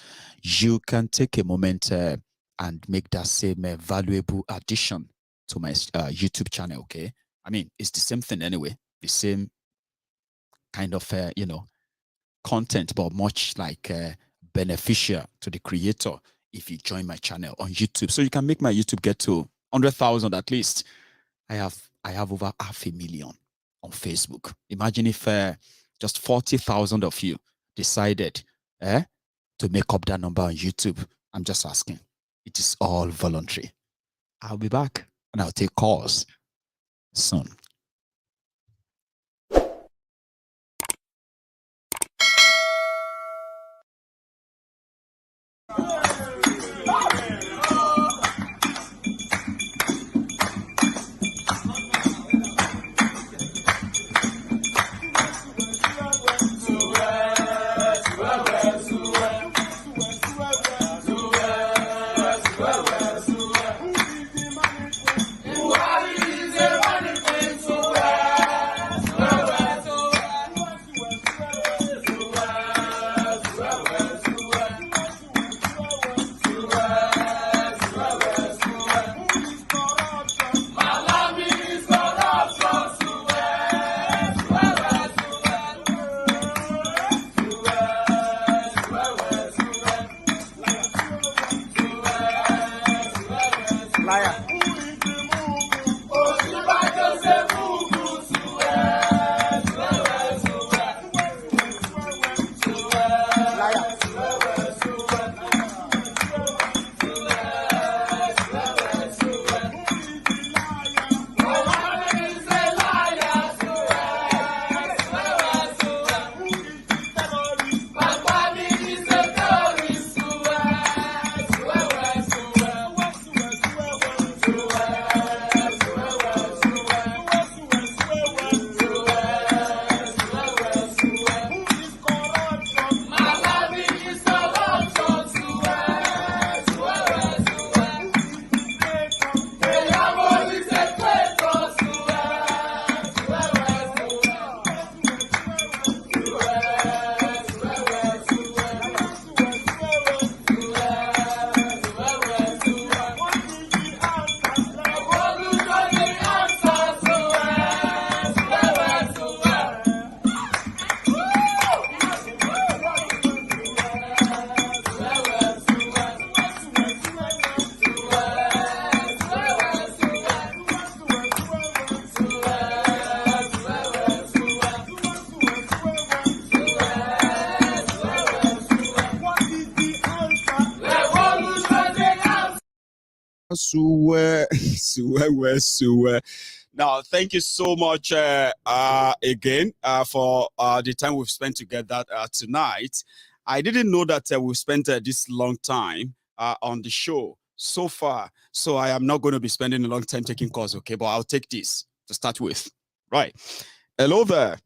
you can take a moment and make that same valuable addition to my YouTube channel. Okay. I mean, it's the same thing anyway. The same kind of, content, but much like beneficial to the creator if you join my channel on YouTube. So you can make my YouTube get to 100,000 at least. I have over 500,000 on Facebook. Imagine if just 40,000 of you decided to make up that number on YouTube. I'm just asking. It is all voluntary. I'll be back and I'll take calls soon. Suwe. Now, thank you so much again for the time we've spent together tonight. I didn't know that we've spent this long time on the show so far. So I am not going to be spending a long time taking calls, okay? But I'll take this to start with. Right. Hello there.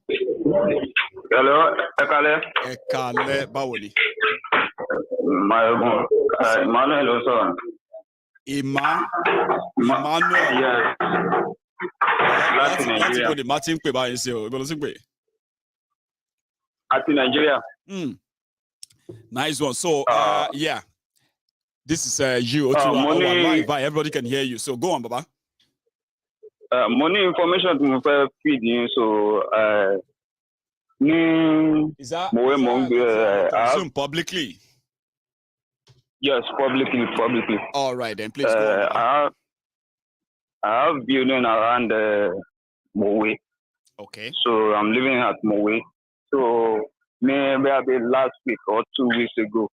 Hello, Ekale. Ekale, Bawoni. Maiyegun. Emmanuel also. Emmanuel. Yes. Láti Nigeria. Martin pè báyìí sí o, ibo ló sì pè? Àti Nigeria. Nice one. So, yeah. This is you. Live. Everybody can hear you. So, go on, Baba. Money information to feed you. So, is that publicly? Yes, publicly. All right, then please go on. I have building around Mowe. Okay. So I'm living at Mowe. So maybe last week or 2 weeks ago.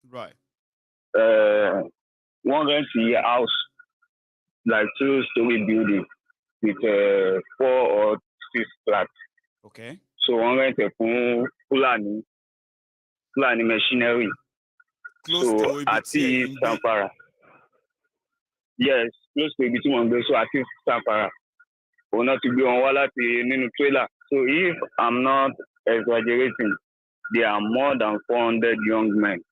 Right. One rented a house, like 2-story building with 4 or 6 flats. Okay. So one rented from Fulani machinery. Close so to Ati Sampara. Yes, close to between one day. So Ati Sampara. Or not to be on Walati Ninu trailer. So if I'm not exaggerating, there are more than 400 young men.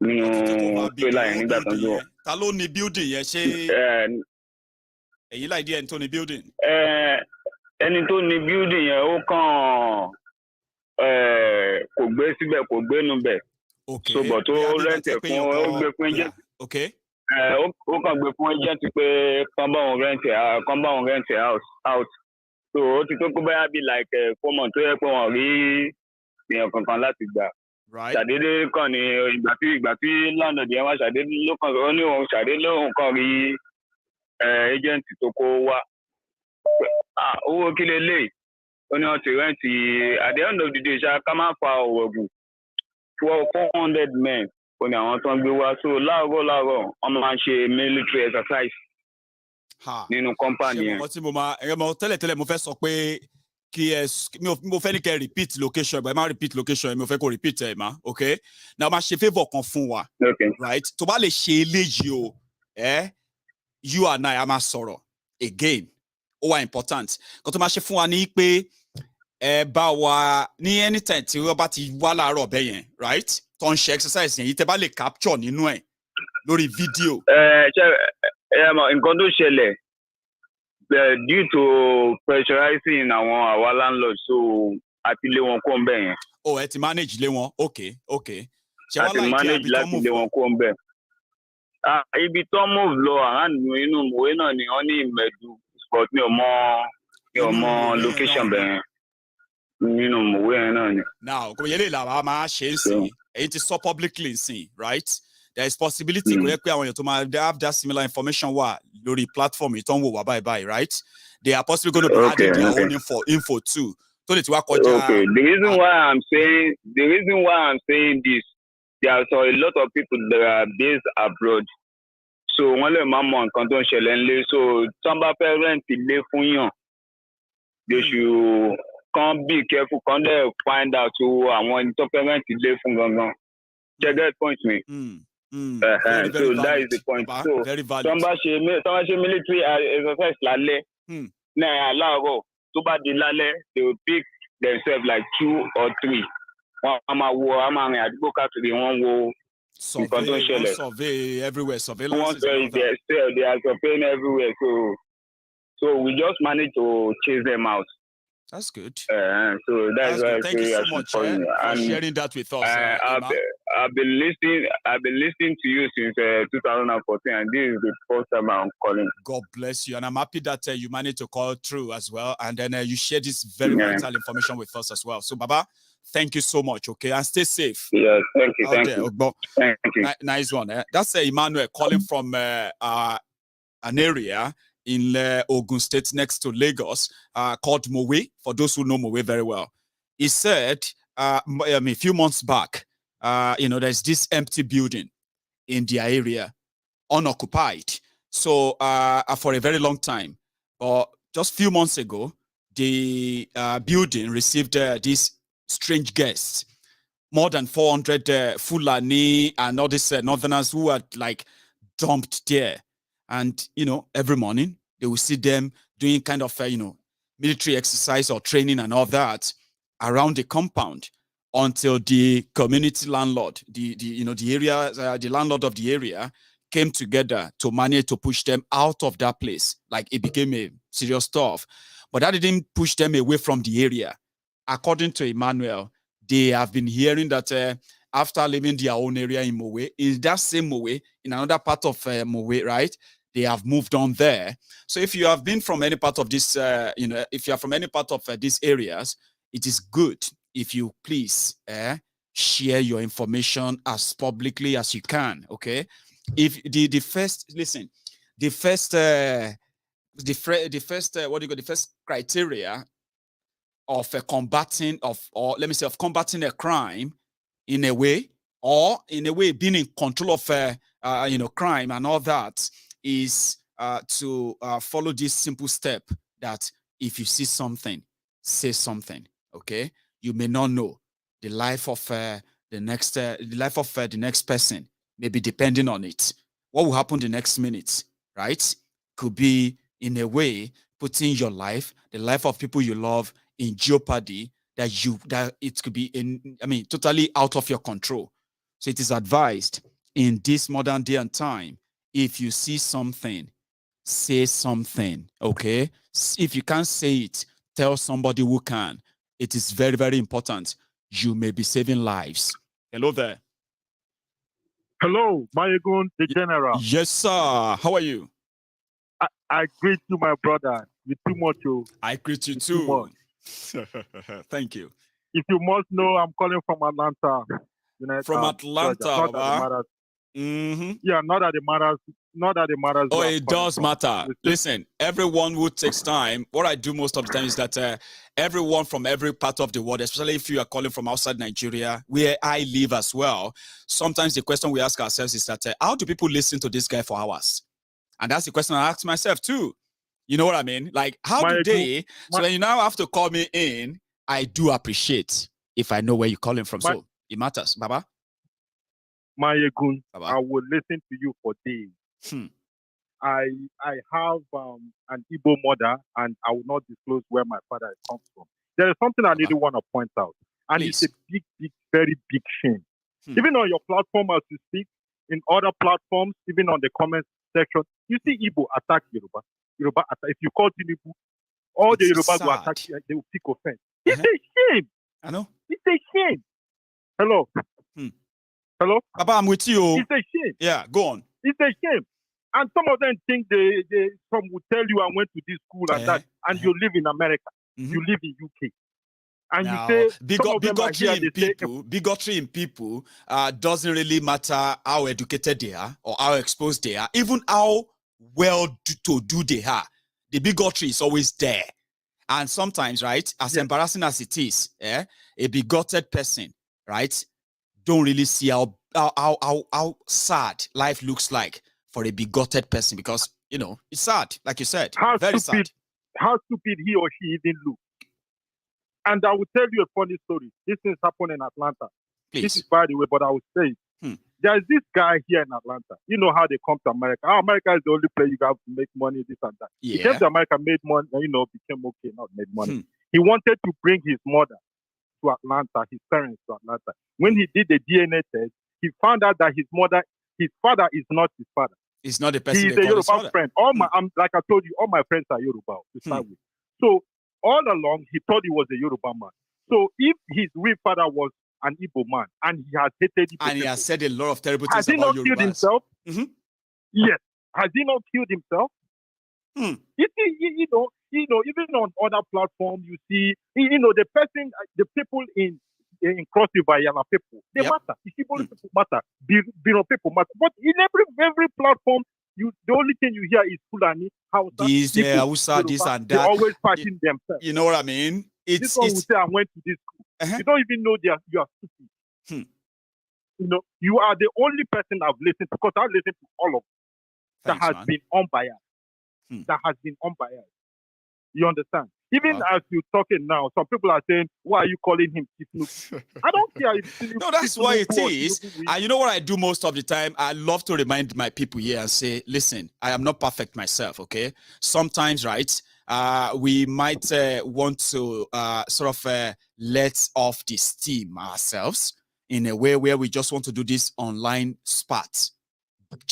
Trailer in that as well. Talo ni building, yes. You like the Anthony building? Any Tony building, okay. So, but all rent okay. Agent rent a house out. So it could be like 4 months right. I didn't come in London. I didn't look only on Shadelo agent to go. Only to rent at the end of the day, I come out for 400 men. When I want to go, so Lago, I'm going to military exercise. Company. Tell mo fẹ́ sọ pé mo fẹ́ ní kẹ́ repeat location, but I repeat location, mo fẹ́ kó repeat ma, okay? Now ma ṣe favor kan fún wa. Okay. Right? Tó bá lè ṣe eléyìí o, you and I am sọ̀rọ̀ again. Ó wà important. Kó tó ma ṣe fún wa ní pé bá wa ní anytime tí wọ́n bá ti wá láàárọ̀ bẹ́ẹ̀ yẹn, right? Tó ń ṣe exercise yẹn, yìí tẹ́ bá lè capture nínú ẹ̀ lórí video. Nǹkan tó ṣẹlẹ̀ due to pressurizing our landlord, so àti lé wọn kó ń bẹ̀ yẹn. Oh, ẹ ti manage lé wọn? Okay. Àti manage láti lé wọn kó ń bẹ̀. Ibi tó move lọ àrùn inú Mòwe náà ni wọ́n ní Ìmẹ̀dù, but mi ò mọ location bẹ̀ yẹn. Nínú Mòwe yẹn náà ni. Now, kò yẹlé làwa máa ṣe é sìn, èyí ti sọ publicly sìn, right? There is possibility kò yẹ pé àwọn èèyàn tó máa have that similar information wà lórí platform yìí tó ń wò wá bye, right? They are possibly going to be adding their own info too. Tó lè ti wá kọjá. Okay, the reason why I'm saying this, there are a lot of people that are based abroad. So wọ́n lè máa mọ nǹkan tó ń ṣẹlẹ̀ ńlé. So tí wọ́n bá fẹ́ rent ilé fún yàn, they should come be careful, come there find out àwọn ẹni tó fẹ́ rent ilé fún gangan. Check that point me. Very so valid. that is the point. Baba, so very valid. Somebody military exercise lálẹ́. Náà láàárọ̀ tó bá di lálẹ́, they will pick themselves like 2 or 3. Wọ́n máa rìn àdúgbò káàkiri, wọ́n wo nǹkan tó ń ṣẹlẹ̀. Survey everywhere, surveillance. They are surveying everywhere. So we just managed to chase them out. That's good. So that's why thank you so much for sharing that with us. I've been listening to you since 2014, and this is the first time I'm calling. God bless you, and I'm happy that you managed to call through as well, and then you share this very vital information with us as well. So, Baba, thank you so much. Okay, and stay safe. Yes, thank you. Thank you. Nice one. That's Emmanuel calling from an area in Ogun State next to Lagos, called Mowe, for those who know Mowe very well. He said, a few months back, there's this empty building in their area unoccupied. So for a very long time. But just a few months ago, the building received these strange guests. More than 400 Fulani and all these northerners who are like dumped there. And, every morning they will see them doing kind of, military exercise or training and all that around the compound until the community landlord, the area, the landlord of the area came together to manage to push them out of that place. Like it became a serious stuff. But that didn't push them away from the area. According to Emmanuel, they have been hearing that after leaving their own area in Mowe, in that same Mowe, in another part of Mowe, right? They have moved on there. So if you have been from any part of this, if you are from any part of these areas, it is good if you please share your information as publicly as you can, okay? If the first criteria of combating a crime in a way, or in a way being in control of crime and all that, is to follow this simple step that if you see something, say something. Okay, you may not know the life of the next person, maybe depending on it. What will happen the next minute, right? Could be in a way putting your life, the life of people you love, in jeopardy, that it could be totally out of your control. So it is advised in this modern day and time, if you see something, say something, okay? If you can't say it, tell somebody who can. It is very, very important. You may be saving lives. Hello there. Hello, Maiyegun General. Yes, sir. How are you? I greet you, my brother. You too much. I greet you too. Thank you. If you must know, I'm calling from Atlanta. From Atlanta, not that it matters. Yeah, not that it matters. Not that it matters. Oh, it does matter. Listen, everyone who takes time, what I do most of the time is that everyone from every part of the world, especially if you are calling from outside Nigeria, where I live as well, sometimes the question we ask ourselves is that how do people listen to this guy for hours? And that's the question I ask myself too. You know what I mean? Like, how do they? So when you now have to call me in, I do appreciate if I know where you're calling from. So it matters, Baba. Maiyegun, I will listen to you for days. I have an Igbo mother, and I will not disclose where my father comes from. There is something I really want to point out, and it's a big, very big shame. Even on your platform as you speak, in other platforms, even on the comment section, you see Igbo attack Yoruba. Yoruba attack. If you call Tinubu, all the Yoruba will attack you, they will pick offense. It's a shame. I know. It's a shame. Hello. Hello? Papa, I'm with you. It's a shame. Yeah, go on. It's a shame. And some of them think some will tell you I went to this school and that, and you live in America. You live in UK. And now, you say bigotry in people doesn't really matter how educated they are or how exposed they are, even how well to do they are. The bigotry is always there. And sometimes, right, as embarrassing as it is, a bigoted person, right, don't really see how sad life looks like for a bigoted person, because, it's sad, like you said, very sad. How stupid he or she even looks. And I will tell you a funny story. This thing happened in Atlanta. Please. This is by the way, but I will say it. There's this guy here in Atlanta. You know how they come to America. America is the only place you have to make money, this and that. Yeah. He came to America, made money, became okay, not made money. He wanted to bring his mother to Atlanta, his parents to Atlanta. When he did the DNA test, he found out that his father is not his father. He's not the person. He's a Yoruba friend. Like I told you, all my friends are Yoruba to start with. So all along, he thought he was a Yoruba man. So if his real father was an Igbo man, and he has hated Igbo and he has said a lot of terrible things has he about not Yorubas. Killed himself? Yes. Has he not killed himself? You see, even on other platforms, you see, the person, the people in Cross River, Yana people, they matter. People matter. Biro people matter. But in every platform, the only thing you hear is Fulani, Hausa, Hausa, this and that. They're always fighting themselves. You know what I mean? This one will say, I went to this school. You don't even know you are stupid. You are the only person I've listened to, because I've listened to all of them. that has been unbiased. That has been unbiased. You understand? Even as you're talking now, some people are saying, why are you calling him Tinubu? I don't care if Tinubu. No, that's why it is. You know what I do most of the time? I love to remind my people here and say, listen, I am not perfect myself, okay? Sometimes, right, we might want to let off the steam ourselves in a way where we just want to do this online spat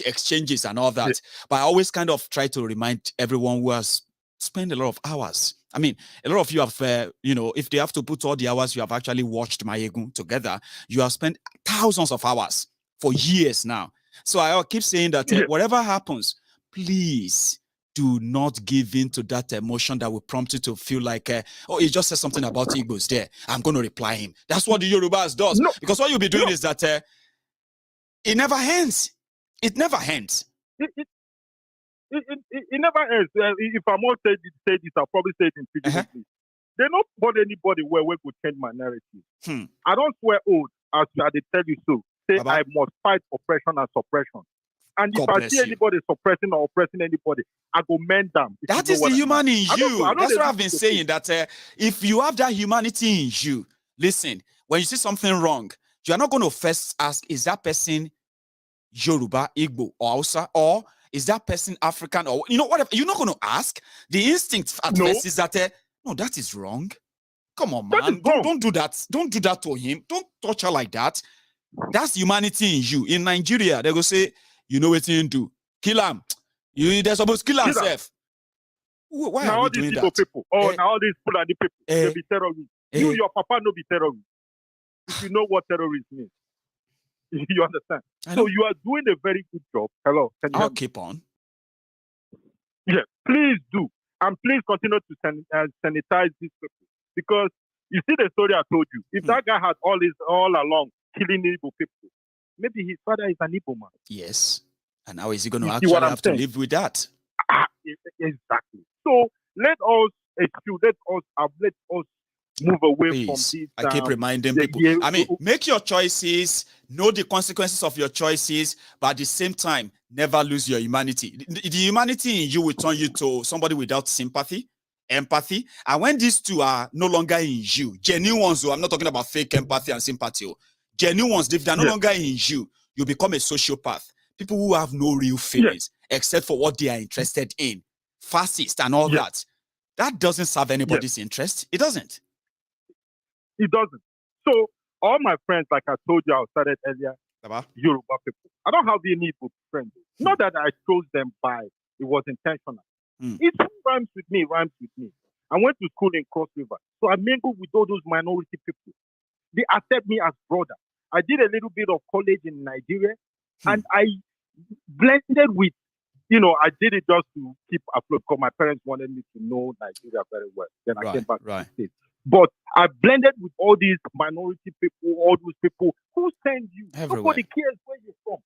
exchanges and all that. Yeah. But I always kind of try to remind everyone who has spent a lot of hours. I mean, a lot of you have, if they have to put all the hours you have actually watched Maiyegun together, you have spent thousands of hours for years now. So I keep saying that whatever happens, please do not give in to that emotion that will prompt you to feel like, he just said something about Igbos there. I'm going to reply him. That's what the Yorubas does. No. Because what you'll be doing is that it never ends. It never ends. It never ends. If I'm not say this, I'll probably say it in English. They don't put anybody where we could change my narrative. I don't swear oath as they tell you so. Say I must fight oppression and suppression. And if I see anybody suppressing or oppressing anybody, I go mend them. That is the human in you. That's what I've been saying. That if you have that humanity in you, listen, when you see something wrong, you are not going to first ask, is that person Yoruba, Igbo, or Hausa, or is that person African, or whatever? You're not going to ask. The instinct at first is that no, that is wrong. Come on, man, don't do that. Don't do that to him. Don't touch her like that. That's humanity in you. In Nigeria, they go say, you know what you do? Kill him. They're supposed to kill themselves. Why now are all we doing these that? People, now all these Fulani people, they be terrorists. Your papa no be terrorist. If you know what terrorist means. You understand? So you are doing a very good job. Hello. I'll keep on. Yeah, please do. And please continue to sanitize these people. Because you see the story I told you. If that guy had all along killing Igbo people, maybe his father is an Igbo man. Yes. And how is he going to actually have to live with that? Exactly. So let us move away from this. I keep reminding people. I mean, make your choices, know the consequences of your choices, but at the same time, never lose your humanity. The humanity in you will turn you to somebody without sympathy, empathy. And when these two are no longer in you, genuine ones, I'm not talking about fake empathy and sympathy. Genuine ones, if they're no longer in you, you become a sociopath. People who have no real feelings except for what they are interested in. Fascist and all that. That doesn't serve anybody's interest. It doesn't. It doesn't. So all my friends, like I told you, I started earlier, Yoruba people. I don't have any Igbo friends. Not that I chose them by, it was intentional. It rhymes with me. I went to school in Cross River. So I mingled with all those minority people. They accept me as brother. I did a little bit of college in Nigeria and I blended with, I did it just to keep afloat because my parents wanted me to know Nigeria very well. Then I came back to the States. But I blended with all these minority people, all those people who send you. Everywhere. Nobody cares where you're from.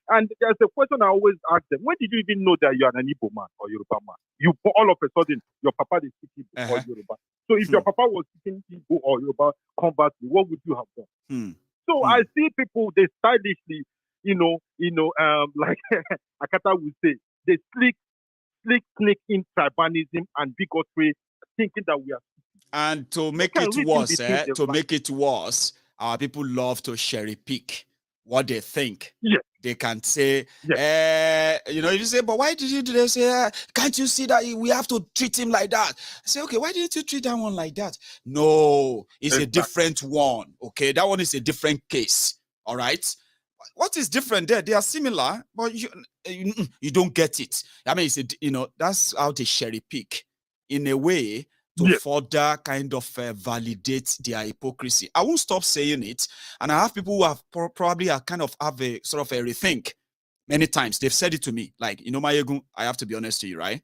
And there's a question I always ask them. When did you even know that you're an Igbo man or Yoruba man? You all of a sudden, your papa is speaking Igbo or Yoruba. So if your papa was speaking Igbo or Yoruba, conversely, what would you have done? So I see people, they stylishly, like Akata would say, they sneak in tribalism and bigotry, thinking that we are. And to make it worse, our people love to cherry pick what they think. They can say, if you say, but why did you do this? Say, can't you see that we have to treat him like that? I say, okay, why didn't you treat that one like that? No, it's a different one. Okay, that one is a different case. All right. What is different there? They are similar, but you don't get it. I mean, that's how they cherry pick in a way to further kind of validate their hypocrisy. I won't stop saying it. And I have people who have probably kind of have a sort of a rethink many times. They've said it to me. Like, Maiyegun, I have to be honest to you, right?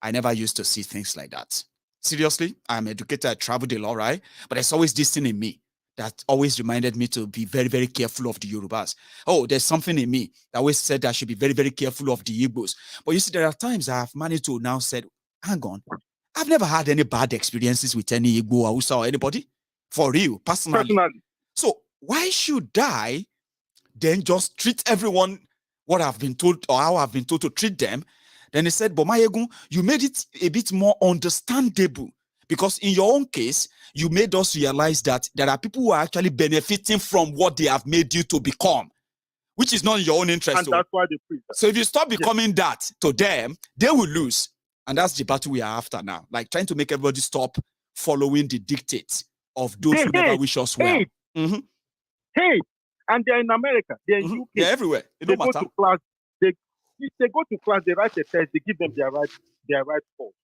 I never used to see things like that. Seriously, I'm educated, I traveled a lot, right? But there's always this thing in me that always reminded me to be very, very careful of the Yorubas. Oh, there's something in me that always said that I should be very, very careful of the Igbos. But you see, there are times I have managed to now said, hang on, I've never had any bad experiences with any Igbo, Hausa, or anybody. For real, personally. So why should I then just treat everyone what I've been told or how I've been told to treat them. Then he said, but Maiyegun, you made it a bit more understandable because in your own case, you made us realize that there are people who are actually benefiting from what they have made you to become, which is not in your own interest. And that's why they preach that. So if you stop becoming that to them, they will lose. And that's the battle we are after now. Like trying to make everybody stop following the dictates of those who never wish us well. Hey, and they're in America. They're in UK. They're everywhere. It They don't go matter. to class. If they go to class, they write a test. They give them their right course.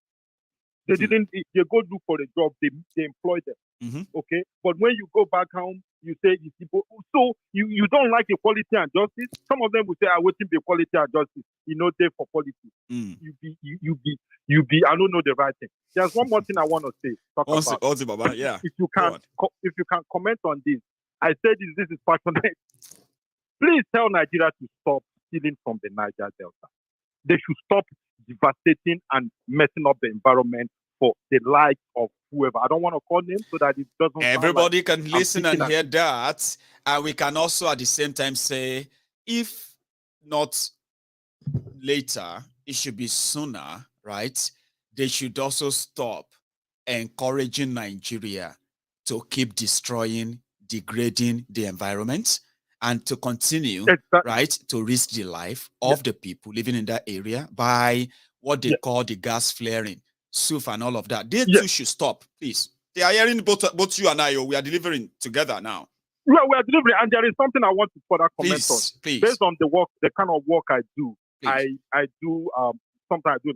They didn't. They go look for a job. They employ them. Okay, but when you go back home, you say these people. So you don't like equality and justice. Some of them will say, "I want to be equality and justice." You know, they for politics. You be. I don't know the right thing. There's one more thing I want to say. Yeah. If you can comment on this, I said this is passionate. Please tell Nigeria to stop stealing from the Niger Delta. They should stop devastating and messing up the environment for the likes of whoever. I don't want to call names so that it doesn't. Everybody can listen and hear that. And we can also at the same time say, if not later, it should be sooner, right? They should also stop encouraging Nigeria to keep destroying, degrading the environment and to continue, right, to risk the life of the people living in that area by what they call the gas flaring, SUF and all of that. They too should stop, please. They are hearing both you and I. We are delivering together now. Yeah, we are delivering, and there is something I want to further comment on. Please. Based on the work, the kind of work I do, I do sometimes I do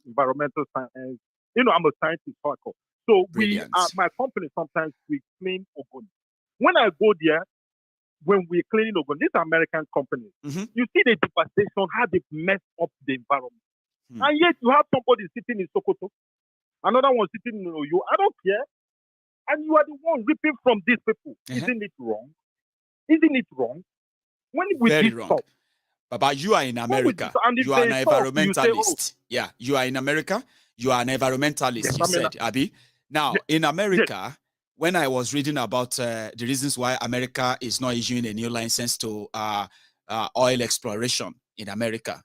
environmental science. You know, I'm a scientist. So my company sometimes we clean Ogoni. When I go there, when we're cleaning Ogoni, these are American companies. You see the devastation, how they mess up the environment. And yet you have somebody sitting in Sokoto, another one sitting in Oyo. I don't care. And you are the one ripping from these people. Isn't it wrong? Isn't it wrong? When we Very wrong. Stop, Baba, you are in America. You are an environmentalist. Yeah, you are in America. You are an environmentalist, you said, Abi. Now, in America, when I was reading about the reasons why America is not issuing a new license to oil exploration in America,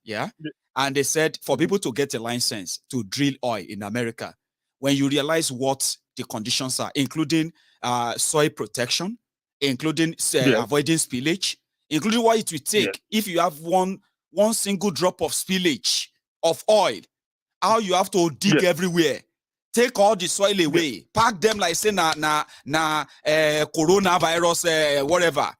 and they said for people to get a license to drill oil in America, when you realize what the conditions are, including soil protection, including avoiding spillage, including what it will take if you have one single drop of spillage of oil, how you have to dig everywhere, take all the soil away, pack them like say coronavirus, whatever.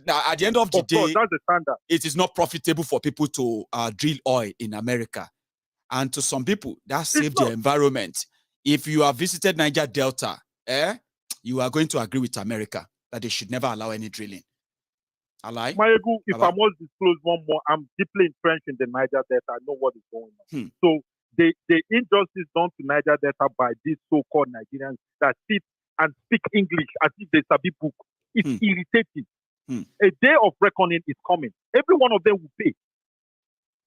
Now, at the end of the day, that's the standard. It is not profitable for people to drill oil in America. And to some people, that saves the environment. If you have visited Niger Delta, you are going to agree with America that they should never allow any drilling. Maiyegun, if I must disclose one more, I'm deeply entrenched in the Niger Delta. I know what is going on. So the injustice done to Niger Delta by these so-called Nigerians that sit and speak English as if they sabi book, it's irritating. A day of reckoning is coming. Every one of them will pay.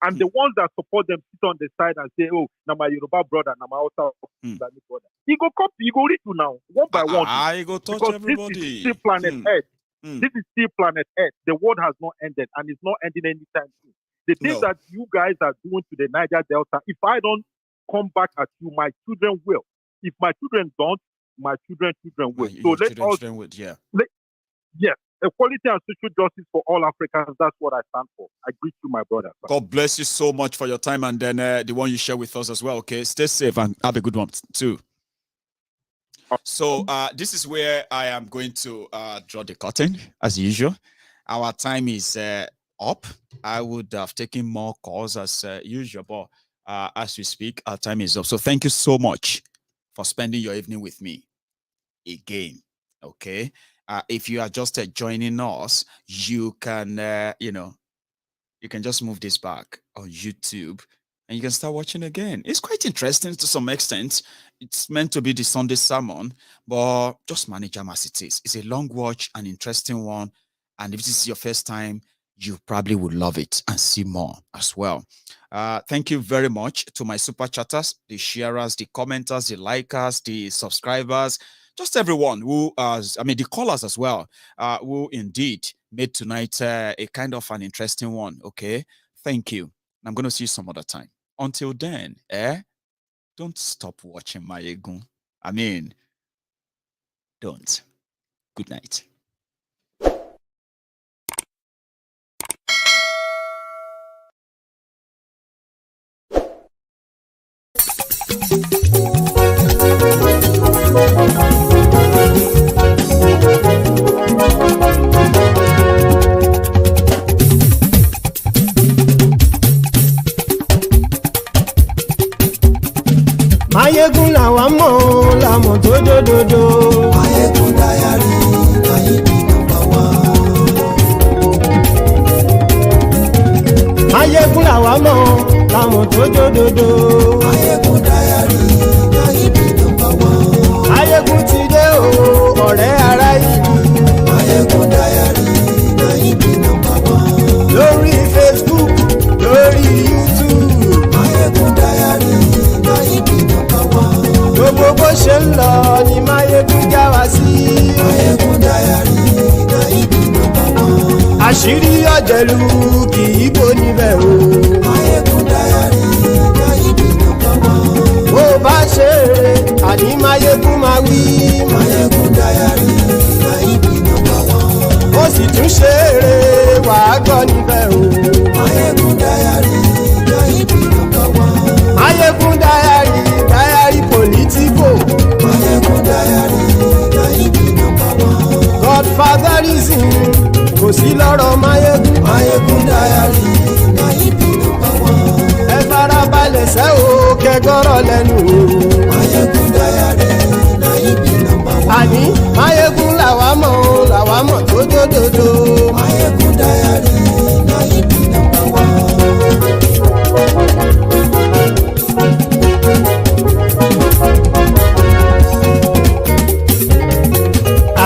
And the ones that support them sit on the side and say, oh, na my Yoruba brother, na my Hausa brother. He go copy, he go read you now, one by one. He go touch because everybody. This is still planet Earth. This is still planet Earth. The world has not ended and it's not ending anytime soon. The things that you guys are doing to the Niger Delta, if I don't come back at you, my children will. If my children don't, my children will. So let us, yes. Equality and social justice for all Africans, that's what I stand for. I greet you, my brother. God bless you so much for your time and then the one you share with us as well, okay? Stay safe and have a good one too. So this is where I am going to draw the curtain, as usual. Our time is up. I would have taken more calls as usual, but as we speak, our time is up. So thank you so much for spending your evening with me again, okay? If you are just joining us, you can, you can just move this back on YouTube and you can start watching again. It's quite interesting to some extent. It's meant to be the Sunday sermon, but just manage them as it is. It's a long watch, an interesting one. And if this is your first time, you probably would love it and see more as well. Thank you very much to my super chatters, the sharers, the commenters, the likers, the subscribers, just everyone who, the callers as well, who indeed made tonight a kind of an interesting one. Okay, thank you. I'm going to see you some other time. Until then, don't stop watching Maiyegun. Don't. Good night. Maiyegun làwa mọ̀ làmọ̀ tó dòdòdò. Maiyegun diary Nayibi #1. Maiyegun làwa mọ̀ làmọ̀ tó dòdòdò. Maiyegun diary Nayibi #1. Maiyegun ti dé o ọ̀rẹ́ ará ìlú. Maiyegun diary Nayibi #1. Lórí Facebook lórí YouTube. Maiyegun diary Nayibi #1. Gbogbo bó ṣe ń lọ ni Maiyegun já wa sí. Maiyegun diary Nayibi #1. Àṣírí ọ̀jẹ̀lú kì í bò níbẹ̀ o. Maiyegun diary Nayibi #1. Bó bá ṣe eré àní Maiyegun máa wí. Maiyegun diary Nayibi #1. Ó sì tún ṣe eré wàá gbọ́ níbẹ̀ o. Maiyegun diary Nayibi #1. Maiyegun diary political. Maiyegun diary Nayibi #1. Godfatherism kò sí lọ́rọ̀ Maiyegun. Maiyegun diary Nayibi #1. Ẹ farabalẹ̀ sẹ́ o kẹgọ́rọ̀ lẹ́nu o. Maiyegun diary Nayibi #1. Àní Maiyegun làwa mọ̀ tó dòdòdò. Maiyegun diary Nayibi #1.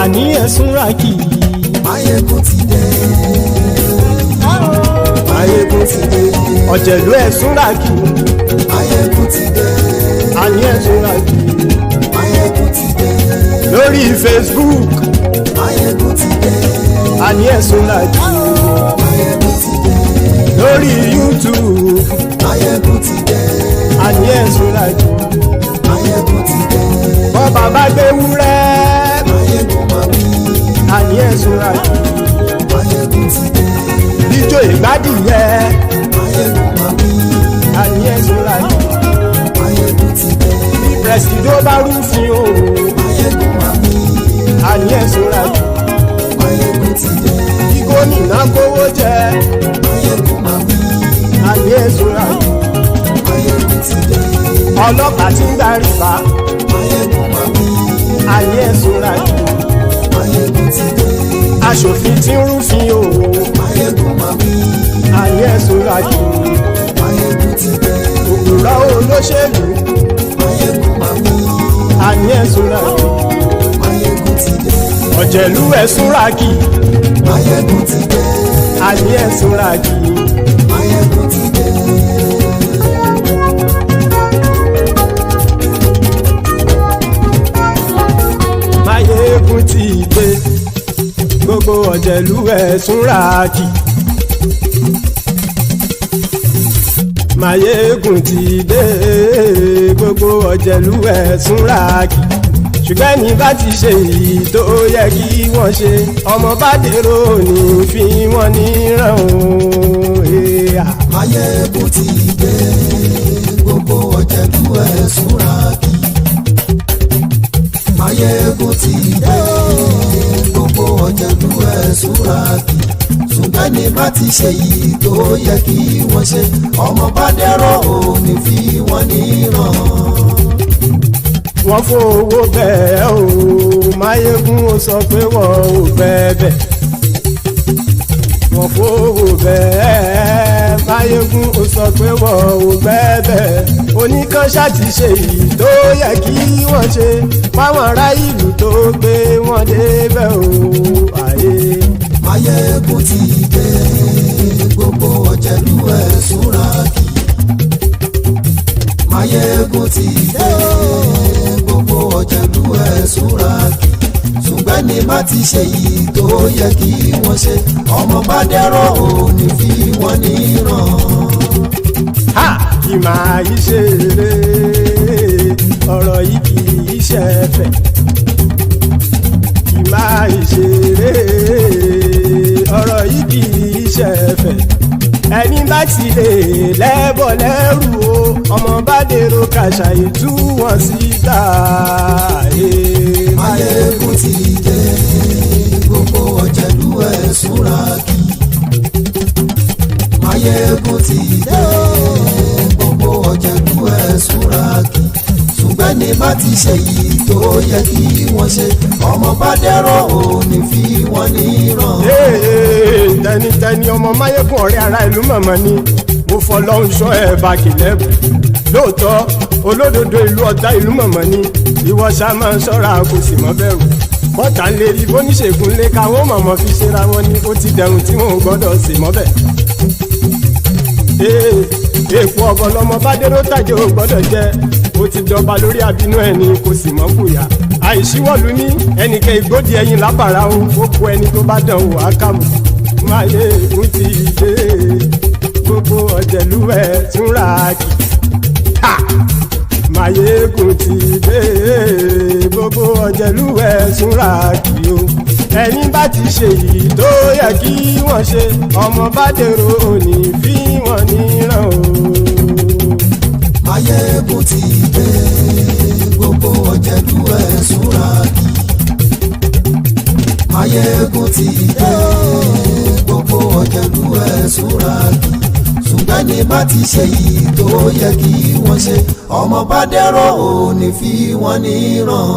Àní ẹ̀sùn ràkì. Maiyegun ti dé. Maiyegun ti dé. Ọ̀jẹ̀lú ẹ̀sùn ràkì. Maiyegun ti dé. Àní ẹ̀sùn ràkì. Maiyegun ti dé. Lórí Facebook. Maiyegun ti dé. Àní ẹ̀sùn ràkì. Maiyegun ti dé. Lórí YouTube. Maiyegun ti dé. Àní ẹ̀sùn ràkì. Maiyegun ti dé. Bọ́ bàbá gbé wúrẹ́. Maiyegun máa wí. Àní ẹ̀sùn ràkì. Maiyegun ti dé. Ijó ìgbádìyẹ. Maiyegun máa wí. Àní ẹ̀sùn ràkì. Maiyegun ti dé. Bí pẹ̀sìdó bá rúfin o. Maiyegun máa wí. Àní ẹ̀sùn ràkì. Maiyegun ti dé. Bí gómìnà kówó jẹ. Maiyegun máa wí. Àní ẹ̀sùn ràkì. Maiyegun ti dé. Ọlọ́pàá tí ń darí bá. Maiyegun máa wí. Àní ẹ̀sùn ràkì. Maiyegun ti dé. Aṣòfin tí ń rúfin o. Maiyegun máa wí. Àní ẹ̀sùn ràkì. Maiyegun ti dé. Òpùrọ́ olóṣèlú. Maiyegun máa wí. Àní ẹ̀sùn ràkì. Maiyegun ti dé. Ọ̀jẹ̀lú ẹ̀sùn ràkì. Maiyegun ti dé. Àní ẹ̀sùn ràkì. Maiyegun ti dé. Maiyegun ti dé. Gbogbo ọ̀jẹ̀lú ẹ̀sùn ràkì. Maiyegun ti dé. Gbogbo ọ̀jẹ̀lú ẹ̀sùn ràkì. Ṣùgbọ́n ní bá ti ṣe èyí tó yẹ kí wọ́n ṣe, ọmọ bá dèrò ní fi wọ́n níran o. Maiyegun ti dé. Gbogbo ọ̀jẹ̀lú ẹ̀sùn ràkì. Maiyegun ti dé. Gbogbo ọ̀jẹ̀lú ẹ̀sùn ràkì. Ṣùgbọ́n ní bá ti ṣe èyí tó yẹ kí wọ́n ṣe, ọmọ bá dèrò ní fi wọ́n níran. Wọ́n fowó bẹ́ẹ̀ o. Maiyegun ó sọ pé wọ́n ò bẹ́ẹ̀. Wọ́n fowó bẹ́ẹ̀. Maiyegun ó sọ pé wọ́n ò bẹ́ẹ̀. Oníkan ṣáàtì ṣe èyí tó yẹ kí wọ́n ṣe fáwọn ará ìlú tó gbé wọn débẹ̀ o. Maiyegun ti dé. Gbogbo ọ̀jẹ̀lú ẹ̀sùn ràkì. Maiyegun ti dé. Gbogbo ọ̀jẹ̀lú ẹ̀ súnra kì ṣùgbọ́n ní bá ti ṣe yìí tó yẹ kí wọ́n ṣe ọmọ bá dẹ́rọ̀ ò ní fi wọ́n níran. ha kì máa yí ṣe eré ọ̀rọ̀ yìí kì í ṣe ẹ̀fẹ̀ kì máa yí ṣe eré ọ̀rọ̀ yìí kì í ṣe ẹ̀fẹ̀ ẹni bá ti lè lẹ́bọ̀ lẹ́rù o ọmọ bá dèrò kàṣà ìtú wọn síta. Maiyegun ti dé gbogbo ọ̀jẹ̀lú ẹ̀ súnra kì Maiyegun ti dé gbogbo ọ̀jẹ̀lú ẹ̀ súnra kì ṣùgbọ́n ní bá ti ṣe yìí tó yẹ kí wọ́n ṣe ọmọ bá dẹ́rọ̀ ò ní fi wọ́n níran. tẹnitẹni ọmọ Maiyegun ọ̀rẹ́ ara ìlú mọ̀mọ́ ni mo fọlọ́hún sọ ẹ̀ bá kìlẹ́bù lóòótọ́ olódodo ìlú ọ̀tá ìlú mọ̀mọ́ ni ìwọ ṣá máa ń ṣọ́ra kò sì mọ́ bẹ̀rù bọ́tà ń lè rí bóníṣègùn lé káwọn mọ̀mọ́ fi ṣera wọn ni ó ti dẹrùn tí wọn ò gbọ́dọ̀ sì mọ́ bẹ̀. èèpo ọ̀bọ lọmọ bá dérò tàjẹ́ ò gbọ́dọ̀ jẹ́ ó ti jọba lórí àbínú ẹni kò sì mọ́ bùyà àìsíwọ́lu ní ẹnìkẹ́ ìgbódì ẹyin lábàrá o ó kó ẹni tó bá dán o àkàmù. Maiyegun ti dé gbogbo ọ̀jẹ̀lú ẹ̀ túnra kì Maiyegun ti dé gbogbo ọ̀jẹ̀lú ẹ̀ túnra kì o ẹni bá ti ṣe yìí tó yẹ kí wọ́n ṣe ọmọ bá dèrò òní fi wọ́n níran o. Maiyegun ti dé gbogbo ọ̀jẹ̀lú ẹ̀ súnra kì Maiyegun ti dé gbogbo ọ̀jẹ̀lú ẹ̀ súnra kì ṣùgbọ́n ní bá ti ṣe yìí tó yẹ kí wọ́n ṣe ọmọ bá dẹ́rọ̀ ò ní fi wọ́n níran.